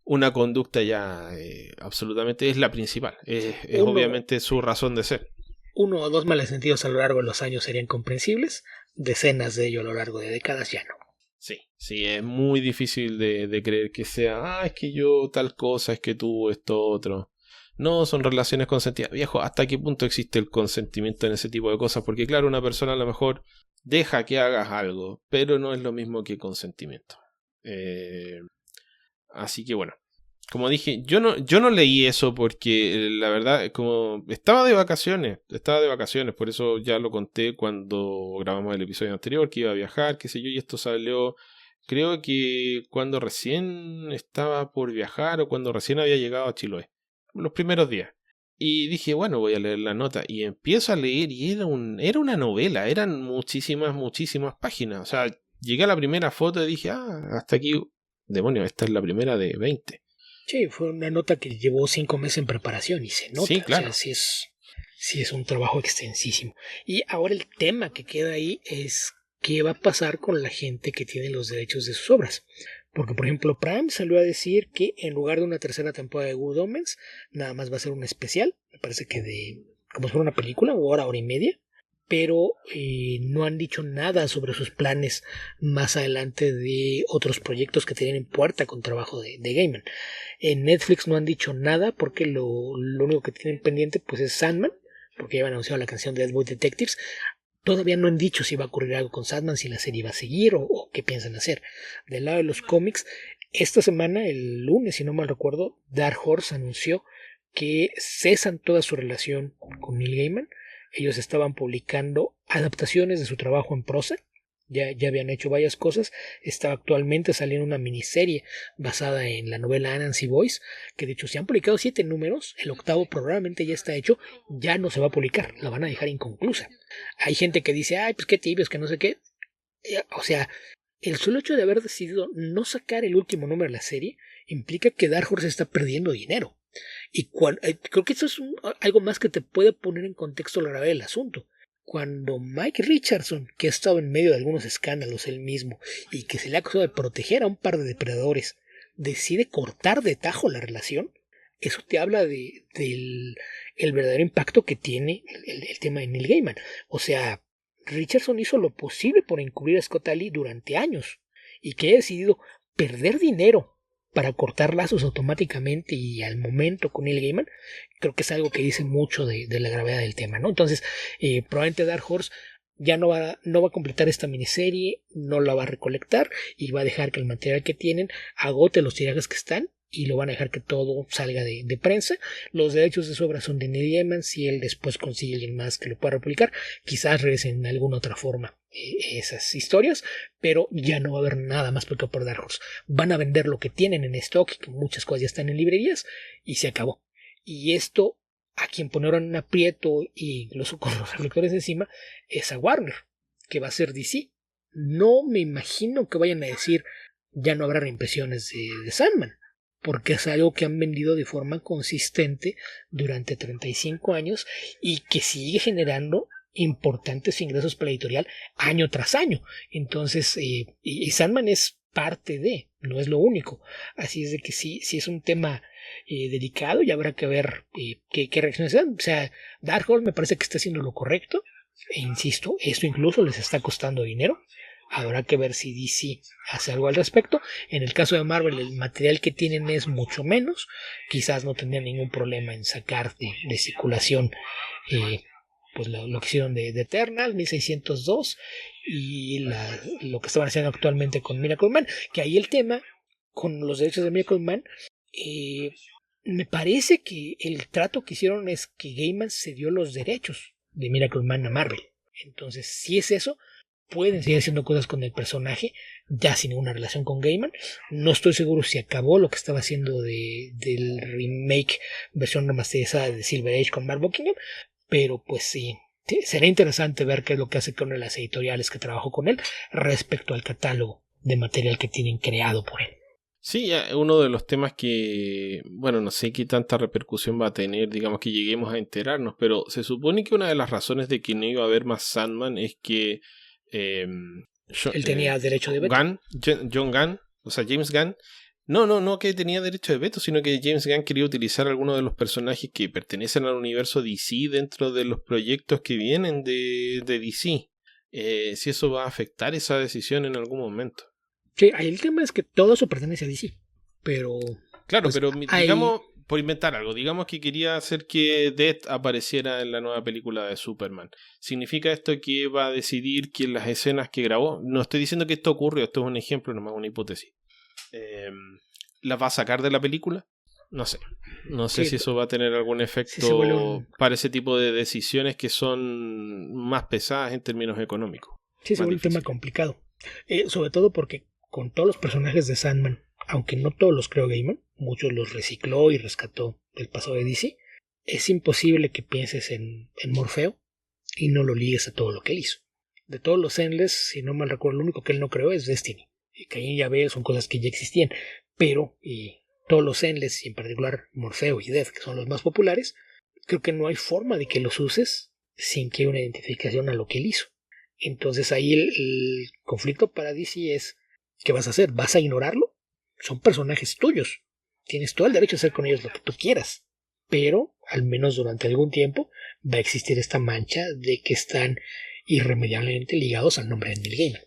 una conducta ya absolutamente es la principal, es obviamente su razón de ser. 1 o 2 malentendidos a lo largo de los años serían comprensibles, decenas de ellos a lo largo de décadas ya no. Sí, es muy difícil de creer que sea, es que yo tal cosa, es que tú esto otro. No, son relaciones consentidas. Viejo, ¿hasta qué punto existe el consentimiento en ese tipo de cosas? Porque claro, una persona a lo mejor deja que hagas algo, pero no es lo mismo que consentimiento. Así que bueno, como dije, yo no leí eso porque la verdad, como estaba de vacaciones, por eso ya lo conté cuando grabamos el episodio anterior, que iba a viajar, qué sé yo, y esto salió, creo que cuando recién estaba por viajar o cuando recién había llegado a Chiloé, los primeros días. Y dije, bueno, voy a leer la nota. Y empiezo a leer y era una novela. Eran muchísimas páginas. O sea, llegué a la primera foto y dije, hasta aquí, demonio, esta es la primera de 20. Sí, fue una nota que llevó 5 meses en preparación y se nota. Sí, claro. O sea, sí es un trabajo extensísimo. Y ahora el tema que queda ahí es qué va a pasar con la gente que tiene los derechos de sus obras. Porque, por ejemplo, Prime salió a decir que en lugar de una tercera temporada de Good Omens, nada más va a ser un especial. Me parece que como si fuera una película, hora y media. Pero no han dicho nada sobre sus planes más adelante de otros proyectos que tienen en puerta con trabajo de Gaiman. En Netflix no han dicho nada porque lo único que tienen pendiente pues es Sandman, porque ya han anunciado la canción de Deadwood Detectives. Todavía no han dicho si va a ocurrir algo con Sandman, si la serie va a seguir o qué piensan hacer. Del lado de los cómics, esta semana, el lunes, si no mal recuerdo, Dark Horse anunció que cesan toda su relación con Neil Gaiman. Ellos estaban publicando adaptaciones de su trabajo en prosa. Ya habían hecho varias cosas. Está actualmente saliendo una miniserie basada en la novela Anansi Boys, que de hecho se han publicado 7 números. El 8º probablemente ya está hecho. Ya no se va a publicar, la van a dejar inconclusa. Hay gente que dice, pues qué tibios, que no sé qué. O sea, el solo hecho de haber decidido no sacar el último número de la serie implica que Dark Horse está perdiendo dinero. Y creo que eso es algo más que te puede poner en contexto la gravedad del asunto. Cuando Mike Richardson, que ha estado en medio de algunos escándalos él mismo y que se le ha acusado de proteger a un par de depredadores, decide cortar de tajo la relación, eso te habla del el verdadero impacto que tiene el tema de Neil Gaiman. O sea, Richardson hizo lo posible por encubrir a Scott Allie durante años y que ha decidido perder dinero para cortar lazos automáticamente y al momento con Neil Gaiman, creo que es algo que dice mucho de la gravedad del tema, ¿no? Entonces, probablemente Dark Horse ya no va a completar esta miniserie, no la va a recolectar y va a dejar que el material que tienen agote los tirajes que están y lo van a dejar que todo salga de prensa. Los derechos de su obra son de Neil Gaiman. Si él después consigue alguien más que lo pueda republicar, quizás regresen de alguna otra forma esas historias, pero ya no va a haber nada más publicado por Dark Horse. Van a vender lo que tienen en stock, que muchas cosas ya están en librerías, y se acabó. Y esto, a quien ponieron en aprieto y incluso con los reflectores encima, es a Warner, que va a ser DC. No me imagino que vayan a decir ya no habrá reimpresiones de Sandman, porque es algo que han vendido de forma consistente durante 35 años y que sigue generando importantes ingresos para la editorial año tras año. Entonces, y Sandman es parte de, no es lo único. Así es de que sí es un tema delicado y habrá que ver qué reacciones dan. O sea, Dark Horse me parece que está haciendo lo correcto. E insisto, esto incluso les está costando dinero. Habrá que ver si DC hace algo al respecto. En el caso de Marvel, el material que tienen es mucho menos. Quizás no tendrían ningún problema en sacar de circulación pues lo que hicieron de Eternal, 1602, y lo que estaban haciendo actualmente con Miracle Man. Que ahí el tema con los derechos de Miracle Man, me parece que el trato que hicieron es que Gaiman cedió los derechos de Miracle Man a Marvel. Entonces, si es eso, pueden seguir haciendo cosas con el personaje, ya sin ninguna relación con Gaiman. No estoy seguro si acabó lo que estaba haciendo del remake versión remasterizada de Silver Age con Mark Buckingham, pero pues sí, será interesante ver qué es lo que hace con las editoriales que trabajó con él respecto al catálogo de material que tienen creado por él. Sí, uno de los temas que, bueno, no sé qué tanta repercusión va a tener, digamos que lleguemos a enterarnos, pero se supone que una de las razones de que no iba a haber más Sandman es que él tenía derecho de veto. John Gunn, o sea, James Gunn, no que tenía derecho de veto, sino que James Gunn quería utilizar algunos de los personajes que pertenecen al universo DC dentro de los proyectos que vienen de DC. Si eso va a afectar esa decisión en algún momento. Sí, el tema es que todo eso pertenece a DC, pero... Claro, pues, pero digamos, por inventar algo, digamos que quería hacer que Death apareciera en la nueva película de Superman. ¿Significa esto que va a decidir que las escenas que grabó, no estoy diciendo que esto ocurrió, esto es un ejemplo, nomás una hipótesis, las va a sacar de la película? No sé sí, si eso va a tener algún efecto para ese tipo de decisiones que son más pesadas en términos económicos. Sí, se vuelve un tema complicado, sobre todo porque con todos los personajes de Sandman, aunque no todos los creó Gaiman, muchos los recicló y rescató del pasado de DC, es imposible que pienses en Morfeo y no lo ligues a todo lo que él hizo. De todos los Endless, si no mal recuerdo, lo único que él no creó es Destiny. Y Caín y Abel son cosas que ya existían, pero todos los Endless, y en particular Morfeo y Death, que son los más populares, creo que no hay forma de que los uses sin que haya una identificación a lo que él hizo. Entonces ahí el conflicto para DC es: ¿qué vas a hacer? ¿Vas a ignorarlo? Son personajes tuyos. Tienes todo el derecho a hacer con ellos lo que tú quieras. Pero, al menos durante algún tiempo, va a existir esta mancha de que están irremediablemente ligados al nombre de Neil Gaiman.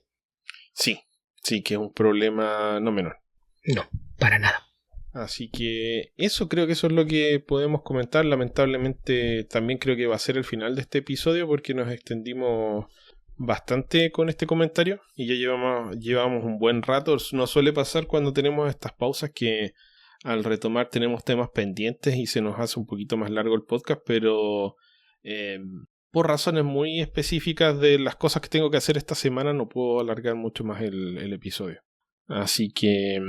Sí, que es un problema no menor. No, para nada. Así que creo que eso es lo que podemos comentar. Lamentablemente también creo que va a ser el final de este episodio porque nos extendimos bastante con este comentario y ya llevamos un buen rato. No suele pasar cuando tenemos estas pausas que al retomar tenemos temas pendientes y se nos hace un poquito más largo el podcast, pero por razones muy específicas de las cosas que tengo que hacer esta semana no puedo alargar mucho más el episodio. Así que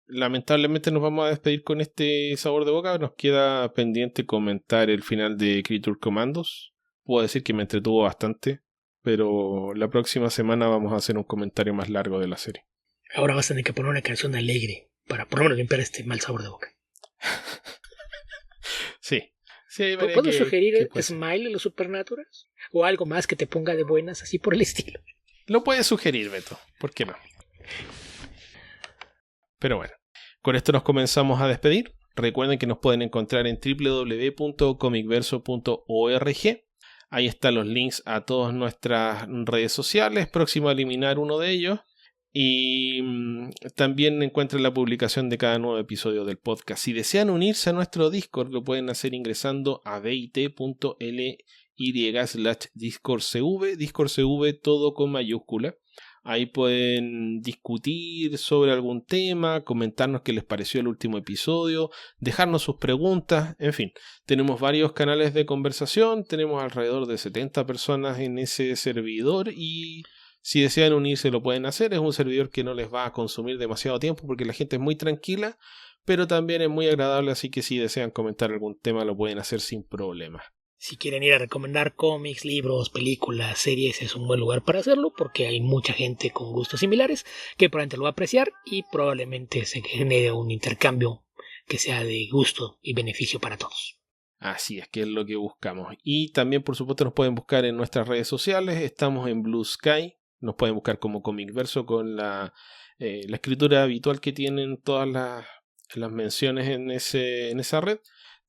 lamentablemente nos vamos a despedir con este sabor de boca. Nos queda pendiente comentar el final de Creature Commandos. Puedo decir que me entretuvo bastante, pero la próxima semana vamos a hacer un comentario más largo de la serie. Ahora vas a tener que poner una canción alegre para por lo menos limpiar este mal sabor de boca. Sí. ¿Puedo sugerir Smile de los Supernaturals? ¿O algo más que te ponga de buenas, así por el estilo? Lo puedes sugerir, Beto. ¿Por qué no? Pero bueno, con esto nos comenzamos a despedir. Recuerden que nos pueden encontrar en www.comicverso.org. Ahí están los links a todas nuestras redes sociales. Próximo a eliminar uno de ellos. Y también encuentran la publicación de cada nuevo episodio del podcast. Si desean unirse a nuestro Discord, lo pueden hacer ingresando a bit.ly/discordcv. Discordcv todo con mayúscula. Ahí pueden discutir sobre algún tema, comentarnos qué les pareció el último episodio, dejarnos sus preguntas, en fin. Tenemos varios canales de conversación, tenemos alrededor de 70 personas en ese servidor y si desean unirse lo pueden hacer. Es un servidor que no les va a consumir demasiado tiempo porque la gente es muy tranquila, pero también es muy agradable, así que si desean comentar algún tema lo pueden hacer sin problema. Si quieren ir a recomendar cómics, libros, películas, series, es un buen lugar para hacerlo porque hay mucha gente con gustos similares que probablemente lo va a apreciar y probablemente se genere un intercambio que sea de gusto y beneficio para todos. Así es, que es lo que buscamos. Y también, por supuesto, nos pueden buscar en nuestras redes sociales. Estamos en Blue Sky. Nos pueden buscar como Comicverso con la escritura habitual que tienen todas las menciones en esa red.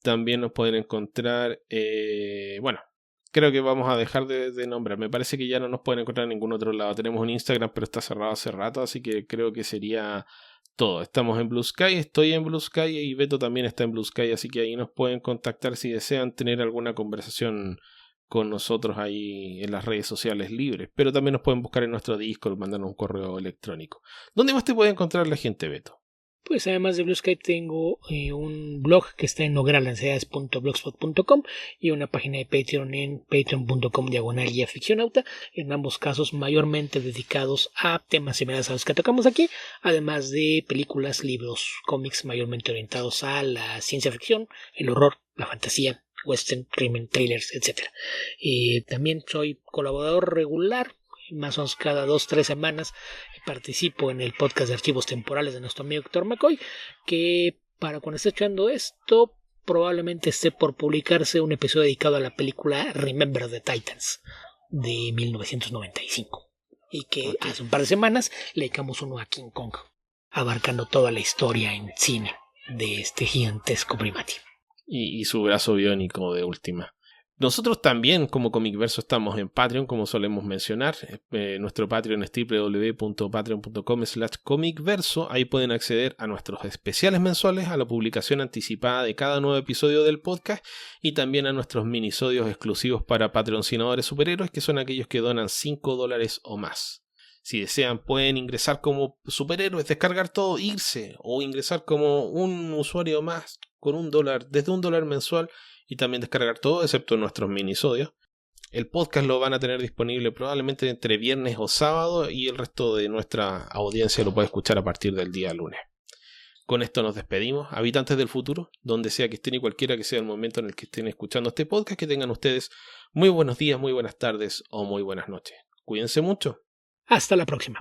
También nos pueden encontrar, creo que vamos a dejar de nombrar. Me parece que ya no nos pueden encontrar en ningún otro lado. Tenemos un Instagram, pero está cerrado hace rato, así que creo que sería todo. Estamos en Blue Sky, estoy en Blue Sky y Beto también está en Blue Sky, así que ahí nos pueden contactar si desean tener alguna conversación con nosotros ahí en las redes sociales libres. Pero también nos pueden buscar en nuestro Discord, mandarnos un correo electrónico. ¿Dónde más te puede encontrar la gente, Beto? Pues además de Blue Sky tengo un blog que está en nogueralanceadas.blogspot.com y una página de Patreon en patreon.com/guiaficcionauta, en ambos casos mayormente dedicados a temas similares a los que tocamos aquí, además de películas, libros, cómics mayormente orientados a la ciencia ficción, el horror, la fantasía, western, crimen, thrillers, etc. También soy colaborador regular. Más o menos cada 2-3 semanas participo en el podcast de archivos temporales de nuestro amigo Héctor McCoy, que para cuando esté echando esto probablemente esté por publicarse un episodio dedicado a la película Remember the Titans de 1995 y que hace un par de semanas le dedicamos uno a King Kong, abarcando toda la historia en cine de este gigantesco primate y su brazo biónico de última. Nosotros también como Comicverso estamos en Patreon, como solemos mencionar. Nuestro Patreon es www.patreon.com/comicverso. Ahí pueden acceder a nuestros especiales mensuales, a la publicación anticipada de cada nuevo episodio del podcast y también a nuestros minisodios exclusivos para patrocinadores superhéroes, que son aquellos que donan $5 o más. Si desean pueden ingresar como superhéroes, descargar todo, irse, o ingresar como un usuario más con $1, desde $1 mensual, y también descargar todo, excepto nuestros minisodios. El podcast lo van a tener disponible probablemente entre viernes o sábado y el resto de nuestra audiencia lo puede escuchar a partir del día lunes. Con esto nos despedimos. Habitantes del futuro, donde sea que estén y cualquiera que sea el momento en el que estén escuchando este podcast, que tengan ustedes muy buenos días, muy buenas tardes o muy buenas noches. Cuídense mucho. Hasta la próxima.